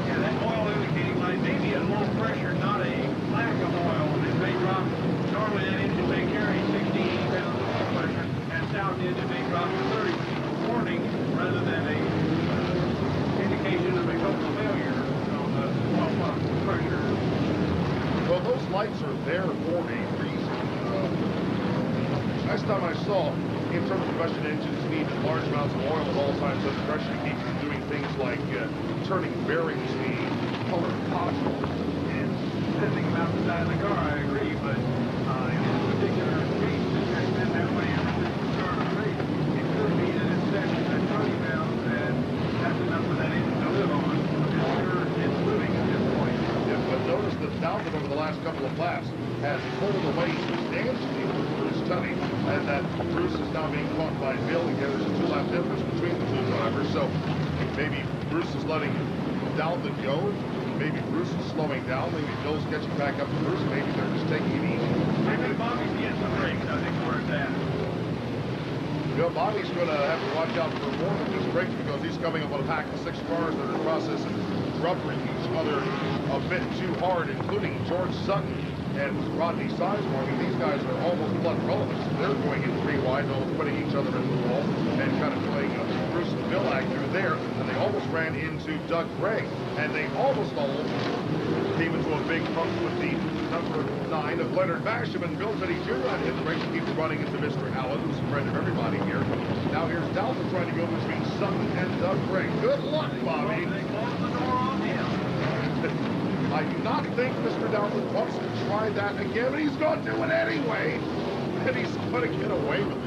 Yeah, that oil indicating light may be a low pressure, not a lack of oil. And it may drop, normally that engine may carry 60 pounds of oil pressure, and south end it may drop to 30, which is a warning rather than a indication of a total failure on the oil pump pressure. Well, those lights are there for a reason. Last time I saw, internal combustion engines need large amounts of oil at all times under pressure to keep from doing things like turning bearing speed, color possible. And depending about the side of the car, I agree, but in this particular case, since it's been that way ever since the start of the race, it could be that it's set at 20 pounds, and that's enough for that engine to live on. I'm sure it's living at this point. Yeah, but notice that Dalvin over the last couple of laps has pulled away substantially from Bruce Tunney, and that Bruce is now being caught by Bill. Again, there's a 2-lap difference between the two drivers, so maybe Bruce is letting Dalvin go. Maybe Bruce is slowing down. Maybe Bill's catching back up to Bruce. Maybe they're just taking it easy. I think Bobby's getting some brakes. I think where it's at. You know, Bobby's going to have to watch out for more than just brakes because he's coming up on a pack of 6 cars that are in the process of rubbering each other a bit too hard, including George Sutton and Rodney Sizemore. I mean, these guys are almost blood relatives. They're going in 3 wide, almost putting each other in the wall and kind of doing a Bruce and Bill act through there. And they almost ran into Doug Gray. And they almost came into a big hump with the number 9 of Leonard Basham, and Bill Teddy Jr. in the race keeps running into Mr. Allen, who's a friend of everybody here. Now here's Dalton trying to go between Sutton and Doug Gray. Good luck, Bobby. They closed the door on him. I do not think Mr. Dalton wants to try that again, but he's going to do it anyway. And he's going to get away with it.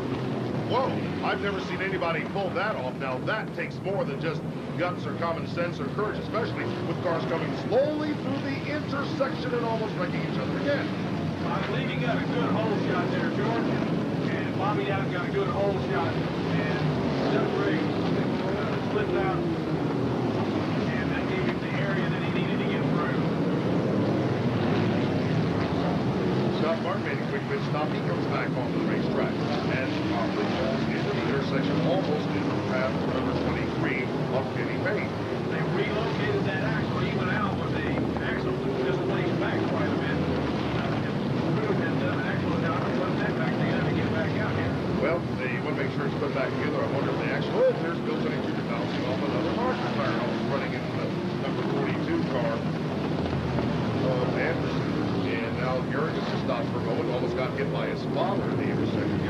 Whoa, I've never seen anybody pull that off. Now, that takes more than just guts or common sense or courage, especially with cars coming slowly through the intersection and almost wrecking each other again. I believe he got a good hole shot there, George. And Bobby Allen got a good hole shot. And Doug Gray slipped out. And that gave him the area that he needed to get through. Scott Martin made a quick pit stop. He comes back onto the racetrack and probably falls into the intersection, almost into the path of number 23 of Kenny Payne. They relocated that axle. He went out with the axle just placed back quite a bit. Crew had an axle down and put that back together to get back out here. Well, they want to make sure it's put back together. I wonder if they actually... Oh, there's Bill Teddy Jr. bouncing off another marker tire, almost running into the number 42 car of Anderson. And now Jurgens just stopped for a moment, almost got hit by his father in the intersection.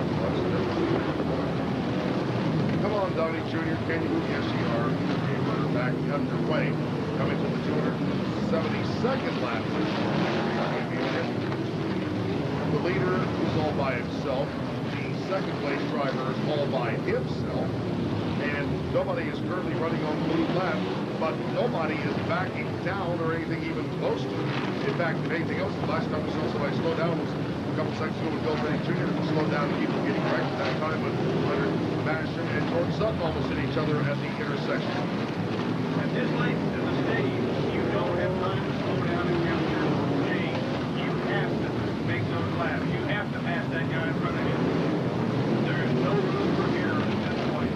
Come on, Donnie Jr., can you move? Yes, you are. We're back underway. Coming to the 272nd lap. The leader is all by himself. The second place driver is all by himself. And nobody is currently running on the lead lap, but nobody is backing down or anything even close to it. In fact, if anything else, the last time we saw somebody slow down was a couple seconds ago with Bill Teddy Jr. Slowed down and people getting wrecked at that time, but Leonard Basham and George Sutton almost hit each other at the intersection. At this late in the stage, you don't have time to slow down and count your change. You have to make those laps. You have to pass that guy in front of you. There is no room for error at this point.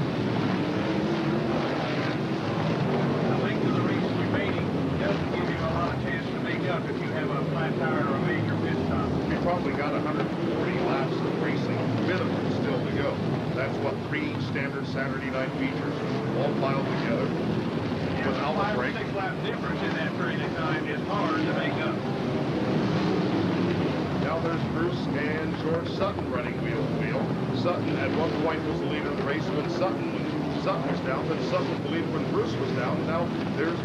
The length of the race remaining doesn't give you a lot of chance to make up if you have a flat tire or a major pit stop. We probably got 140 laps of racing minimum still to go. That's what 3 standard Saturday night features all piled together. Without a break. 5 or 6 lap difference in that period of time is hard to make up. Now there's Bruce and George Sutton running wheel to wheel. Sutton at one point was the leader of the race when Sutton was down, then Sutton was the leader when Bruce was down. Now there's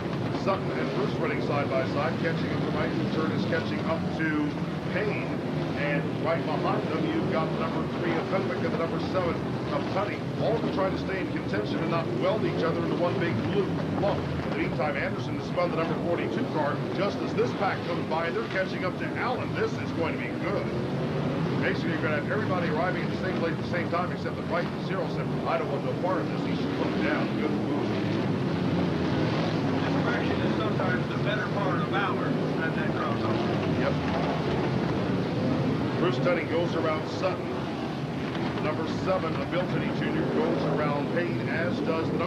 Sutton and Bruce running side by side, catching up to Mike. Turn is catching up to Payne. And right behind them, you've got the number 3 of Fenwick and the number 7 of Tunney. All of them trying to stay in contention and not weld each other into one big blue lump. In the meantime, Anderson has spun the number 42 car just as this pack comes by. They're catching up to Allen. This is going to be good. Basically, you're going to have everybody arriving at the same place at the same time, except the right zero said, I don't want no part of this. He should look down. Good move. Distraction is sometimes the better part of valor at that crossover. Yep. Bruce Tunney goes around Sutton. Number 7 of Bill Teddy Jr. goes around Payne, as does the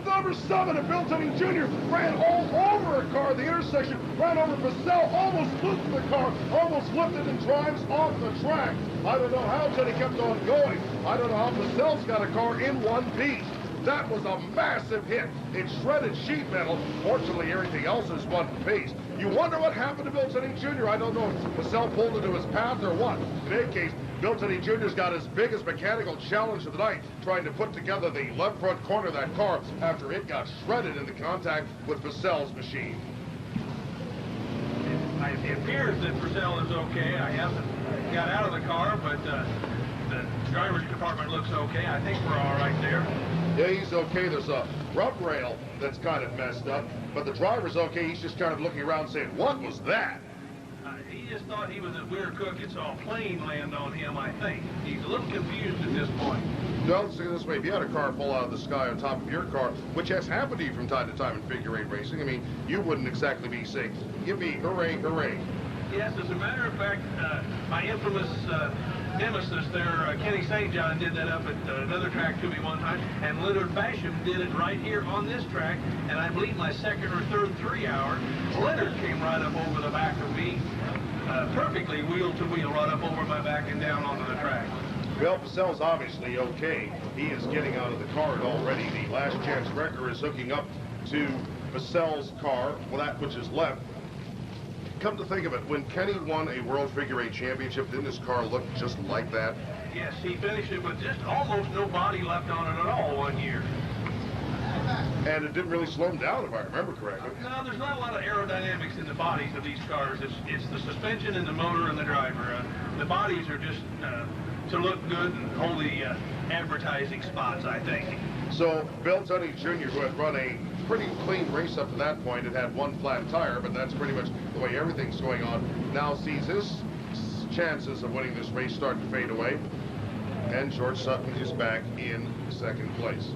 number 7 of Bill Teddy Jr. ran all over a car at the intersection, ran over Purcell, almost looped the car, almost flipped it and drives off the track. I don't know how Teddy kept on going. I don't know how Purcell's got a car in one piece. That was a massive hit. It shredded sheet metal. Fortunately, everything else is one piece. You wonder what happened to Bill Teddy Jr. I don't know if Purcell pulled into his path or what. In any case, Bill Teddy Jr.'s got his biggest mechanical challenge of the night, trying to put together the left front corner of that car after it got shredded into contact with Purcell's machine. It appears that Purcell is okay. I haven't got out of the car, but the driver's compartment looks okay. I think we're all right there. Yeah, he's okay. There's a rub rail that's kind of messed up, but the driver's okay. He's just kind of looking around saying, what was that? He just thought he was at Weir Cook and saw a plane land on him, I think. He's a little confused at this point. Well, let's say it this way. If you had a car fall out of the sky on top of your car, which has happened to you from time to time in figure 8 racing, I mean, you wouldn't exactly be saying, give me hooray, hooray. Yes, as a matter of fact, my infamous nemesis there, Kenny St. John, did that up at another track to me one time, and Leonard Basham did it right here on this track, and I believe my second or third 3-hour, Leonard came right up over the back of me, perfectly wheel to wheel, right up over my back and down onto the track. Well, Purcell's obviously okay. He is getting out of the car already. The last chance wrecker is hooking up to Purcell's car, well, that which is left. Come to think of it, when Kenny won a World Figure 8 championship, didn't his car look just like that? Yes, he finished it with just almost no body left on it at all one year. And it didn't really slow him down, if I remember correctly. No, there's not a lot of aerodynamics in the bodies of these cars. It's the suspension and the motor and the driver. The bodies are just to look good and hold the advertising spots, I think. So Bill Tunney Jr., who had run a pretty clean race up to that point, it had one flat tire, but that's pretty much the way everything's going on, now sees his chances of winning this race start to fade away. And George Sutton is back in second place.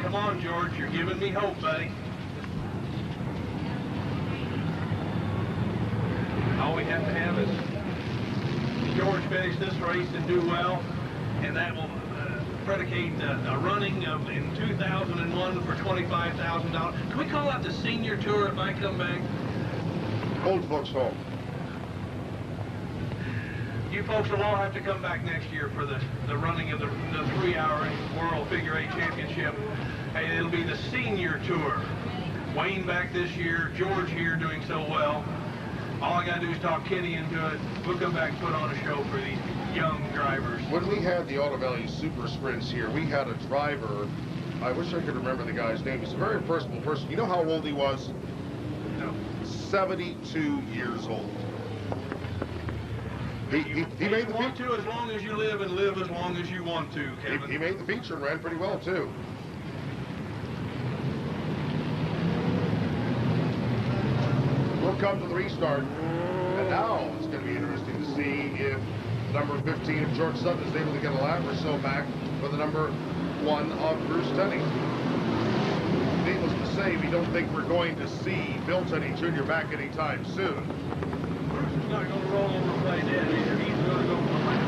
Come on, George, you're giving me hope, buddy. All we have to have is George finish this race and do well, and that will predicate a running of in 2001 for $25,000. Can we call out the senior tour if I come back? Old folks home. You folks will all have to come back next year for the running of the 3-hour World Figure 8 Championship. And it'll be the senior tour. Wayne back this year, George here doing so well. All I gotta do is talk Kenny into it. We'll come back and put on a show for these young drivers. When we had the Auto Valley Super Sprints here, we had a driver, I wish I could remember the guy's name. He's a very personable person. You know how old he was? No. 72 years old. He made the want to as long as you live and live as long as you want to, Kevin. He made the feature and ran pretty well too. We'll come to the restart, and now it's going to be interesting to see if number 15 of George Sutton is able to get a lap or so back for the number 1 of Bruce Tunney. Needless to say, we don't think we're going to see Bill Tunney Jr. back anytime soon. Bruce is not going to roll over and play dead either. He's going to go for a lap.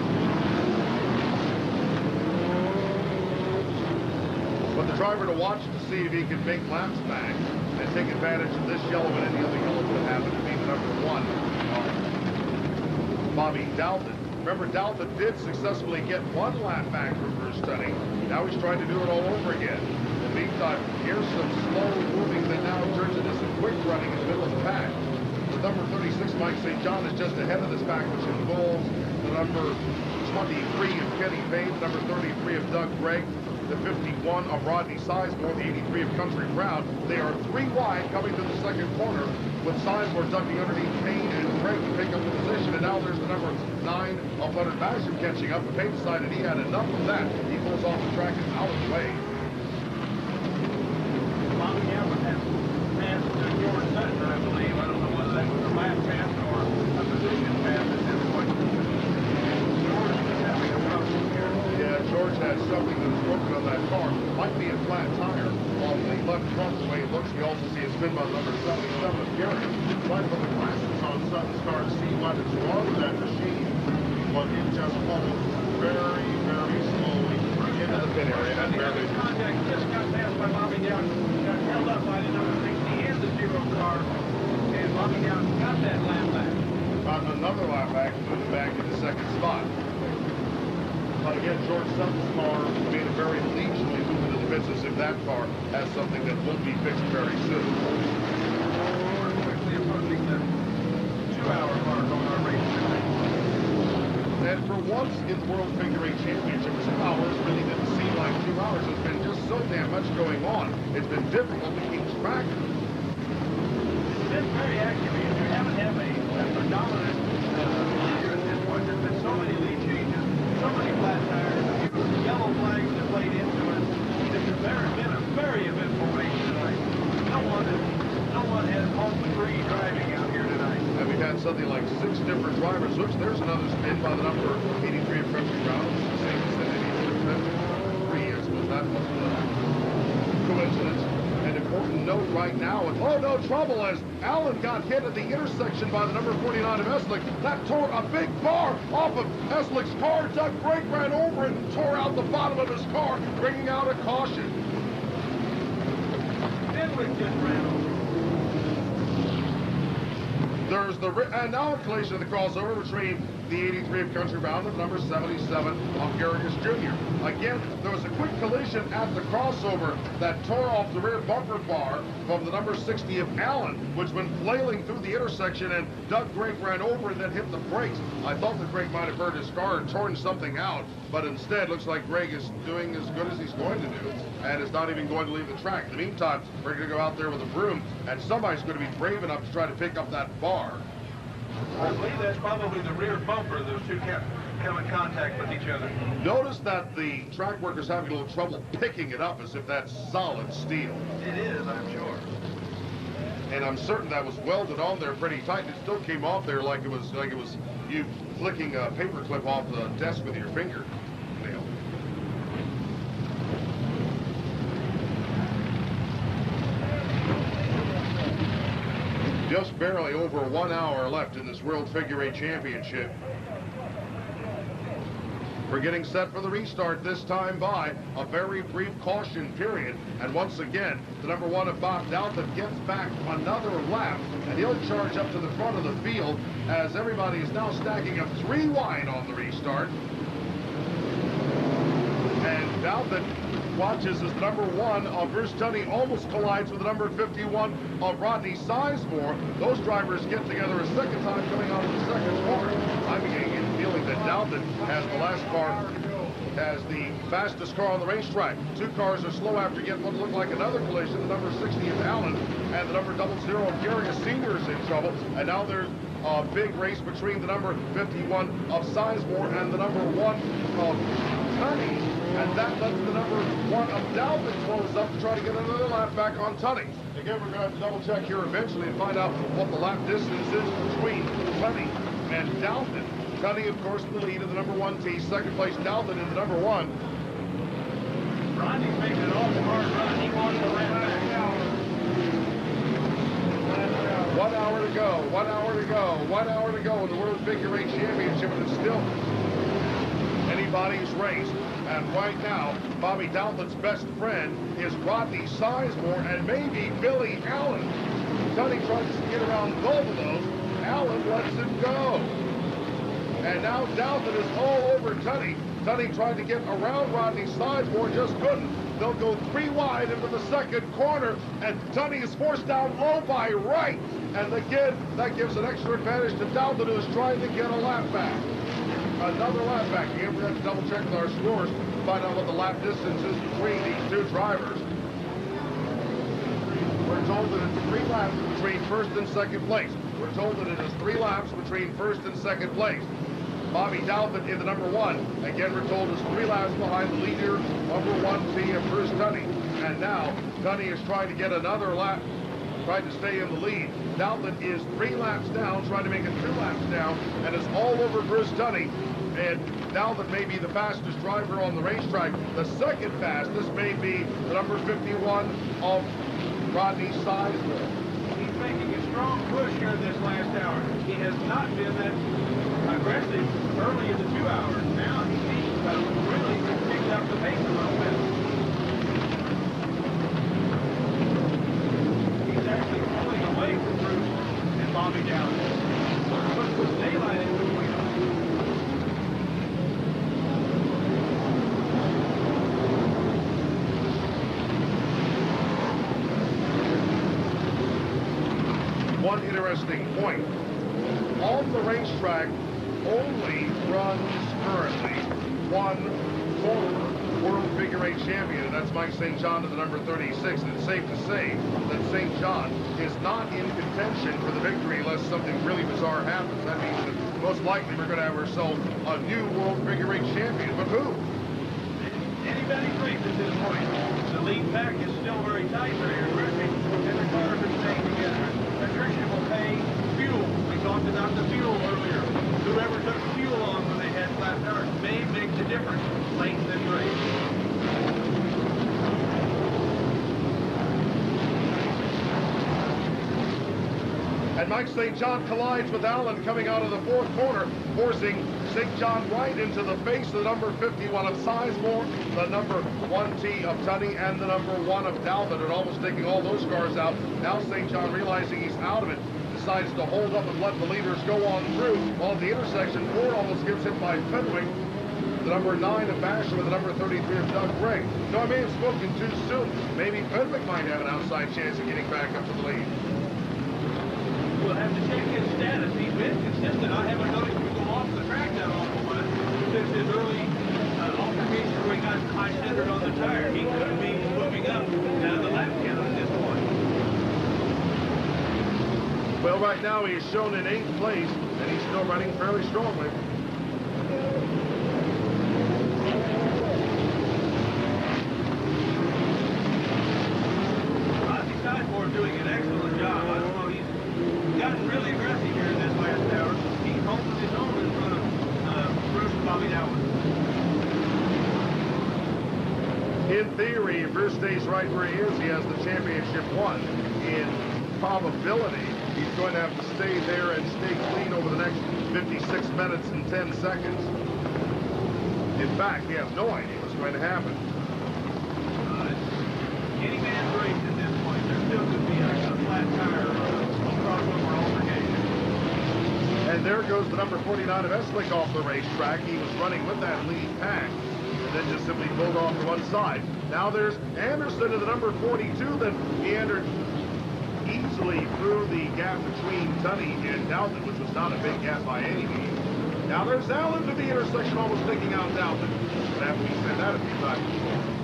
But the driver to watch to see if he can make laps back and take advantage of this yellow and any other yellow that happened to be the number 1, Bobby Dalton. Remember, Dalton did successfully get 1 lap back from Bruce Tunney. Now he's trying to do it all over again. In the meantime, here's some slow moving that now turns into some quick running in the middle of the pack. The number 36, Mike St. John, is just ahead of this pack, which involves the number 23 of Kenny Payne, the number 33 of Doug Gregg, the 51 of Rodney Sizemore, the 83 of Country Brown. They are 3 wide coming to the second corner, with Sizemore ducking underneath Payne and Gregg to pick up the position. And now there's the number 9 of Leonard Basham catching up, but Payne decided he had enough of that. He pulls off the track and out of the way. Bobby Dalton has passed George Sutton, I believe. I don't know whether that was a lap pass or a position pass at this point. George is having a problem here. Yeah, George has something that is broken on that car. Might be a flat tire on the left front the way it looks. We also see a spin by number 77 of Gary. Trying to put the glasses on Sutton's car to see what is wrong with that machine. But it just follows very, very slowly into the pit area. And barely. Contact just got passed by Bobby Dalton. Got held up by the number 60 and the 0 car. And Bobby Dalton got that lap back. Got another lap back, moving back into second spot. But again, George Sutton's car made a very leisurely move into the pits as if that car has something that will be fixed very soon. We're quickly approaching the 2-hour mark on our race tonight. And for once in the World Figure 8 Championship, 2 hours really didn't seem like 2 hours. There's been just so damn much going on. It's been difficult to keep track. It's been very active. You haven't had a dominant leader at this point. There's been so many lead changes, so many flat tires, a few yellow flags that played into it. It's been a very eventful race tonight. No one has home-free driving out here tonight. And we've had something like 6 different drivers. Oops, there's another spin by the number 83 of Country Brown. It's the same as the 83 I suppose that wasn't a coincidence. An important note right now, and oh no trouble as Allen got hit at the intersection by the number 49 of Eslick. That tore a big bar off of Eslick's car. Doug Gregg ran over and tore out the bottom of his car, bringing out a caution. Edwick just ran over. There's the, and now a collision of the crossover between the 83 of Country Bound and number 77 of Garrigus Jr. Again, there was a quick collision at the crossover that tore off the rear bumper bar from the number 60 of Allen, which went flailing through the intersection, and Doug Gregg ran over and then hit the brakes. I thought that Gregg might have hurt his car and torn something out, but instead looks like Gregg is doing as good as he's going to do and is not even going to leave the track. In the meantime, we're going to go out there with a broom, and somebody's going to be brave enough to try to pick up that bar. I believe that's probably the rear bumper. Those two come in contact with each other. Notice that the track worker's having a little trouble picking it up as if that's solid steel. It is, I'm sure. And I'm certain that was welded on there pretty tight. It still came off there like it was you flicking a paper clip off the desk with your finger nail. Just barely over 1 hour left in this World Figure 8 Championship. We're getting set for the restart, this time by a very brief caution period. And once again, the number 1 of Bob Dalton gets back another lap, and he'll charge up to the front of the field as everybody is now stacking up 3 wide on the restart. And Dalton watches as the number 1 of Bruce Tunney almost collides with the number 51 of Rodney Sizemore. Those drivers get together a second time coming out of the second corner. I'm beginning to feeling that Dalton has the last car, has the fastest car on the racetrack. 2 cars are slow after getting what looked like another collision. The number 60 of Allen and the number 00 of Garrigus Sr. is in trouble. And now there's a big race between the number 51 of Sizemore and the number 1 of Tunney. And that lets the number 1 of Dalton close up to try to get another lap back on Tunney. Again, we're going to have to double check here eventually and find out what the lap distance is between Tunney and Dalton. Tunney, of course, in the lead of the number 1T. Second place, Dalton in the number 1. Rodney's making an awful hard run. He wants to lap back. 1 hour to go, 1 hour to go, 1 hour to go in the World Figure 8 Championship, and it's still anybody's race. And right now, Bobby Dalton's best friend is Rodney Sizemore and maybe Billy Allen. Tunney tries to get around both of those. Allen lets him go. And now Dalton is all over Tunney. Tunney tried to get around Rodney Sizemore, just couldn't. They'll go 3 wide into the second corner, and Tunney is forced down low by right. And again, that gives an extra advantage to Dalton, who is trying to get a lap back. Another lap back. Again, we're going to double check with our scores to find out what the lap distance is between these 2 drivers. We're told that it's 3 laps between first and second place. We're told that it is 3 laps between first and second place. Bobby Dalton in the number 1. Again, we're told is 3 laps behind the leader, number 1T of Bruce Tunney. And now, Tunney is trying to get another lap, trying to stay in the lead. Dalton is 3 laps down, trying to make it 2 laps down, and is all over Bruce Tunney. And Dalton may be the fastest driver on the racetrack. The second fastest may be the number 51 of Rodney Sizemore. He's making a strong push here this last hour. He has not been that aggressive early in the 2 hours. Now he's really picked up the pace a little bit. He's actually pulling away from Bruce and Bobby Dalton. Puts daylight in between them. One interesting point. On the racetrack only runs currently 1 former World Figure 8 champion, and that's Mike St. John to the number 36. And it's safe to say that St. John is not in contention for the victory unless something really bizarre happens. That means that most likely we're going to have ourselves a new World Figure 8 champion. But who? Anybody's race at this point. The lead pack is still very tight right here, and the cars are staying together. Attrition will pay fuel. We talked about the fuel earlier. Whoever took fuel on when they had flat tires may make the difference late in this race. And Mike St. John collides with Allen coming out of the 4th corner, forcing St. John right into the face of the number 51 of Sizemore, the number 1T of Tunney, and the number 1 of Dalton, and almost taking all those cars out. Now St. John realizing he's out of it. decides to hold up and let the leaders go on through. While at the intersection, Ford almost gets hit by Fenwick, the number 9 of Basham, and the number 33 of Doug Gregg. No, I may have spoken too soon. Maybe Fenwick might have an outside chance of getting back up to the lead. We'll have to check his status. He's been consistent. I haven't noticed him go off the track that awful much since his early altercation where he got high-centered on the tire. He could be moving up down the lap count at this point. Well, right now he is shown in 8th place, and he's still running fairly strongly. Doing an excellent job. I don't know, he's gotten really aggressive here in this last hour. He's holding his own in front of Bruce and Bobby Dowling. In theory, if Bruce stays right where he is, he has the championship won. In probability, he's going to have to stay there and stay clean over the next 56 minutes and 10 seconds. In fact, he has no idea what's going to happen. Any man's race at this point, there still could be a flat tire crossover altercation. And there goes the number 49 of Eslick off the racetrack. He was running with that lead pack, and then just simply pulled off to one side. Now there's Anderson in the number 42 that meandered easily through the gap between Tunney and Dalton, which was not a big gap by any means. Now there's Allen to the intersection, almost taking out Dalton. But after he said that a few times before.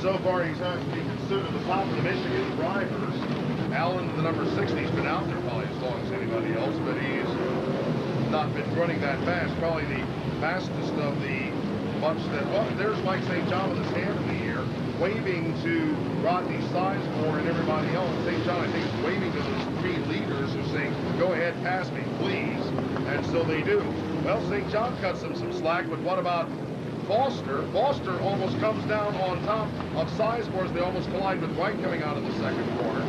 So far, he's has to be considered the top of the Michigan drivers. Allen, the number 60, has been out there probably as long as anybody else, but he's not been running that fast. Probably the fastest of the bunch that, well, there's Mike St. John with his hand in the air, waving to Rodney Sizemore and everybody else. St. John, I think, is waving to those 3 leaders who are saying, go ahead, pass me, please. And so they do. Well, St. John cuts them some slack, but what about Foster? Foster almost comes down on top of Sizemore as they almost collide with White coming out of the second corner.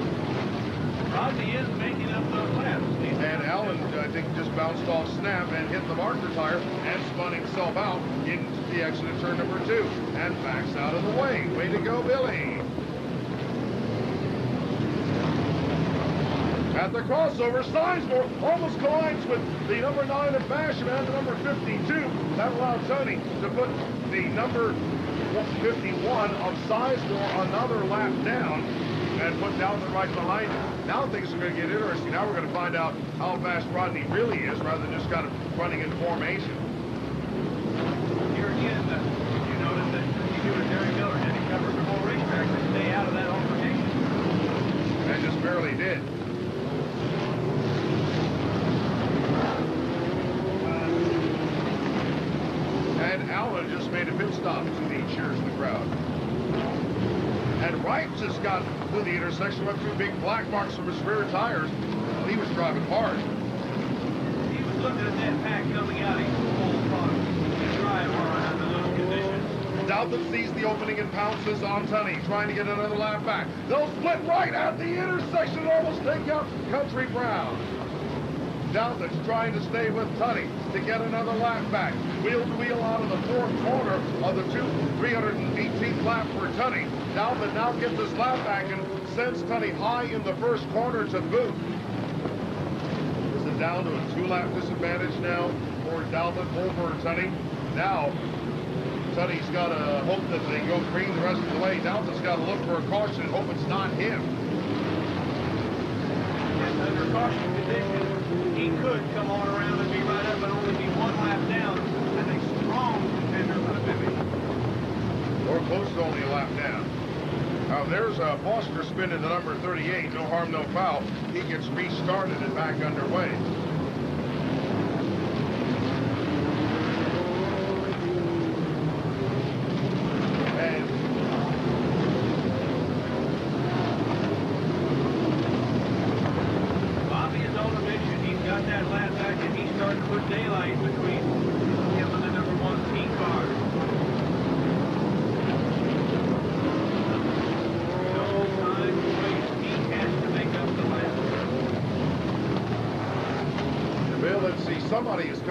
Rodney is making up those laps. And Allen, I think, just bounced off snap and hit the marker tire and spun himself out into the exit of turn number 2 and backs out of the way. Way to go, Billy. At the crossover, Sizemore almost collides with the number 9 of Basham and the number 52. That allowed Tony to put the number 51 of Sizemore another lap down and put Dalton right behind him. Now things are going to get interesting. Now we're going to find out how fast Rodney really is rather than just kind of running in formation. Here again, you notice that you do a Terry Miller had he covered the whole racetrack to stay out of that altercation. And just barely did. And Allen just made a pit stop to the cheers of the crowd. And Wright just got through the intersection, went through big black marks from his rear tires. Well, he was driving hard. He was looking at that pack coming out. He full front and drive hard under those conditions. Dalton sees the opening and pounces on Tunney, trying to get another lap back. They'll split right at the intersection, almost take out Country Brown. Dalton's trying to stay with Tunney to get another lap back. Wheel to wheel out of the 4th corner of the 318th lap for Tunney. Dalton now gets his lap back and sends Tunney high in the 1st corner to boot. Is it down to a 2-lap disadvantage now for Dalton over Tunney? Now, Tunney's got to hope that they go green the rest of the way. Dalton's got to look for a caution and hope it's not him. And under caution conditions, he could come on around and be right up and only be 1 lap down, and a strong contender for the Bibby. Or close to only a lap down. Now there's a Foster spin into number 38. No harm, no foul. He gets restarted and back underway.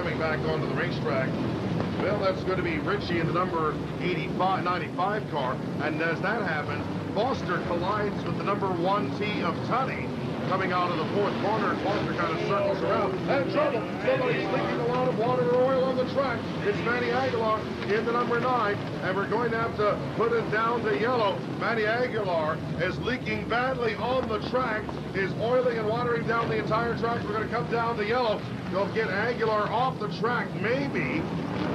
coming back onto the racetrack. Well, that's going to be Richie in the number 95 car. And as that happens, Foster collides with the number 1T of Tunney coming out of the fourth corner, and Foster kind of circles around. And trouble! Somebody's leaking a lot of water or oil on the track. It's Manny Aguilar in the number 9, and we're going to have to put it down to yellow. Manny Aguilar is leaking badly on the track, is oiling and watering down the entire track. We're going to come down to yellow. They'll get Aguilar off the track, maybe.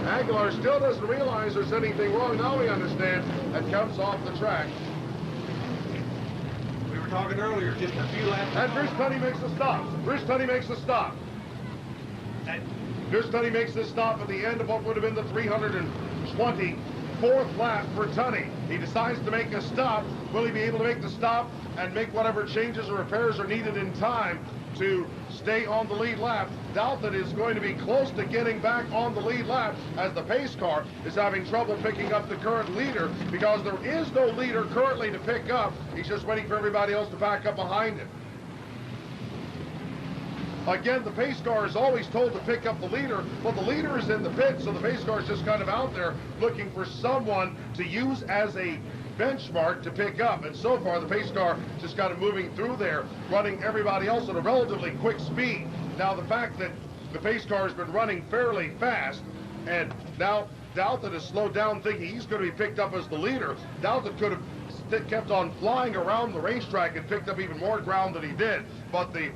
Aguilar still doesn't realize there's anything wrong. Now we understand, and comes off the track. We were talking earlier, just a few laps. And Bruce Tunney makes a stop. Bruce Tunney makes a stop. Bruce Tunney makes this stop at the end of what would have been the 324th lap for Tunney. He decides to make a stop. Will he be able to make the stop and make whatever changes or repairs are needed in time to stay on the lead lap? Doubt that is going to be close to getting back on the lead lap, as the pace car is having trouble picking up the current leader, because there is no leader currently to pick up. He's just waiting for everybody else to back up behind him. Again, the pace car is always told to pick up the leader, but the leader is in the pit, so the pace car is just kind of out there looking for someone to use as a benchmark to pick up. And so far, the pace car just kind of moving through there, running everybody else at a relatively quick speed. Now, the fact that the pace car has been running fairly fast, and now Douthit has slowed down thinking he's going to be picked up as the leader. Douthit could have kept on flying around the racetrack and picked up even more ground than he did. But the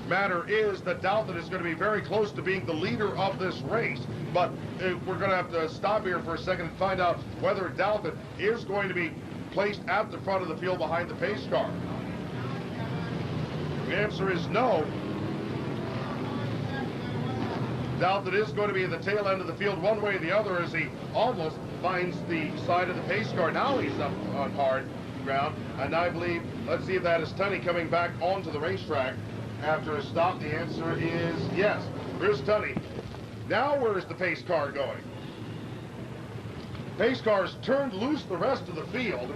matter is that Douthit is going to be very close to being the leader of this race. But we're going to have to stop here for a second and find out whether Douthit is going to be placed at the front of the field behind the pace car. The answer is no. Douthit is going to be at the tail end of the field one way or the other, as he almost finds the side of the pace car. Now he's up on hard ground, and I believe, let's see if that is Tunney coming back onto the racetrack after a stop. The answer is yes. Here's Tunney. Now where's the pace car going? Pace car's turned loose the rest of the field.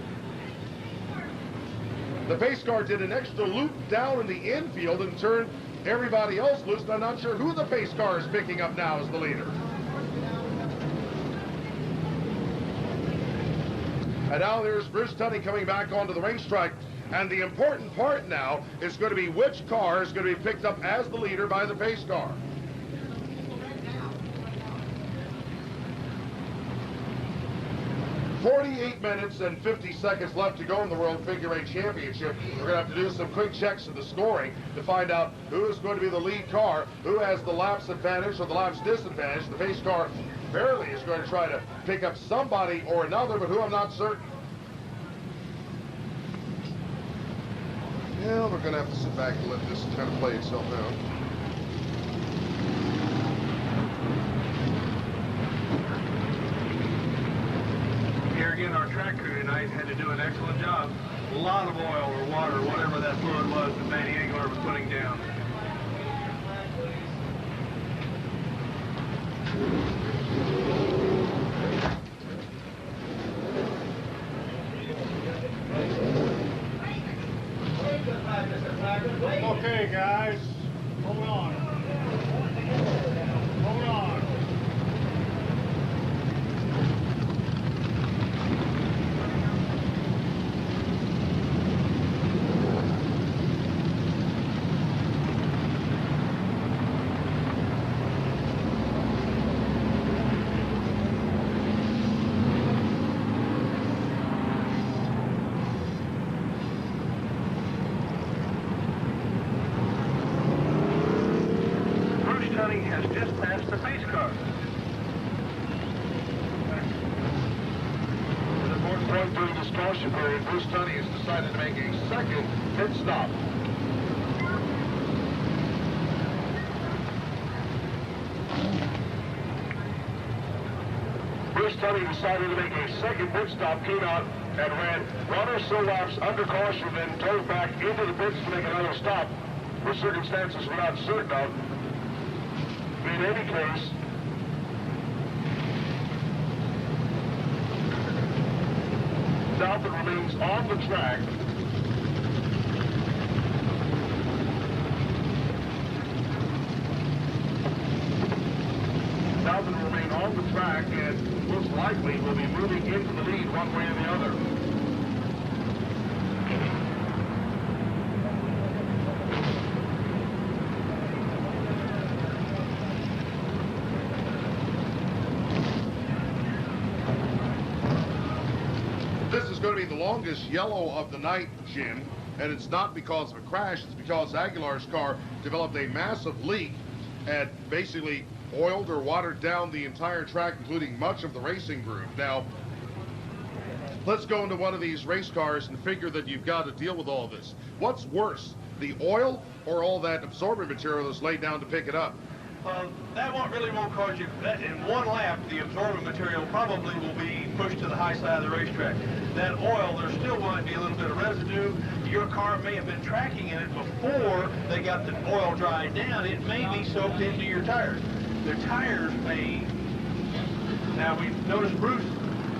The pace car did an extra loop down in the infield and turned everybody else loose. I'm not sure who the pace car is picking up now as the leader. And now there's Bruce Tunney coming back onto the racetrack. And the important part now is going to be which car is going to be picked up as the leader by the pace car. "48 minutes and 50 seconds left to go in the World Figure 8 Championship. We're going to have to do some quick checks of the scoring to find out who is going to be the lead car, who has the laps advantage or the laps disadvantage. The pace car barely is going to try to pick up somebody or another, but who I'm not certain. Yeah, we're going to have to sit back and let this kind of play itself out. Here again, our track crew tonight had to do an excellent job. A lot of oil or water, whatever that fluid was that Manny Aguilar was putting down. Okay, guys, hold on. Hold on. Has just passed the pace car. An important point during this caution period, Bruce Tunney has decided to make a second pit stop. Bruce Tunney decided to make a second pit stop, came out and ran 1 or so laps under caution, then drove back into the pits to make another stop for circumstances we're not certain of. In any case, Douthit remains on the track. likely will be moving into the lead one way or the other. This is going to be the longest yellow of the night, Jim, and it's not because of a crash. It's because Aguilar's car developed a massive leak and basically oiled or watered down the entire track, including much of the racing groove. Now, let's go into one of these race cars and figure that you've got to deal with all this. What's worse, the oil or all that absorbent material that's laid down to pick it up? That really won't cause you, in one lap, the absorbent material probably will be pushed to the high side of the racetrack. That oil, there still might be a little bit of residue. Your car may have been tracking in it before they got the oil dried down. It may be soaked into your tires. The tires may... Now, we've noticed Bruce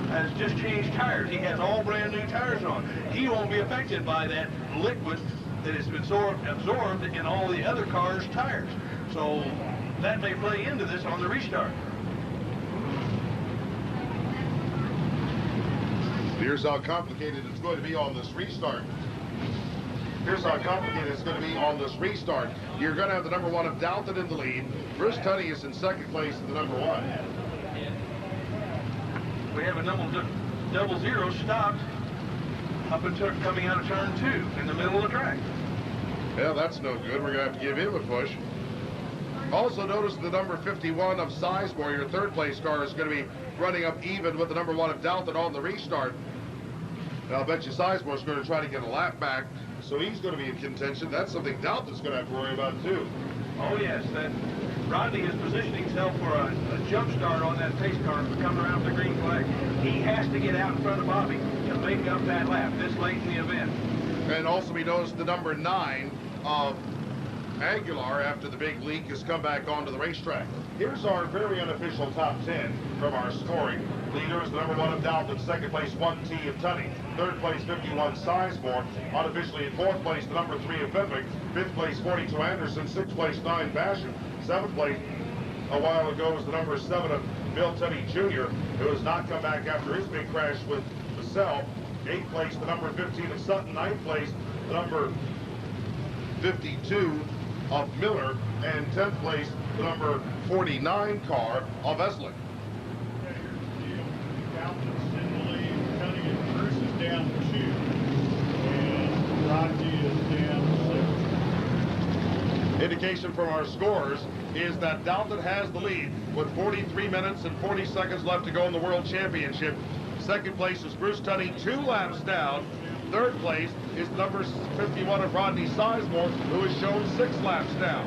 has just changed tires. He has all brand new tires on. He won't be affected by that liquid that has been absorbed in all the other cars' tires. So that may play into this on the restart. Here's how complicated it's going to be on this restart. Here's how complicated it's going to be on this restart. You're going to have the number 1 of Dalton in the lead. Bruce Tunney is in second place in the number 1. We have a double zero stopped up until coming out of turn 2 in the middle of the track. Yeah, that's no good. We're going to have to give him a push. Also notice the number 51 of Sizemore, your third place car, is going to be running up even with the number 1 of Dalton on the restart. And I'll bet you Sizemore's going to try to get a lap back, so he's going to be in contention. That's something Dalton's going to have to worry about too. Oh yes, that Rodney is positioning himself for a jump start on that pace car coming around the green flag. He has to get out in front of Bobby to make up that lap this late in the event. And also we noticed the number 9 of Aguilar, after the big leak, has come back onto the racetrack. Here's our very unofficial top 10 from our scoring. Leaders, the number 1 of Dalton, second place 1T of Tunney, third place 51 Sizemore, unofficially in fourth place the number 3 of Fenwick, fifth place 42 Anderson, sixth place 9 Basham, seventh place a while ago was the number 7 of Bill Tunney Jr., who has not come back after his big crash with the cell. Eighth place the number 15 of Sutton, ninth place the number 52 of Miller, and 10th place the number 49 car of Eslick. Dalton's in the lead, Tunney and Bruce is down to 2, and Rodney is down to 6. Indication from our scores is that Dalton has the lead with 43 minutes and 40 seconds left to go in the World Championship. Second place is Bruce Tunney, 2 laps down. Third place is number 51 of Rodney Sizemore, who is shown 6 laps down.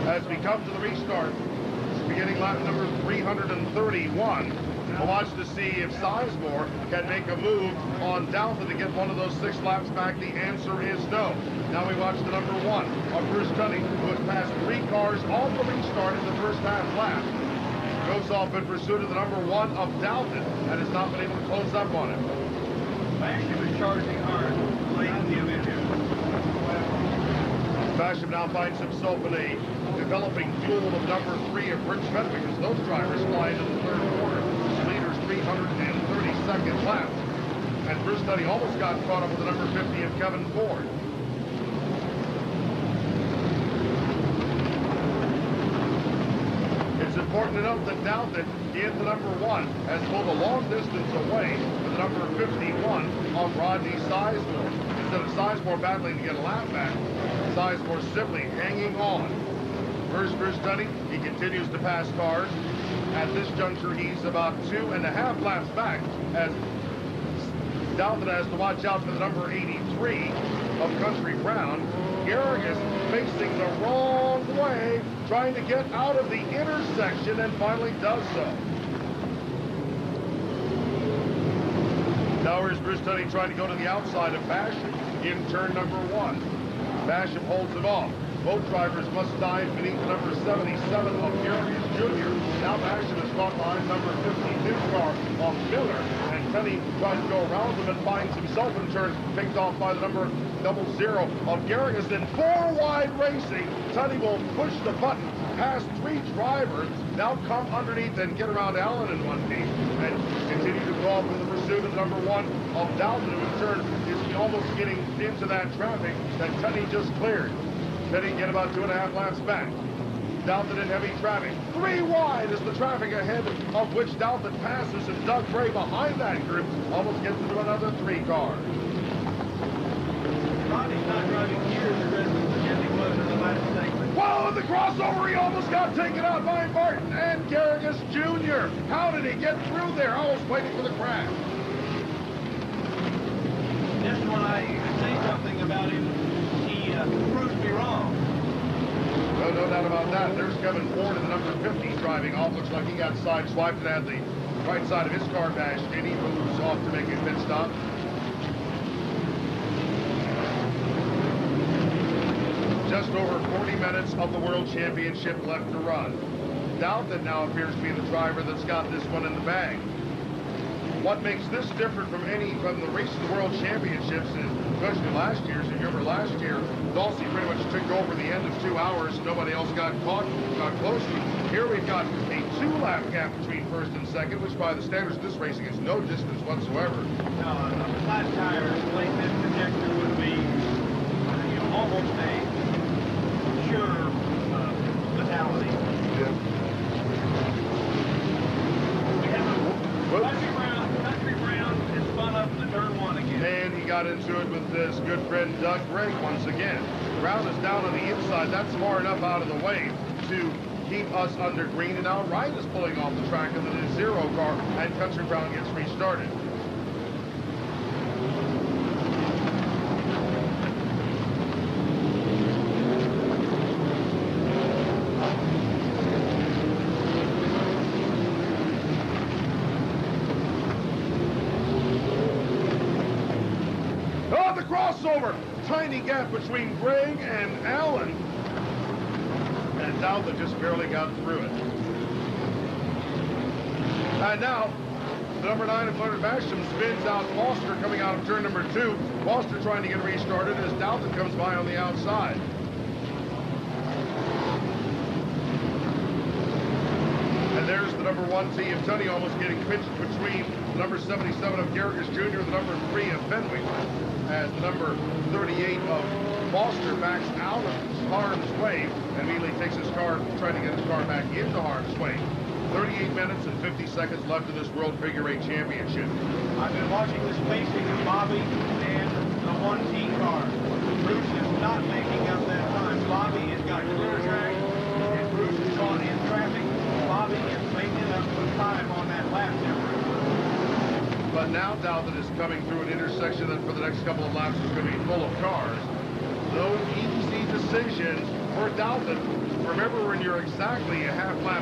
As we come to the restart, beginning lap number 331, we'll watch to see if Sizemore can make a move on Dalton to get one of those 6 laps back. The answer is no. Now we watch the number 1 of Bruce Tunney, who has passed 3 cars on the restart in the first half lap. Goes off in pursuit of the number 1 of Dalton and has not been able to close up on him. Basham is charging hard late in the event here. Basham now finds himself in a developing duel with number 3 of Rich Fenwick as those drivers fly into the third quarter. Leaders 332nd lap. And Bruce Tunney almost got caught up with the number 50 of Kevin Ford. It's important to note that Dalton, in the number 1, has pulled a long distance away with the number 51 of Rodney Sizemore. Instead of Sizemore battling to get a lap back, Sizemore simply hanging on. First, Bruce Tunney, he continues to pass cars. At this juncture, he's about 2.5 laps back as Dalton has to watch out for the number 83 of Country Brown. Garrigus facing the wrong way, trying to get out of the intersection, and finally does so. Now here's Bruce Tunney trying to go to the outside of Basham in turn number 1. Basham holds it off. Both drivers must dive beneath the number 77 of Garrigus Jr. Now Basham is caught behind number 52 car of Miller, and Tunney tries to go around him and finds himself in turn picked off by the number 00 of Garrigus. In 4 wide racing, Tunney will push the button past 3 drivers, now come underneath and get around Allen in one piece, and continue to go off in the pursuit of number 1 of Dalton, who in turn is almost getting into that traffic that Tenney just cleared. Tenney get about 2.5 laps back. Dalton in heavy traffic. 3 wide is the traffic ahead, of which Dalton passes, and Doug Gray behind that group almost gets into another 3 cars. Ronnie's not driving gears aggressively as he was in the last segment. Whoa, in the crossover, he almost got taken out by Martin and Garrigus Jr. How did he get through there? Almost waiting for the crash. This one, I could say something about him. He proved me wrong. No doubt about that. There's Kevin Ford in the number 50 driving off. Looks like he got sideswiped and had the right side of his car bashed in. He moves off to make a pit stop. Just over 40 minutes of the World Championship left to run. Dalton now appears to be the driver that's got this one in the bag. What makes this different from the race of the World Championships is, especially last year's, if you remember last year, Dulcie pretty much took over the end of 2 hours. Nobody else got caught, got close to him. Here we've got a 2-lap gap between first and second, which by the standards of this racing is no distance whatsoever. No, on the flat tires, late mid trajectory would be almost a sure fatality. Yeah. We have a country Brown is spun up in the turn 1 again. And he got into it with his good friend Doug Gray once again. Brown is down on the inside. That's far enough out of the way to keep us under green. And now Ryan is pulling off the track in the 0 car, and Country Brown gets restarted. Crossover, tiny gap between Gregg and Allen, and Dalton just barely got through it. And now the number 9 of Leonard Basham spins out Foster coming out of turn number 2. Foster trying to get restarted as Dalton comes by on the outside. And there's the number 1 tee of Tunney almost getting pinched between the number 77 of Garrigus Jr. and the number 3 of Fenwick, as the number 38 of Foster backs out of harm's way and immediately takes his car, trying to get his car back into harm's way. 38 minutes and 50 seconds left in this World Figure 8 Championship. I've been watching this pacing of Bobby and the 1T car. Bruce is not making up that time. Bobby has got clear track, and Bruce is caught in traffic. Bobby is making up the time on that lap difference. But now Dalton is coming through an intersection that for the next couple of laps is going to be full of cars. No easy decisions for Dalton. Remember, when you're exactly a half lap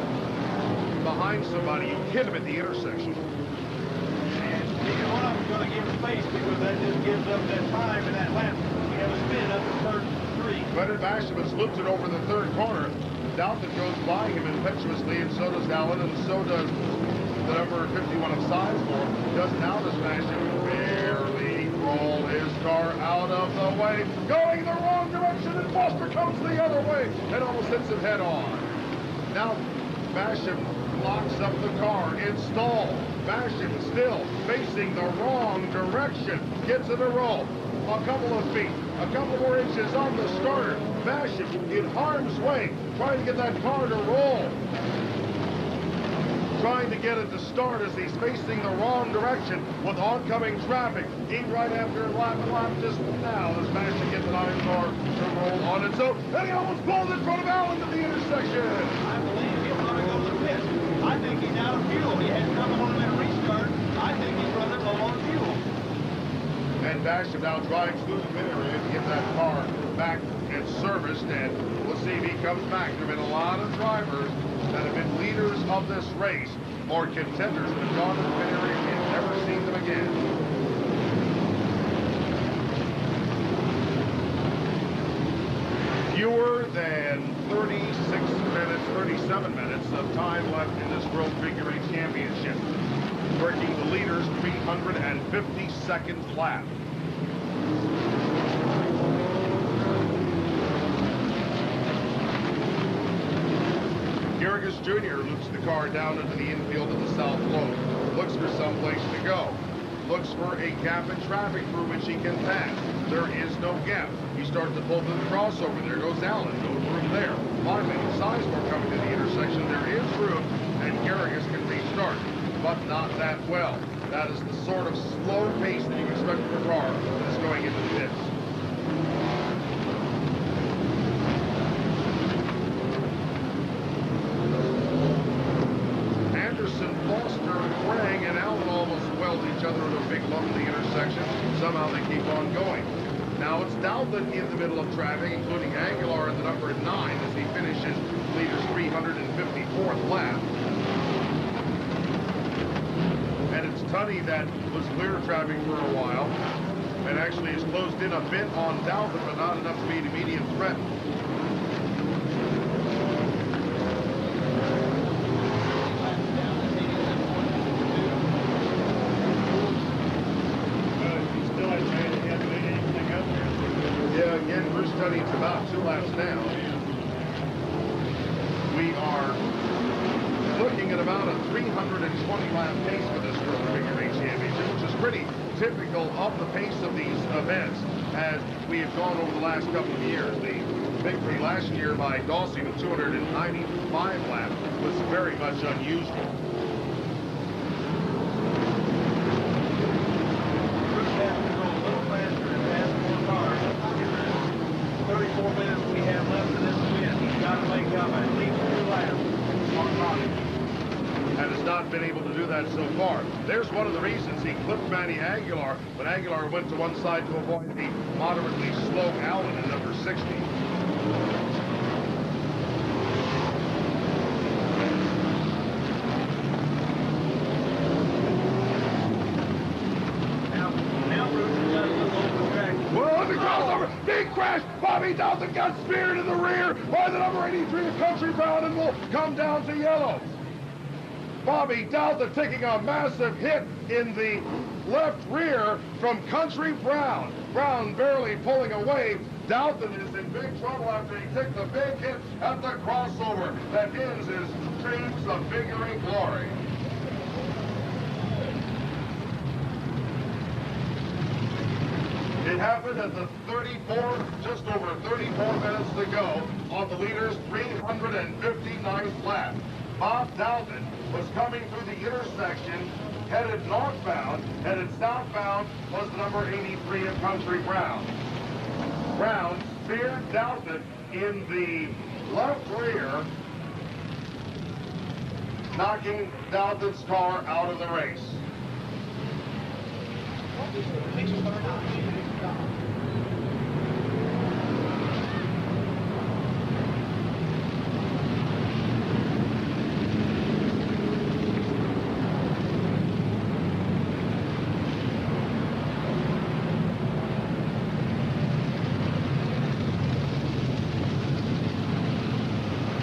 behind somebody, you hit him at the intersection. And neither one of them is going to give space, because that just gives up that time in that lap. We have a spin up to turn 3. Leonard Basham has looped it over the 3rd corner. Dalton goes by him impetuously, and so does Allen, and so does the number 51 of Sizemore. Doesn't Aldous Basham barely roll his car out of the way, going the wrong direction, and Foster comes the other way and almost hits him head on. Now Basham locks up the car, installed. Basham still facing the wrong direction, gets it a roll. A couple of feet, a couple more inches on the starter. Basham in harm's way, trying to get that car to roll. Trying to get it to start as he's facing the wrong direction with oncoming traffic. He right after lap just now as Basham gets an iron car to roll on its own. And he almost pulled in front of Allen at the intersection. I believe he's going to go to the pit. I think he's out of fuel. He had trouble on that restart. I think he's running low on fuel. And Basham now drives through the pit area to get that car back and serviced, and we'll see if he comes back. There have been a lot of drivers that have been leaders of this race or contenders that have gone to the pit area and never seen them again. Fewer than 37 minutes of time left in this World Figure 8 Championship. Working the leaders 352nd lap. Garrigus Jr. loops the car down into the infield of the south lobe, looks for some place to go, looks for a gap in traffic through which he can pass. There is no gap. He starts to pull through the crossover. There goes Allen. No room there. Finally, Sizemore coming to the intersection. There is room, and Garrigus can restart, but not that well. That is the sort of slow pace that you expect from a car that is going into the pits. Foster, Krang, and Allen almost weld each other in a big lump in the intersection. Somehow they keep on going. Now it's Dowden in the middle of traffic, including Aguilar at the number 9 as he finishes leader's 354th lap. And it's Tunney that was clear of traffic for a while and actually has closed in a bit on Dowden, but not enough to be an immediate threat. It's about 2 laps down. We are looking at about a 320-lap pace for this World Figure 8 Championship, which is pretty typical of the pace of these events as we have gone over the last couple of years. The victory last year by Dawsey with 295 laps was very much unusual. 34 minutes we have left in this event. He's got to make up at least 2 laps on Bobby. And has not been able to do that so far. There's one of the reasons he clipped Manny Aguilar, but Aguilar went to one side to avoid the moderately slow Allen in number 60. Big crash! Bobby Dalton got speared in the rear by the number 83 of Country Brown and will come down to yellow. Bobby Dalton taking a massive hit in the left rear from Country Brown. Brown barely pulling away. Dalton is in big trouble after he took the big hit at the crossover that ends his dreams of figure eight glory. It happened at the just over 34 minutes to go on the leader's 359th lap. Bob Dalton was coming through the intersection, headed northbound, headed southbound was the number 83 of Country Brown. Brown speared Dalton in the left rear, knocking Dalton's car out of the race.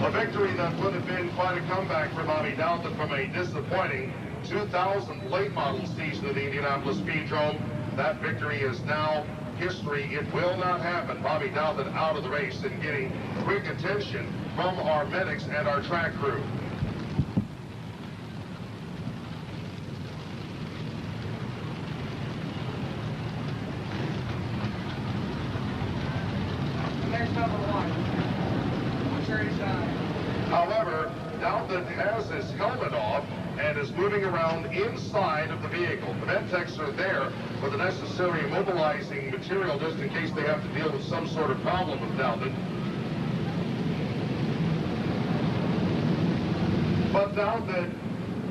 A victory that would have been quite a comeback for Bobby Dalton from a disappointing 2000 late model season of the Indianapolis Speedrome. That victory is now history. It will not happen. Bobby Dalton out of the race and getting quick attention from our medics and our track crew. Next number 1. Cherry side. However, Dalton has his helmet off and is moving around inside of the vehicle. The med techs are there with the necessary immobilizing material just in case they have to deal with some sort of problem with Dalton. But Dalton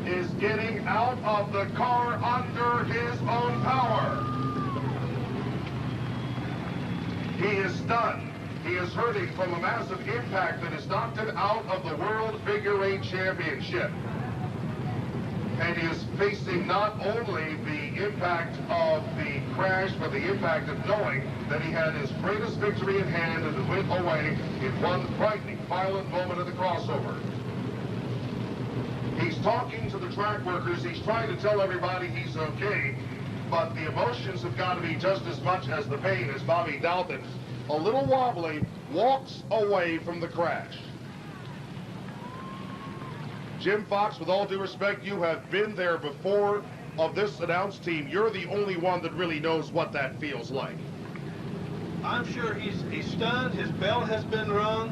is getting out of the car under his own power. He is stunned. He is hurting from a massive impact that has knocked him out of the World Figure 8 Championship. And he is facing not only the impact of the crash, but the impact of knowing that he had his greatest victory in hand and it went away in one frightening, violent moment at the crossover. He's talking to the track workers. He's trying to tell everybody he's okay, but the emotions have got to be just as much as the pain as Bobby Dalton, a little wobbly, walks away from the crash. Jim Fox, with all due respect, you have been there before of this announced team. You're the only one that really knows what that feels like. I'm sure he's stunned. His bell has been rung.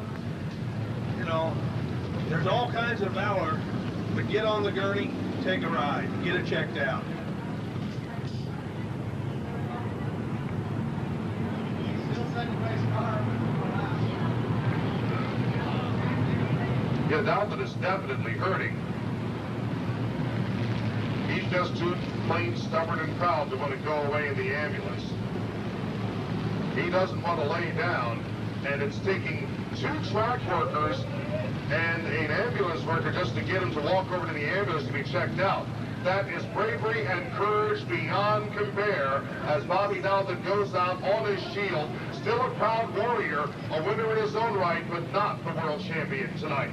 You know, there's all kinds of valor, but get on the gurney, take a ride, get it checked out. Yeah, Dalton is definitely hurting. He's just too plain stubborn and proud to want to go away in the ambulance. He doesn't want to lay down, and it's taking 2 track workers and an ambulance worker just to get him to walk over to the ambulance to be checked out. That is bravery and courage beyond compare as Bobby Dalton goes out on his shield. Still a proud warrior, a winner in his own right, but not the world champion tonight.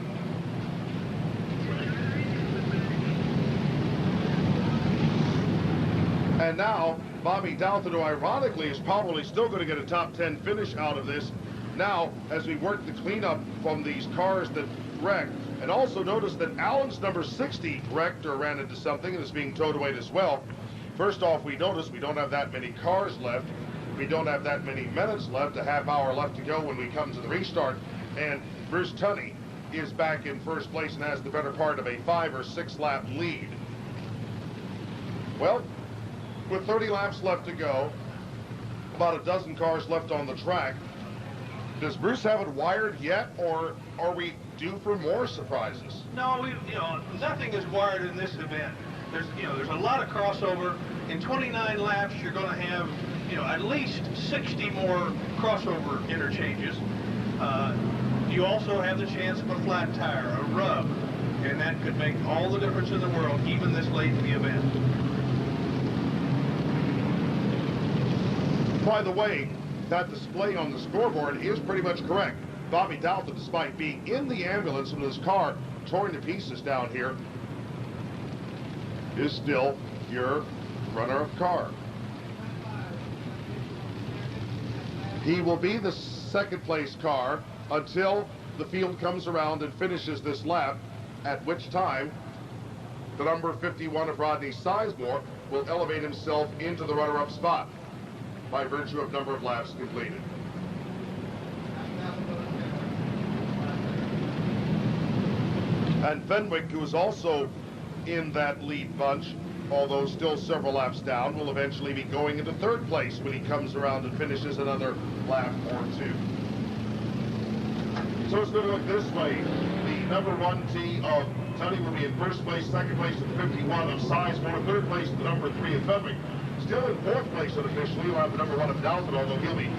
And now, Bobby Dalton, who ironically is probably still going to get a top 10 finish out of this. Now, as we work the cleanup from these cars that wrecked, and also notice that Allen's number 60 wrecked or ran into something and is being towed away as well. First off, we notice we don't have that many cars left. We don't have that many minutes left, a half hour left to go when we come to the restart. And Bruce Tunney is back in first place and has the better part of a 5 or 6 lap lead. Well, with 30 laps left to go, about a dozen cars left on the track, does Bruce have it wired yet, or are we due for more surprises? No, nothing is wired in this event. There's a lot of crossover. In 29 laps, you're going to have, at least 60 more crossover interchanges. You also have the chance of a flat tire, a rub, and that could make all the difference in the world, even this late in the event. By the way, that display on the scoreboard is pretty much correct. Bobby Dalton, despite being in the ambulance with his car torn to pieces down here, is still your runner-up car. He will be the second place car until the field comes around and finishes this lap, at which time the number 51 of Rodney Sizemore will elevate himself into the runner-up spot by virtue of number of laps completed. And Fenwick, who is also in that lead bunch, although still several laps down, will eventually be going into third place when he comes around and finishes another lap or 2. So it's going to look this way. The number 1 tee of Tunney will be in first place, second place to the 51 of Sizemore, third place to the number 3 of Fenwick. Still in fourth place unofficially, we'll have the number 1 of Dalton, although he'll be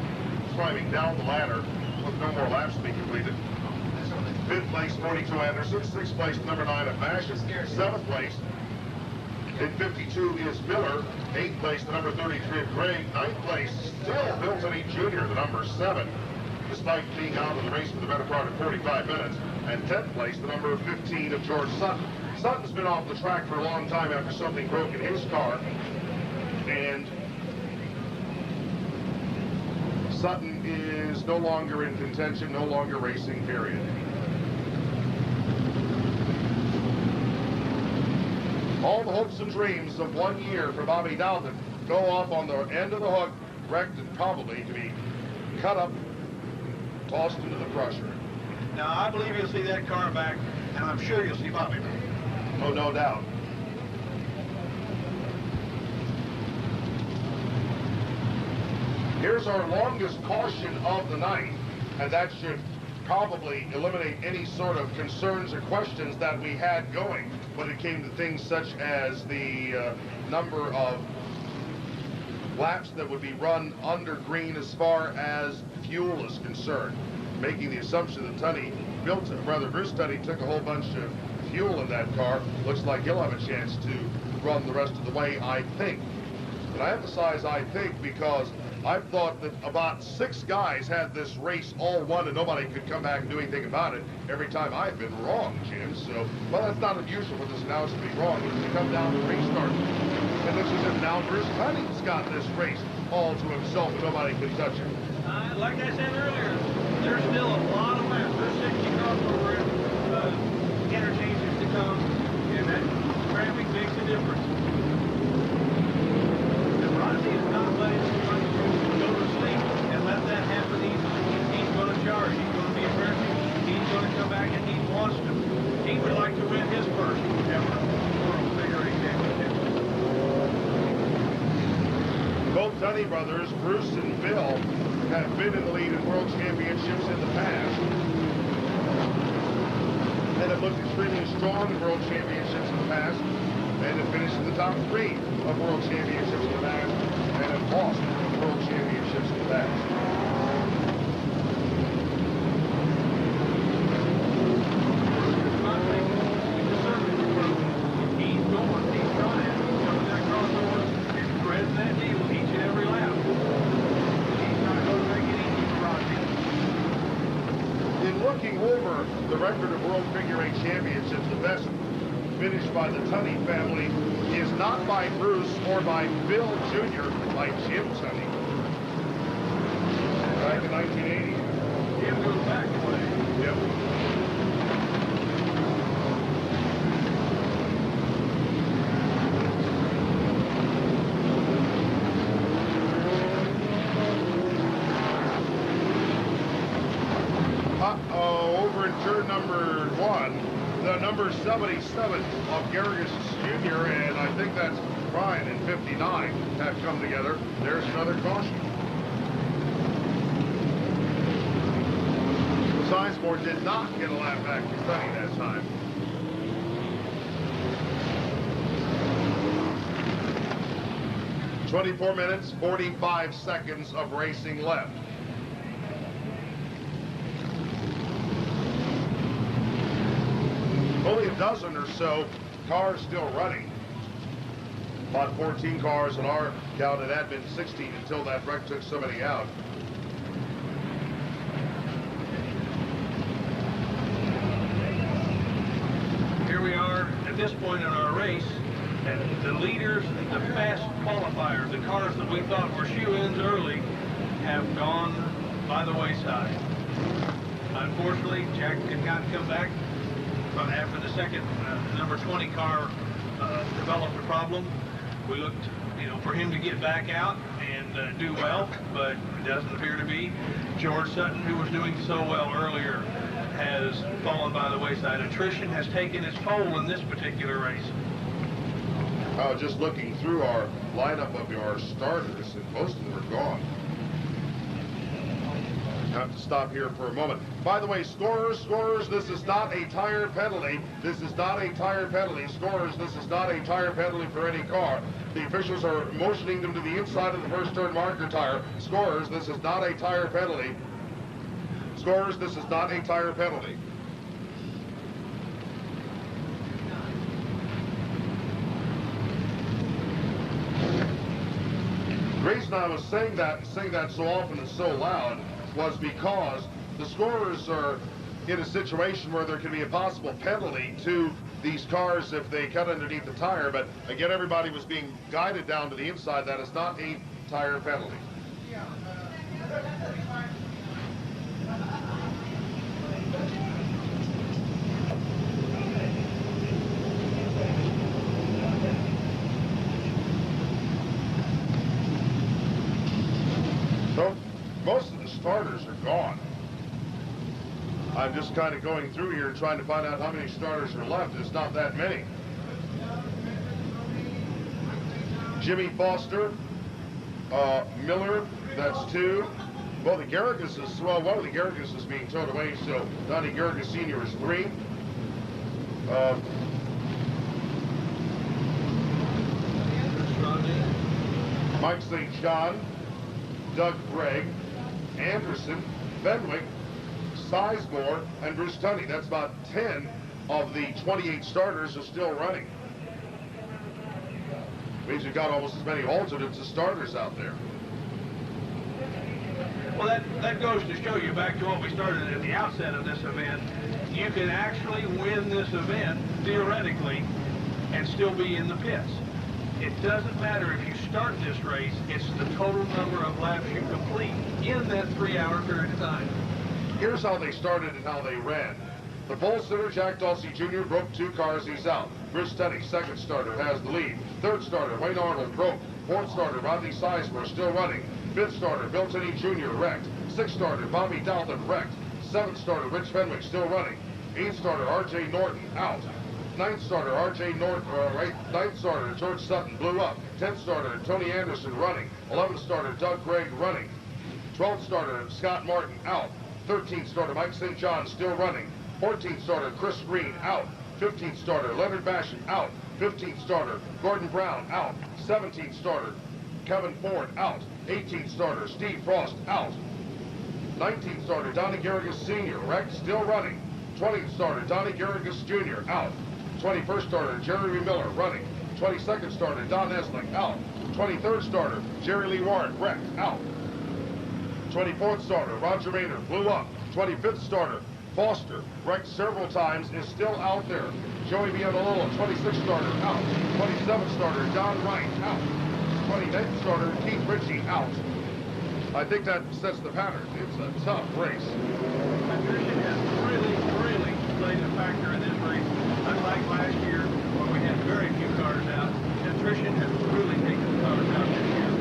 climbing down the ladder with no more laps to be completed. Fifth place, 42 Anderson. Sixth place, number 9 of Mashis. Seventh place, in 52 is Miller. Eighth place, the number 33 of Gregg. Ninth place, still Bill Tunney Jr., the number 7, despite being out of the race for the better part of 45 minutes. And 10th place, the number 15 of George Sutton. Sutton's been off the track for a long time after something broke in his car. And Sutton is no longer in contention, no longer racing, period. All the hopes and dreams of 1 year for Bobby Dalton go off on the end of the hook, wrecked and probably to be cut up, tossed into the crusher. Now, I believe you'll see that car back, and I'm sure you'll see Bobby back. Oh, no doubt. Here's our longest caution of the night, and that should probably eliminate any sort of concerns or questions that we had going when it came to things such as the number of laps that would be run under green as far as fuel is concerned. Making the assumption that Bruce Tunney took a whole bunch of fuel in that car. Looks like he'll have a chance to run the rest of the way, I think. And I emphasize I think because I've thought that about 6 guys had this race all won and nobody could come back and do anything about it. Every time I've been wrong, Jim. So, well, that's not unusual for this announcer to be wrong. When you come down to the restart, it looks as if now Bruce Tunney's got this race all to himself and nobody can touch him. Like I said earlier, there's still a lot of laps. There's 60 crossover interchanges to come, and that traffic makes a difference. And Rodney is not letting anybody go to sleep and let that happen easily. He's going to charge. He's going to be aggressive. He's going to come back and he wants to. He would like to win his first ever World Figure 8 Championship. Both Tunney brothers, Bruce and Bill, have been in the lead in World Championships in the past. And have looked extremely strong in World Championships in the past. And have finished in the top 3 of World Championships in the past. And have lost World Championships in the past. The record of World Figure 8 Championships, the best finish by the Tunney family is not by Bruce or by Bill Jr., by Jim Tunney. Back in 1980. Jim goes back away. Yep. Over in turn number 1, the number 77 of Garrigus Jr., and I think that's Brian in 59, have come together. There's another caution. Sizemore did not get a lap back to Tunney that time. "24 minutes, 45 seconds of racing left. Only a dozen or so cars still running. About 14 cars in our count. It had been 16 until that wreck took somebody out. Here we are at this point in our race, and the leaders, the fast qualifiers, the cars that we thought were shoe-ins early, have gone by the wayside. Unfortunately, Jack could not come back after the second number 20 car developed a problem. We looked, for him to get back out and do well, but it doesn't appear to be. George Sutton, who was doing so well earlier, has fallen by the wayside. Attrition has taken its toll in this particular race. Just looking through our lineup of our starters, and most of them are gone. Have to stop here for a moment. By the way, scorers, this is not a tire penalty. This is not a tire penalty. Scorers, this is not a tire penalty for any car. The officials are motioning them to the inside of the first turn marker tire. Scorers, this is not a tire penalty. Scorers, this is not a tire penalty. The reason I was saying that so often and so loud was because the scorers are in a situation where there can be a possible penalty to these cars if they cut underneath the tire, but again, everybody was being guided down to the inside. That is not a tire penalty. So, most of the starters are gone. I'm just kind of going through here trying to find out how many starters are left. It's not that many. Jimmy Foster, Miller, that's 2. Well, the Garrigus is, one of the Garrigus is being towed away, so Donnie Garrigus Sr. is 3. Mike St. John, Doug Gregg, Anderson, Fenwick, Sizemore, and Bruce Tunney. That's about 10 of the 28 starters are still running. Means you've got almost as many alternates as starters out there. Well, that goes to show you, back to what we started at the outset of this event, you can actually win this event, theoretically, and still be in the pits. It doesn't matter if you start this race, it's the total number of laps you complete in that 3-hour period of time. Here's how they started and how they ran. The pole sitter, Jack Dulcie Jr., broke 2 cars. He's out. Rich Teddy, second starter, has the lead. Third starter, Wayne Arnold, broke. Fourth starter, Rodney Sizemore, still running. Fifth starter, Bill Teddy Jr., wrecked. Sixth starter, Bobby Dalton, wrecked. Seventh starter, Rich Fenwick, still running. Eighth starter, R.J. Norton, out. Ninth starter, R.J. Norton, ninth starter, George Sutton, blew up. 10th starter, Tony Anderson, running. 11th starter, Doug Gregg, running. 12th starter, Scott Martin, out. 13th starter, Mike St. John, still running. 14th starter, Chris Green, out. 15th starter, Leonard Basham, out. 15th starter, Gordon Brown, out. 17th starter, Kevin Ford, out. 18th starter, Steve Frost, out. 19th starter, Donnie Garrigus Sr., wrecked, still running. 20th starter, Donnie Garrigus Jr., out. 21st starter, Jeremy Miller, running. 22nd starter, Don Eslick, out. 23rd starter, Jerry Lee Warren, wrecked, out. 24th starter, Roger Maynard, blew up. 25th starter, Foster, wrecked several times, is still out there. Joey Bianalolo, 26th starter, out. 27th starter, Don Wright, out. 29th starter, Keith Ritchie, out. I think that sets the pattern. It's a tough race. Attrition has really played a factor in this race. Unlike last year, where we had very few cars out, attrition has really taken the cars out this year.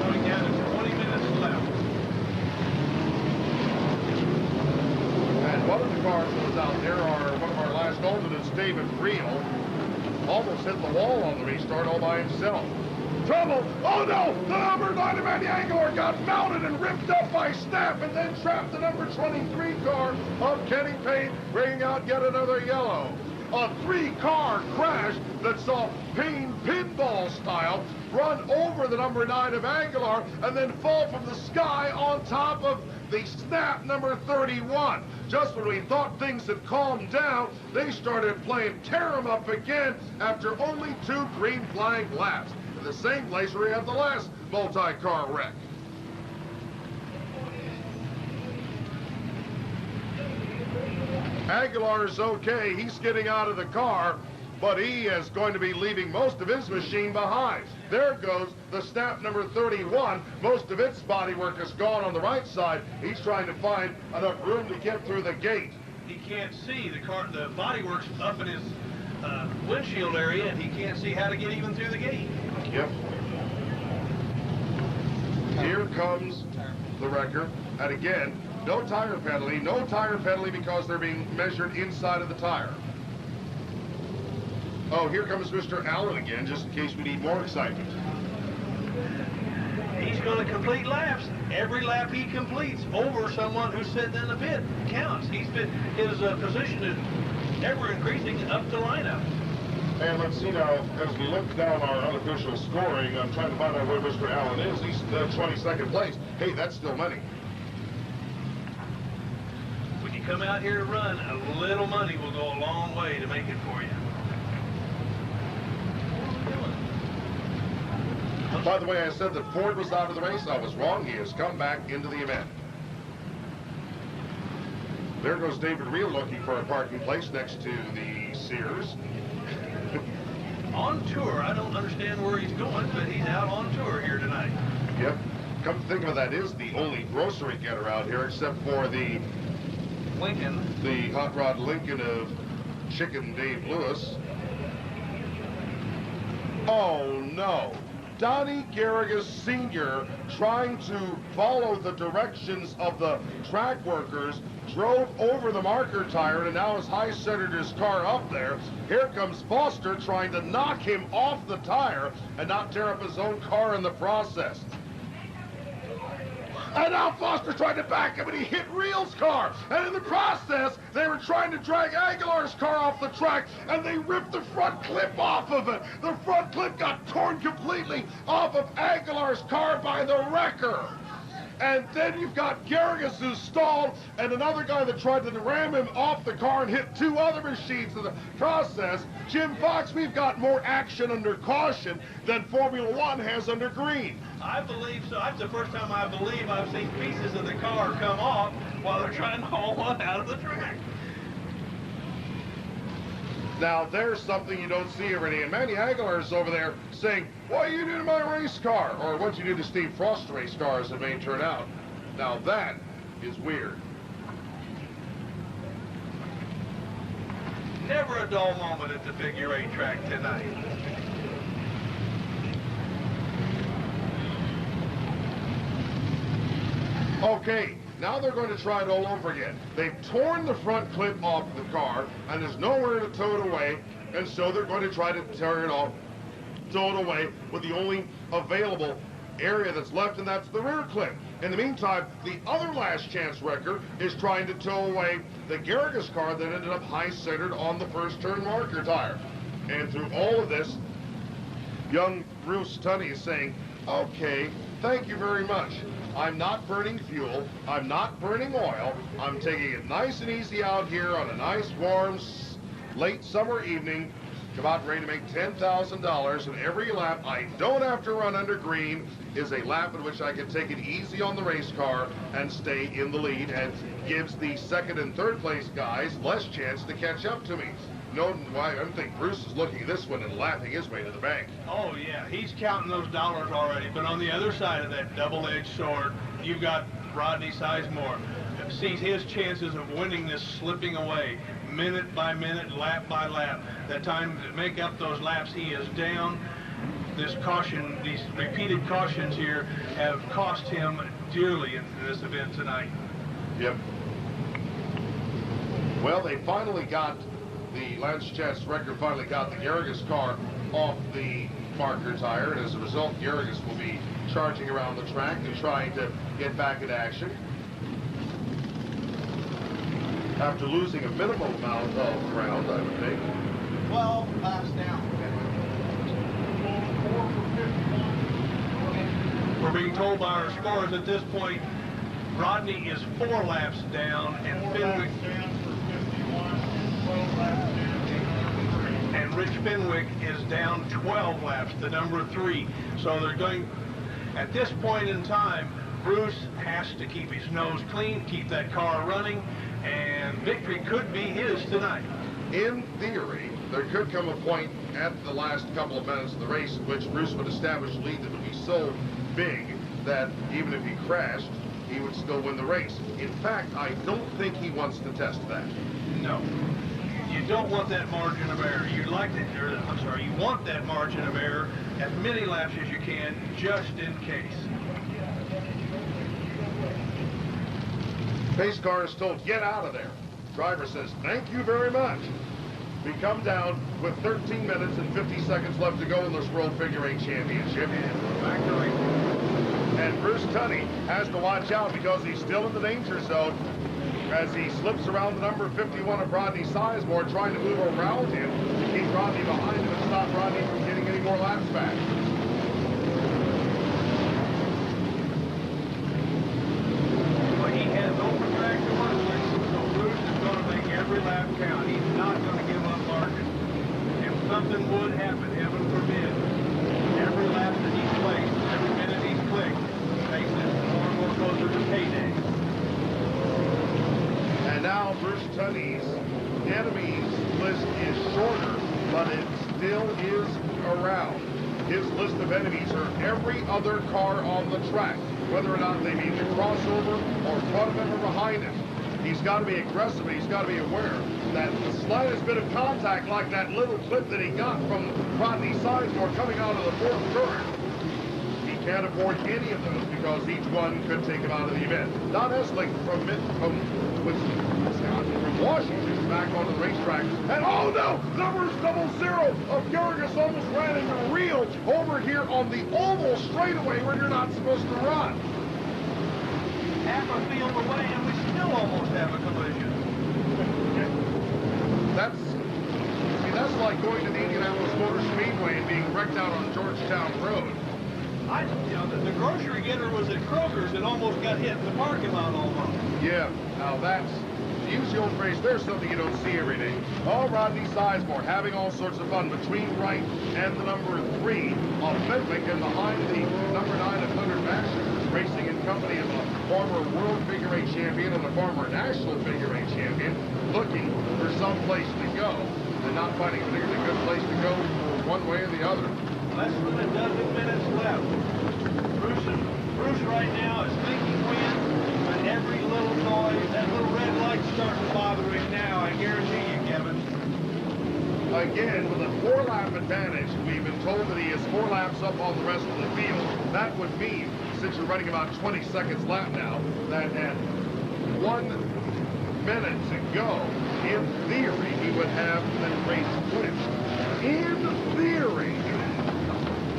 Going down to 20 minutes left. And one of the cars that was out there are one of our last alternates, David Reel. Almost hit the wall on the restart all by himself. Trouble! Oh no! The number 9 of Andy Aguilar got mounted and ripped up by Snap and then trapped the number 23 car of Kenny Payne, bringing out yet another yellow. A 3-car crash that saw Payne pinball style run over the number 9 of Aguilar and then fall from the sky on top of the Snap number 31. Just when we thought things had calmed down, they started playing tear 'em up again after only 2 green flag laps. In the same place where we had the last multi-car wreck. Aguilar's okay, he's getting out of the car, but he is going to be leaving most of his machine behind. There goes the Snap number 31. Most of its bodywork is gone on the right side. He's trying to find enough room to get through the gate. He can't see the car, the bodywork's up in his windshield area, and he can't see how to get even through the gate. Yep. Here comes the wrecker, and again, no tire penalty because they're being measured inside of the tire. Oh, here comes Mr. Allen again, just in case we need more excitement. He's going to complete laps. Every lap he completes over someone who's sitting in the pit counts. His position is ever increasing up the lineup. And let's see now, as we look down our unofficial scoring, I'm trying to find out where Mr. Allen is. He's 22nd place. Hey, that's still money. When you come out here to run, a little money will go a long way to make it for you. By the way, I said that Ford was out of the race. I was wrong. He has come back into the event. There goes David Reel looking for a parking place next to the Sears. On tour. I don't understand where he's going, but he's out on tour here tonight. Yep. Come to think of it, that is the only grocery getter out here, except for the Lincoln. The Hot Rod Lincoln of Chicken Dave Lewis. Oh no. Donnie Garrigus Sr., trying to follow the directions of the track workers, drove over the marker tire and now has high-centered his car up there. Here comes Foster trying to knock him off the tire and not tear up his own car in the process. And now Foster tried to back him and he hit Reel's car. And in the process, they were trying to drag Aguilar's car off the track and they ripped the front clip off of it. The front clip got torn completely off of Aguilar's car by the wrecker. And then you've got Garrigus who's stalled and another guy that tried to ram him off the car and hit 2 other machines in the process. Jim Fox, we've got more action under caution than Formula One has under green. I believe so. That's the first time I believe I've seen pieces of the car come off while they're trying to haul one out of the track. Now, there's something you don't see every day. And Manny Aguilar's over there saying, what you do to my race car? Or what you do to Steve Frost's race car, as it may turn out. Now, that is weird. Never a dull moment at the figure eight track tonight. Okay, now they're going to try it all over again. They've torn the front clip off the car, and there's nowhere to tow it away, and so they're going to try to tear it off, tow it away with the only available area that's left, and that's the rear clip. In the meantime, the other last chance wrecker is trying to tow away the Garrigus car that ended up high-centered on the first turn marker tire. And through all of this, young Bruce Tunney is saying, okay, thank you very much. I'm not burning fuel. I'm not burning oil. I'm taking it nice and easy out here on a nice, warm, late summer evening. About ready to make $10,000, and every lap I don't have to run under green is a lap in which I can take it easy on the race car and stay in the lead, and gives the second and third place guys less chance to catch up to me. No, I don't think Bruce is looking at this one and laughing his way to the bank. Oh yeah, he's counting those dollars already. But on the other side of that double-edged sword, you've got Rodney Sizemore. Sees his chances of winning this slipping away, minute by minute, lap by lap. That time to make up those laps, he is down. This caution, these repeated cautions here have cost him dearly in this event tonight. Yep. Well, they finally got the Lance Chance wrecker finally got the Garrigus car off the marker tire, and as a result, Garrigus will be charging around the track and trying to get back in action. After losing a minimal amount of ground, I would think. 12 laps down. We're being told by our scores at this point, Rodney is 4 laps down, and Fenwick and Rich Fenwick is down 12 laps, the number 3. So they're going, at this point in time, Bruce has to keep his nose clean, keep that car running, and victory could be his tonight. In theory, there could come a point at the last couple of minutes of the race in which Bruce would establish a lead that would be so big that even if he crashed, he would still win the race. In fact, I don't think he wants to test that. No. You don't want that margin of error. You want that margin of error as many laps as you can, just in case. Pace car is told, get out of there. Driver says, thank you very much. We come down with 13 minutes and 50 seconds left to go in this World Figure 8 Championship. And Bruce Tunney has to watch out because he's still in the danger zone as he slips around the number 51 of Rodney Sizemore, trying to move around him to keep Rodney behind him and stop Rodney from getting any more laps back. Well, he has open track to work with, so Bruce is going to make every lap count. He's not going to give up margin. If something would happen, heaven forbid, every lap that he's placed, every minute he's clicked, makes it more and more closer to payday. And now Bruce Tunney's enemies list is shorter, but it still is around. His list of enemies are every other car on the track, whether or not they be the crossover or front of him or behind him. He's got to be aggressive, and he's got to be aware that the slightest bit of contact, like that little clip that he got from Rodney Sizemore coming out of the fourth turn, he can't afford any of those because each one could take him out of the event. Don Esling from Washington back onto the racetrack, and oh no, numbers 00 of Garrigus almost ran into Real over here on the oval straightaway where you're not supposed to run. Half a field away, and we still almost have a collision. That's like going to the Indianapolis Motor Speedway and being wrecked out on Georgetown Road. The grocery getter was at Kroger's and almost got hit in the parking lot almost. Yeah, now that's, to use the old phrase, there's something you don't see every day. Oh, Rodney Sizemore having all sorts of fun between Wright and the number 3 of Fenwick, and behind the number 9 of Hunter Baxter, racing in company of a former World Figure 8 champion and a former National Figure 8 champion, looking for some place to go and not finding a particularly good place to go one way or the other. Less than a dozen minutes left. Bruce right now is thinking win, but every little noise, that little red light's starting to bother him now, I guarantee you, Kevin. Again, with a 4-lap advantage, we've been told that he is 4 laps up on the rest of the field. That would mean, since you're running about 20 seconds lap now, that at 1 minute to go, in theory, he would have the race clinched. In theory.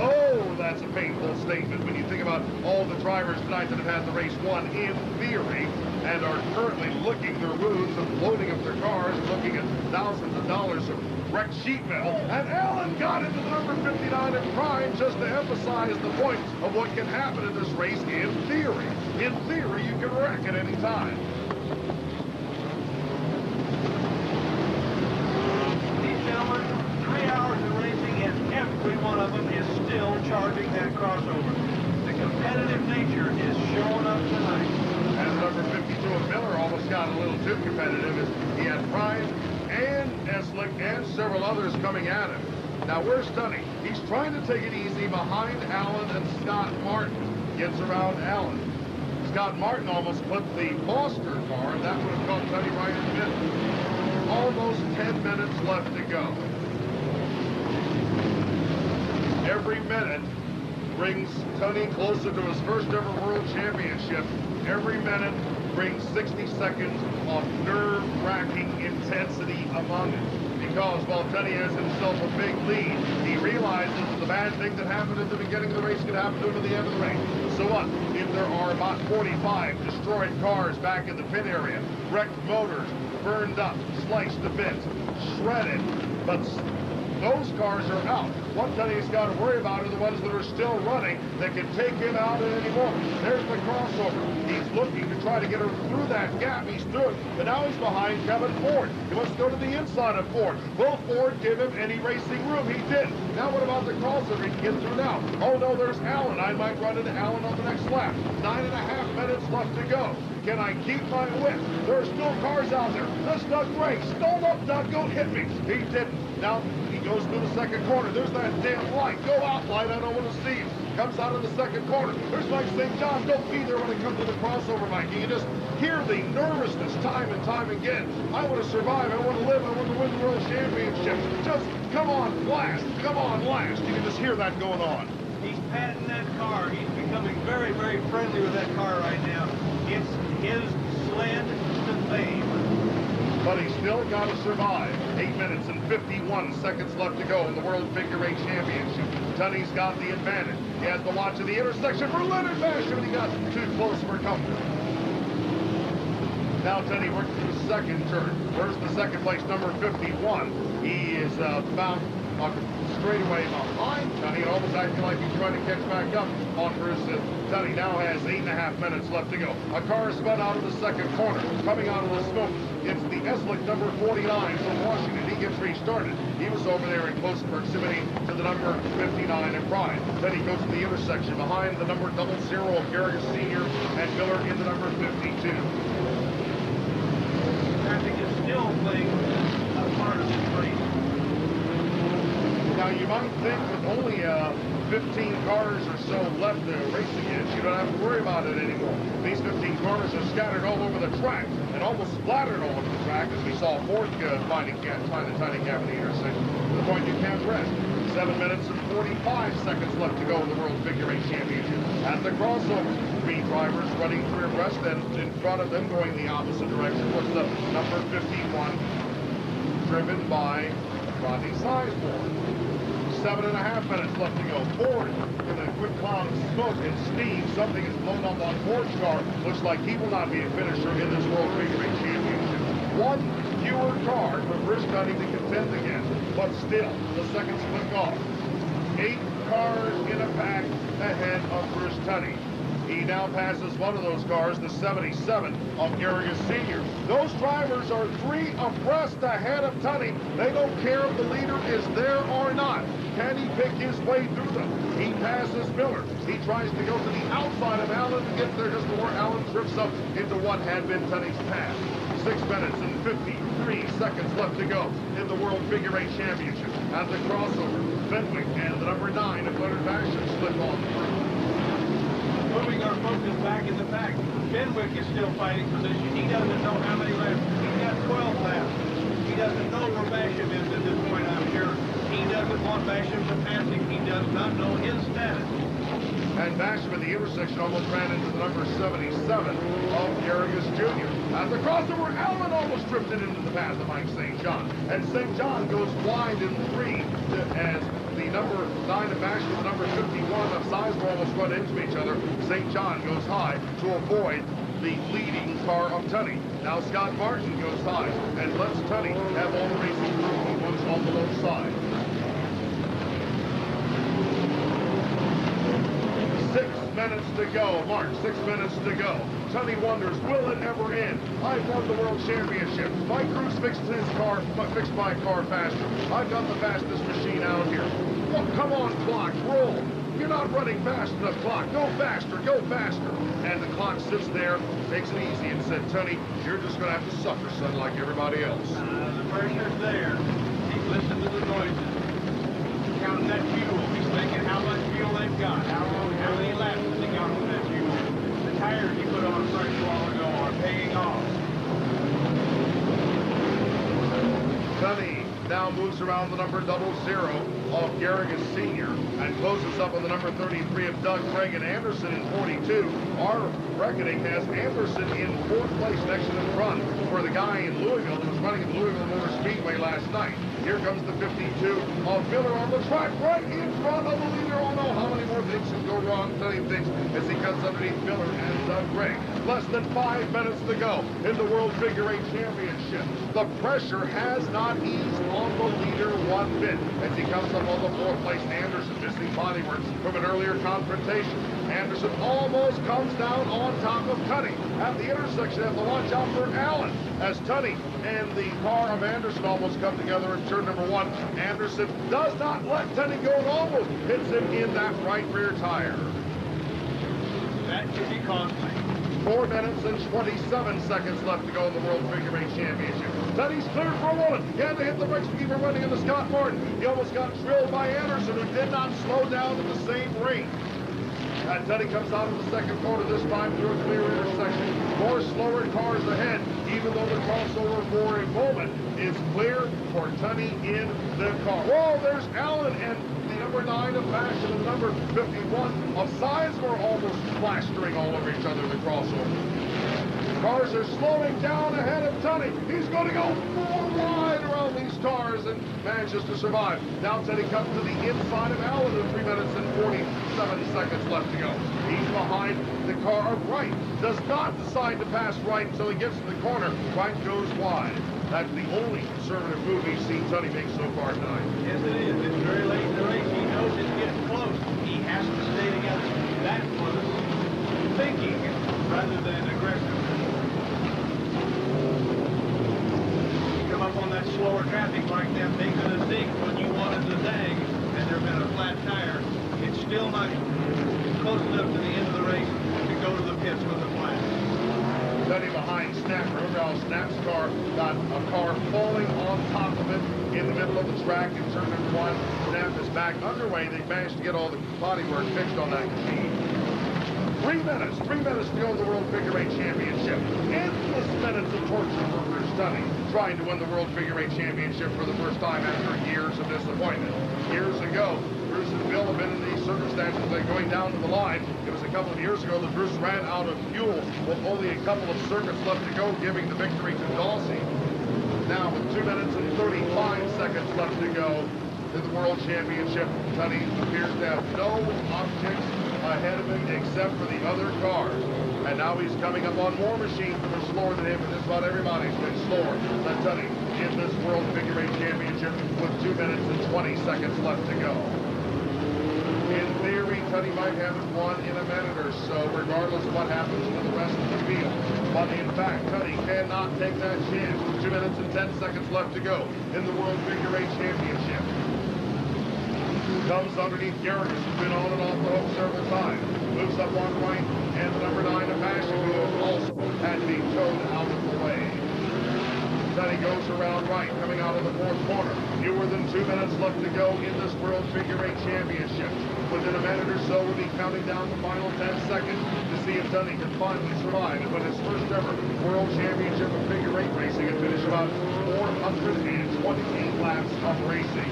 Oh, that's a painful statement when you think about all the drivers tonight that have had the race won in theory and are currently licking their wounds and loading up their cars, looking at thousands of dollars of wrecked sheet metal. And Allen got into the number 59 in prime just to emphasize the point of what can happen in this race in theory. In theory, you can wreck at any time. These gentlemen, 3 hours of racing, and every one of them is still charging that crossover. The competitive nature is showing up tonight. And number 52 of Miller almost got a little too competitive as he had Prime and Eslick and several others coming at him. Now where's Tunney? He's trying to take it easy behind Allen and Scott Martin. Gets around Allen. Scott Martin almost clipped the Foster car, and that would have caught Tunney right in the middle. Almost 10 minutes left to go. Every minute brings Tunney closer to his first ever world championship. Every minute brings 60 seconds of nerve-wracking intensity among it. Because while Tunney has himself a big lead, he realizes that the bad thing that happened at the beginning of the race could happen to him at the end of the race. So what? If there are about 45 destroyed cars back in the pit area, wrecked motors, burned up, sliced to bits, shredded, but those cars are out. What Tunney's got to worry about are the ones that are still running that can take him out at any moment. There's the crossover. He's looking to try to get her through that gap. He's through it, but now he's behind Kevin Ford. He wants to go to the inside of Ford. Will Ford give him any racing room? He did. Now what about the crossover he can get through now? Oh no, there's Allen. I might run into Allen on the next lap. 9.5 minutes left to go. Can I keep my whip? There are still cars out there. Let's Doug race. Don't up, Doug. Don't hit me. He didn't. Now he goes through the second corner. There's that damn light. Go out, light. I don't want to see you. Comes out of the second corner. There's Mike St. John. Don't be there when it comes to the crossover, Mike. You can just hear the nervousness time and time again. I want to survive. I want to live. I want to win the world championship. Just come on, last. Come on, last. You can just hear that going on. He's patting that car. He's becoming very, very friendly with that car right now. It's his sled to fame. But he's still got to survive. 8 minutes and 51 seconds left to go in the World Figure 8 Championship. Tunney's got the advantage. He has to watch at the intersection for Leonard Basham, and he got too close for comfort. Now Tunney works to the second turn. Where's the second place, number 51? He is about straightaway behind Tunney, and almost acting like he's trying to catch back up on Bruce. Tunney now has 8.5 minutes left to go. A car is spun out of the second corner, coming out of the smoke. It's the Eslick number 49 from Washington. He gets restarted. He was over there in close proximity to the number 59 in Pride. Then he goes to the intersection behind the number 00 of Garrigus Sr. and Miller in the number 52. Traffic is still playing a part of this race. Now, you might think with only 15 cars or so left to race against, you don't have to worry about it anymore. These 15 cars are scattered all over the track and almost splattered all over the track, as we saw Ford find the tiny gap in the intersection to the point you can't rest. 7 minutes and 45 seconds left to go in the World Figure 8 Championship. At the crossover, 3 drivers running clear abreast, and in front of them going the opposite direction was the number 51, driven by Rodney Sizemore. 7.5 minutes left to go. Ford in a quick cloud of smoke and steam. Something is blown up on Ford's car. Looks like he will not be a finisher in this World Figure 8 Championship. 1 fewer car for Bruce Tunney to contend against, but still, the seconds click off. 8 cars in a pack ahead of Bruce Tunney. He now passes one of those cars, the 77 of Garrigus Sr. Those drivers are 3 abreast ahead of Tunney. They don't care if the leader is there or not. Can he pick his way through them? He passes Miller. He tries to go to the outside of Allen and gets there just before Allen trips up into what had been Tunney's path. 6 minutes and 53 seconds left to go in the World Figure 8 Championship. At the crossover, Fenwick and the number 9 of Leonard Basham slip on through. moving our focus back in the pack. Fenwick is still fighting position. He doesn't know how many laps. He's got 12 laps. He doesn't know where Basham is at this point, I'm sure. He doesn't want Basham to pass him. He does not know his status. And Basham at the intersection almost ran into the number 77 of Garrigus Jr. At the crossover, Allen almost drifted into the path of Mike St. John. And St. John goes wide in 3 as the number 9 of Basham and the number 51 of Sizemore almost run into each other. St. John goes high to avoid the leading car of Tunney. Now Scott Martin goes high and lets Tunney have all the racing through. He was on the low side. 6 minutes to go. Mark, 6 minutes to go. Tunney wonders, will it ever end? I've won the World Championship. My crew's fixed my car faster. I've got the fastest machine out here. Well, come on, clock, roll. You're not running fast enough, clock. Go faster, go faster. And the clock sits there, takes it easy, and said, Tunney, you're just going to have to suffer, son, like everybody else. The pressure's there. He's listening to the noises. Counting that fuel. He's thinking how much fuel they've got. How many laps has he got with that fuel? The tires he put on fresh a while ago are paying off. Tunney now moves around the number 00 of Garrigus Sr. and closes up on the number 33 of Doug Craig and Anderson in 42. Our reckoning has Anderson in 4th place next to the front for the guy in Louisville who was running at the Louisville Motor Speedway last night. Here comes the 52 of Miller on the track right in front of the leader. Oh no, how many more things can go wrong? Tunney thinks as he cuts underneath Miller and Doug Craig. Less than 5 minutes to go in the World Figure 8 Championship. The pressure has not eased on the leader one bit as he comes up on the 4th place. Anderson missing bodywork from an earlier confrontation. Anderson almost comes down on top of Tunney. At the intersection, have to watch out for Allen as Tunney and the car of Anderson almost come together in turn number 1. Anderson does not let Tunney go and almost hits him in that right rear tire. That could be costly. 4 minutes and 27 seconds left to go in the World Figure 8 Championship. Tunney's cleared for a moment. He had to hit the brakes to keep him running into Scott Martin. He almost got drilled by Anderson, who did not slow down at the same rate. And Tunney comes out of the second corner this time through a clear intersection. More slower cars ahead, even though the crossover for a moment is clear for Tunney in the car. Whoa, there's Allen and the number 9 of Basham and the number 51 of Sizemore almost plastering all over each other in the crossover. Cars are slowing down ahead of Tunney. He's going to go 4 wide around these cars and manages to survive. Now Tunney comes to the inside of Allen with 3 minutes and 47 seconds left to go. He's behind the car of Wright. Does not decide to pass Wright until he gets to the corner. Wright goes wide. That's the only conservative move we've seen Tunney make so far tonight. Yes, it is. It's very late in the race. He knows it's getting close. He has to stay together. That was thinking rather than aggressive. You come up on that slower traffic like that, making a zig when you wanted to zag, and there's been a flat tire. It's still not close enough to the end of the race to go to the pits with a flat. Tunney behind Snap. Remember how Snap's car got a car falling on top of it in the middle of the track in turn number 1. Snap is back underway. They've managed to get all the bodywork fixed on that machine. 3 minutes to go in the World Figure 8 Championship. Endless minutes of torture for Bruce Tunney, trying to win the World Figure 8 Championship for the first time after years of disappointment. Years ago, Bruce and Bill have been in these circumstances like going down to the line. It was a couple of years ago that Bruce ran out of fuel with only a couple of circuits left to go, giving the victory to Dawsey. Now, with 2 minutes and 35 seconds left to go in the World Championship, Tunney appears to have no objects ahead of him except for the other cars. And now he's coming up on more machines that are slower than him, and just about everybody's been slower than Tunney in this World Figure 8 Championship with 2 minutes and 20 seconds left to go. In theory, Tunney might have it won in a minute or so, regardless of what happens to the rest of the field. But in fact, Tunney cannot take that chance. 2 minutes and 10 seconds left to go in the World Figure 8 Championship. Comes underneath Garrigus, who's been on and off the hook several times. Moves up on right, and the number 9 of Basham, who also had to be towed out of the way. Tunney goes around right, coming out of the fourth corner. Fewer than 2 minutes left to go in this World Figure 8 Championship. Within a minute or so, we'll be counting down the final 10 seconds to see if Tunney can finally survive and win his first ever World Championship of Figure 8 racing and finish about 428 laps of racing.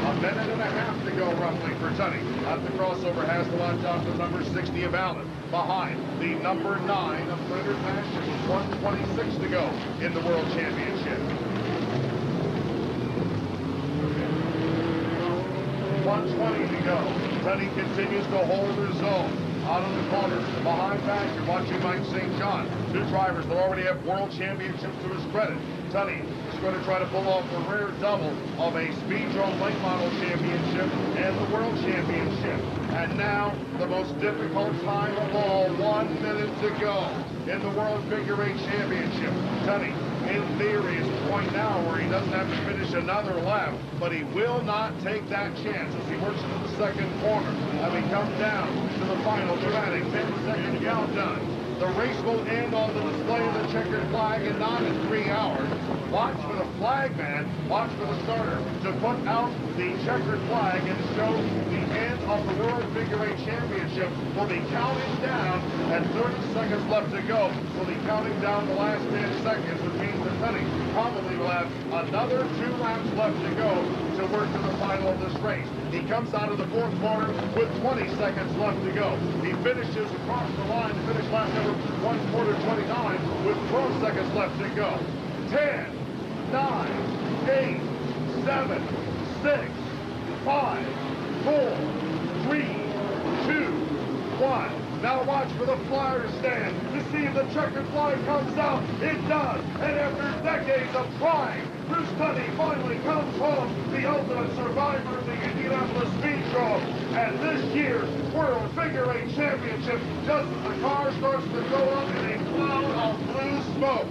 A minute and a half to go roughly for Tunney. At the crossover has to watch out for number 60 of Allen. Behind the number 9 of Greater Passion. 126 to go in the World Championship. 120 to go. Tunney continues to hold his own. Out of the corner, behind back, you're watching Mike St. John. Two drivers that already have World Championships to his credit. Tunney is going to try to pull off a rare double of a Speedrome Late Model Championship and the World Championship. And now, the most difficult time of all, 1 minute to go in the World Figure 8 Championship. Tunney, in theory, is the point now where he doesn't have to finish another lap, but he will not take that chance as he works into the second corner. Having come down to the final dramatic 10-second countdown. The race will end on the display of the checkered flag and not in 3 hours. Watch for the flag man, watch for the starter to put out the checkered flag and show the end of the World Figure 8 Championship. We'll be counting down, and 30 seconds left to go. We'll be counting down the last 10 seconds, which means that Tunney probably will have another 2 laps left to go to work to the final of this race. He comes out of the fourth corner with 20 seconds left to go. He finishes across the line to finish lap number 1:29 with 12 seconds left to go. 10, 9, 8, 7, 6, 5, 4, 3, 2, 1. Now watch for the flyer stand to see if the checkered flag comes out. It does. And after decades of trying, Bruce Tunney finally comes home, the ultimate survivor of the Indianapolis Speedrome. And this year's World Figure 8 Championship, just as the car starts to go up in a cloud of blue smoke.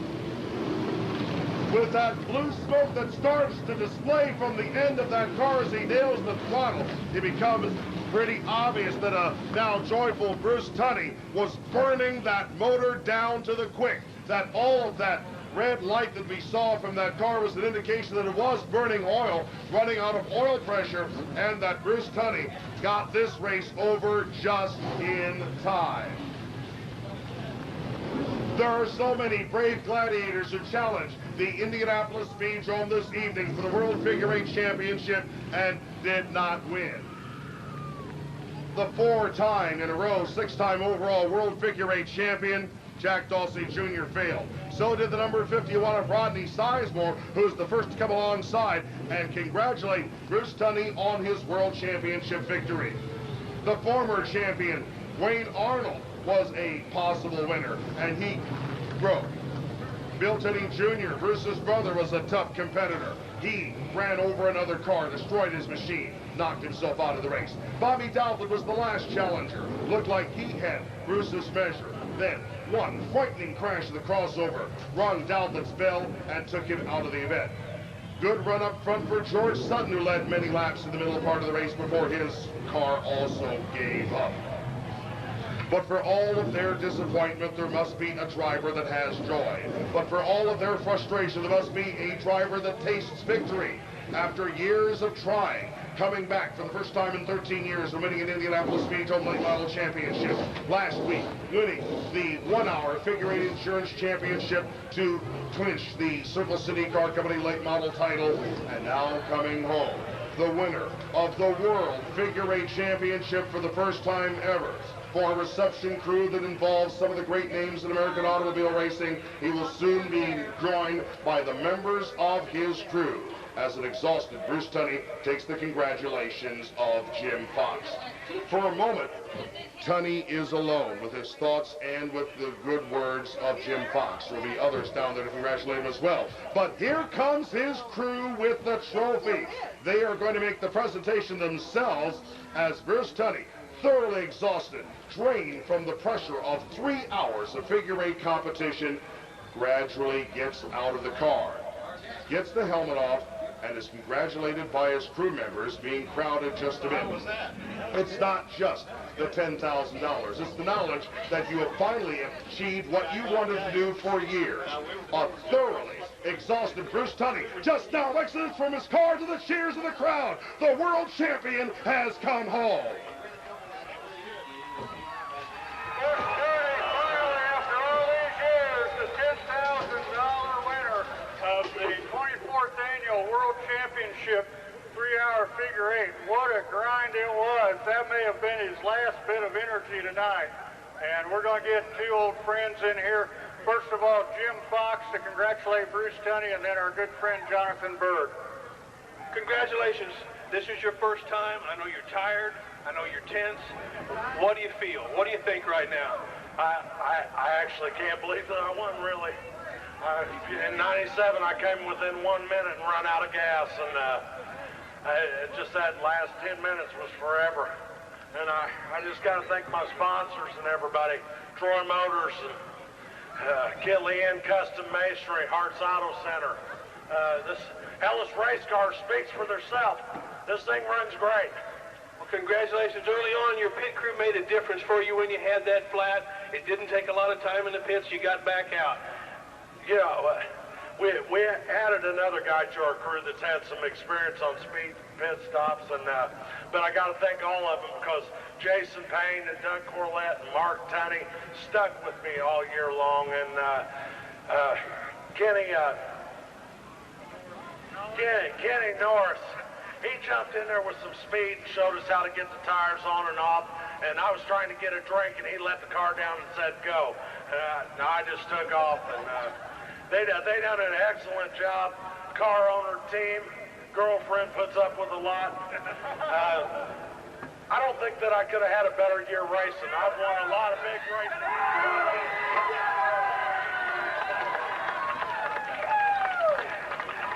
With that blue smoke that starts to display from the end of that car as he nails the throttle, it becomes pretty obvious that a now joyful Bruce Tunney was burning that motor down to the quick. That all of that red light that we saw from that car was an indication that it was burning oil, running out of oil pressure, and that Bruce Tunney got this race over just in time. There are so many brave gladiators who challenged the Indianapolis Speedrome this evening for the World Figure 8 Championship and did not win. The 4-time in a row, 6-time overall World Figure 8 champion, Jack Dawsey Jr. failed. So did the number 51 of Rodney Sizemore, who's the first to come alongside and congratulate Bruce Tunney on his World Championship victory. The former champion, Wayne Arnold, was a possible winner, and he broke. Bill Tunney Jr., Bruce's brother, was a tough competitor. He ran over another car, destroyed his machine, knocked himself out of the race. Bobby Douthit was the last challenger. Looked like he had Bruce's measure. Then, one frightening crash of the crossover rung Douthit's bell and took him out of the event. Good run up front for George Sutton, who led many laps in the middle part of the race before his car also gave up. But for all of their disappointment, there must be a driver that has joy. But for all of their frustration, there must be a driver that tastes victory. After years of trying, coming back for the first time in 13 years and winning an Indianapolis Speedrome Late Model Championship. Last week, winning the 1-hour Figure 8 Insurance Championship to clinch the Circle City Car Company Late Model title. And now coming home, the winner of the World Figure 8 Championship for the first time ever. For a reception crew that involves some of the great names in American automobile racing, he will soon be joined by the members of his crew. As an exhausted Bruce Tunney takes the congratulations of Jim Fox. For a moment, Tunney is alone with his thoughts and with the good words of Jim Fox. There will be others down there to congratulate him as well. But here comes his crew with the trophy. They are going to make the presentation themselves as Bruce Tunney, thoroughly exhausted, drained from the pressure of 3 hours of Figure 8 competition, gradually gets out of the car, gets the helmet off, and is congratulated by his crew members, being crowded just a bit. It's not just the $10,000. It's the knowledge that you have finally achieved what you wanted to do for years. A thoroughly Exhausted Bruce Tunney just now exits from his car to the cheers of the crowd. The world champion has come home. After all these years, the $10,000 winner of the 24th Annual World Championship 3-hour figure eight. What a grind it was. That may have been his last bit of energy tonight. And we're going to get two old friends in here. First of all, Jim Fox to congratulate Bruce Tunney, and then our good friend Jonathan Bird. Congratulations. This is your first time. I know you're tired. I know you're tense. What do you feel? What do you think right now? I actually can't believe that I won, really. In 97, I came within 1 minute and run out of gas, and just that last 10 minutes was forever. And I just got to thank my sponsors and everybody, Troy Motors and Killian Custom Masonry, Hart's Auto Center. This Ellis race car speaks for themselves. This thing runs great. Well, congratulations. Early on, your pit crew made a difference for you when you had that flat. It didn't take a lot of time in the pits. You got back out. You know, we added another guy to our crew that's had some experience on speed pit stops, and but I got to thank all of them because Jason Payne and Doug Corlett and Mark Tunney stuck with me all year long, and Kenny Norris, he jumped in there with some speed and showed us how to get the tires on and off, and I was trying to get a drink, and he let the car down and said go. I just took off, and they done an excellent job. Car owner team, girlfriend puts up with a lot. I don't think that I could have had a better year racing. I've won a lot of big races.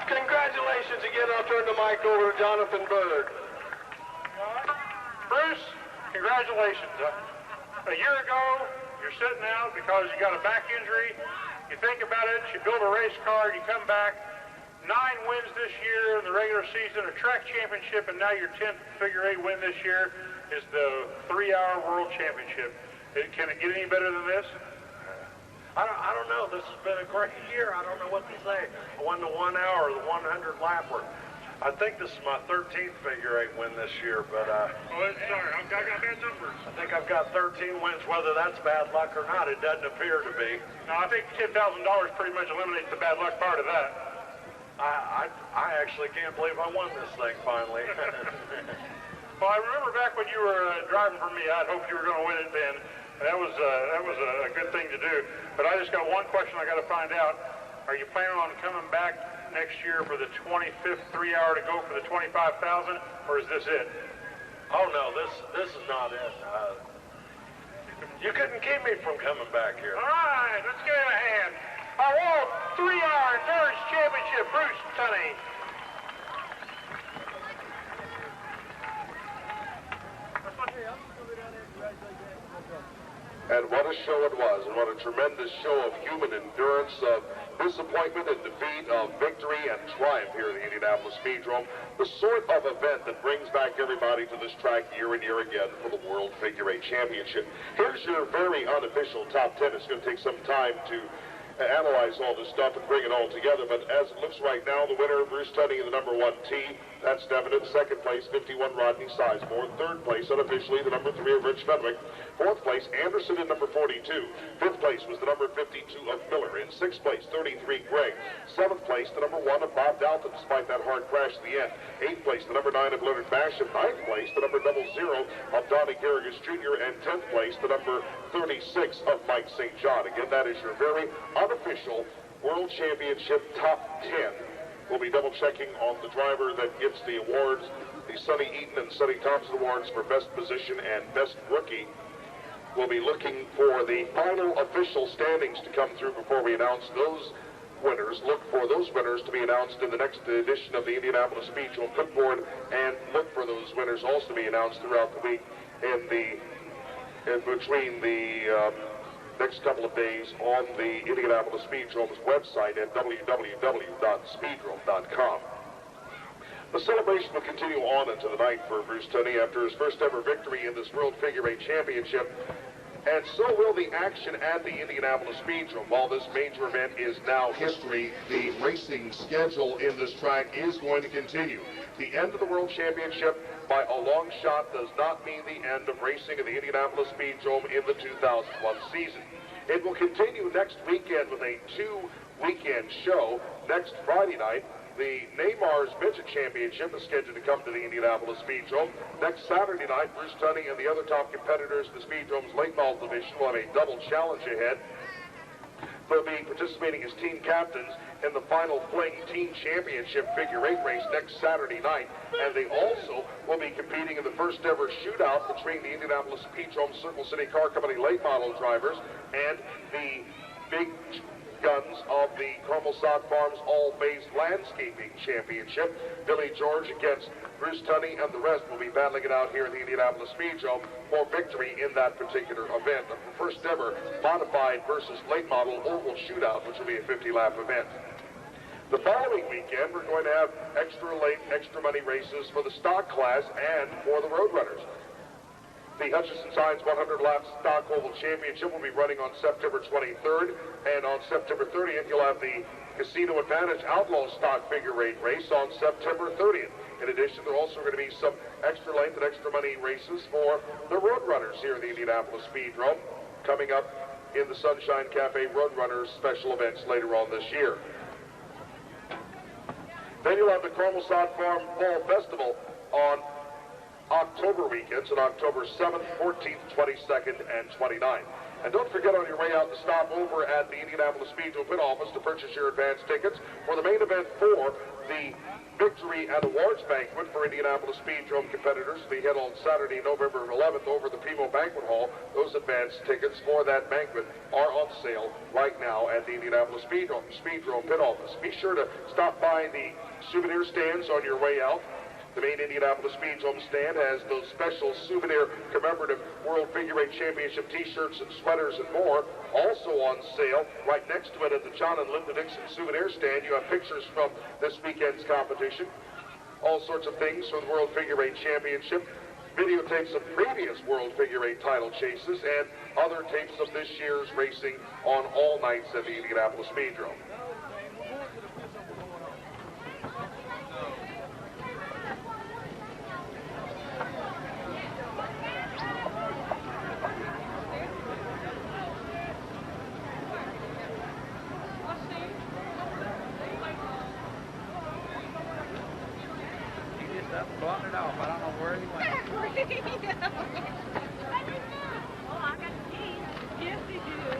Congratulations again. I'll turn the mic over to Jonathan Bird. Bruce, congratulations. A year ago, you're sitting out because you got a back injury. You think about it, you build a race car, you come back. 9 wins this year in the regular season, a track championship, and now your 10th figure eight win this year is the 3-hour world championship. Can it get any better than this? I don't know. This has been a great year. I don't know what to say. I won the 1 hour, the 100 lapper. I think this is my 13th figure eight win this year, but Sorry, I got bad numbers. I think I've got 13 wins. Whether that's bad luck or not, it doesn't appear to be. No, I think $10,000 pretty much eliminates the bad luck part of that. I actually can't believe I won this thing finally. Well, I remember back when you were driving for me, I'd hoped you were going to win it then. That was a good thing to do. But I just got one question I got to find out. Are you planning on coming back next year for the 25th 3-hour to go for the 25,000, or is this it? Oh no, this is not it. You couldn't keep me from coming back here. All right, let's give it a hand. Our World 3-hour Endurance Championship, Bruce Tunney. And what a show it was, and what a tremendous show of human endurance, of disappointment and defeat, of victory and triumph here at the Indianapolis Speedrome. The sort of event that brings back everybody to this track year and year again for the World Figure Eight Championship. Here's your very unofficial top 10. It's going to take some time to analyze all this stuff and bring it all together, but as it looks right now, the winner, Bruce Tunney, in the number 1 tee. That's definite. Second place, 51, Rodney Sizemore. Third place, unofficially, the number 3 of Rich Fenwick. Fourth place, Anderson in number 42. Fifth place was the number 52 of Miller. In sixth place, 33, Gregg. Seventh place, the number 1 of Bob Dalton, despite that hard crash at the end. Eighth place, the number 9 of Leonard Basham. Ninth place, the number 00 of Donnie Garrigus Jr. And 10th place, the number 36 of Mike St. John. Again, that is your very unofficial World Championship top 10. We'll be double-checking on the driver that gets the awards, the Sonny Eaton and Sonny Thompson Awards for Best Position and Best Rookie. We'll be looking for the final official standings to come through before we announce those winners. Look for those winners to be announced in the next edition of the Indianapolis Speedrome Cookboard, and look for those winners also to be announced throughout the week between the next couple of days on the Indianapolis Speedrome's website at www.speedrome.com. The celebration will continue on into the night for Bruce Tunney after his first ever victory in this World Figure Eight Championship. And so will the action at the Indianapolis Speedrome. While this major event is now history, the racing schedule in this track is going to continue. The end of the World Championship by a long shot does not mean the end of racing at the Indianapolis Speedrome in the 2001 season. It will continue next weekend with a two-weekend show. Next Friday night, the Neymar's Midget Championship is scheduled to come to the Indianapolis Speedrome. Next Saturday night, Bruce Tunney and the other top competitors in the Speedrome's late model division will have a double challenge ahead. They'll be participating as team captains in the final Fling Team Championship Figure 8 race next Saturday night. And they also will be competing in the first ever shootout between the Indianapolis Speedrome Circle City Car Company late model drivers and the big guns of the Carmel Sod Farms All-Phase Landscaping Championship. Billy George against Bruce Tunney and the rest will be battling it out here at the Indianapolis Speedrome for victory in that particular event. The first ever modified versus late model oval shootout, which will be a 50-lap event. The following weekend, we're going to have extra late, extra money races for the stock class and for the road runners. The Hutchison Signs 100-lap Stock Oval Championship will be running on September 23rd, and on September 30th, you'll have the Casino Advantage Outlaw Stock Figure 8 race on September 30th. In addition, there are also going to be some extra length and extra money races for the road runners here at the Indianapolis Speedrome, coming up in the Sunshine Cafe Road Runners special events later on this year. Then you'll have the Carmel Sod Farm Fall Festival on October weekends on October 7th, 14th, 22nd, and 29th. And don't forget on your way out to stop over at the Indianapolis Speedrome pit office to purchase your advance tickets for the main event for the Victory and Awards Banquet for Indianapolis Speedrome competitors. They head on Saturday, November 11th over the Primo Banquet Hall. Those advance tickets for that banquet are on sale right now at the Indianapolis Speedrome pit office. Be sure to stop by the souvenir stands on your way out. The main Indianapolis Speedrome stand has those special souvenir commemorative World Figure 8 Championship t-shirts and sweaters and more. Also on sale, right next to it at the John and Linda Dixon souvenir stand, you have pictures from this weekend's competition. All sorts of things from the World Figure 8 Championship, videotapes of previous World Figure 8 title chases, and other tapes of this year's racing on all nights at the Indianapolis Speedrome. Blotting it off. I don't know where he went. Oh, I got the keys. Yes, he did.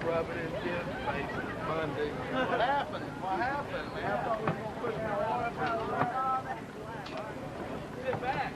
Rubbing his face Monday. What happened? What happened, man? I thought we were going to push more oil out of the Sit back.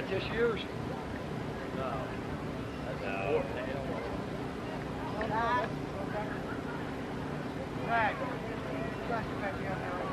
that this year's? No. That's no. Right. Back down there.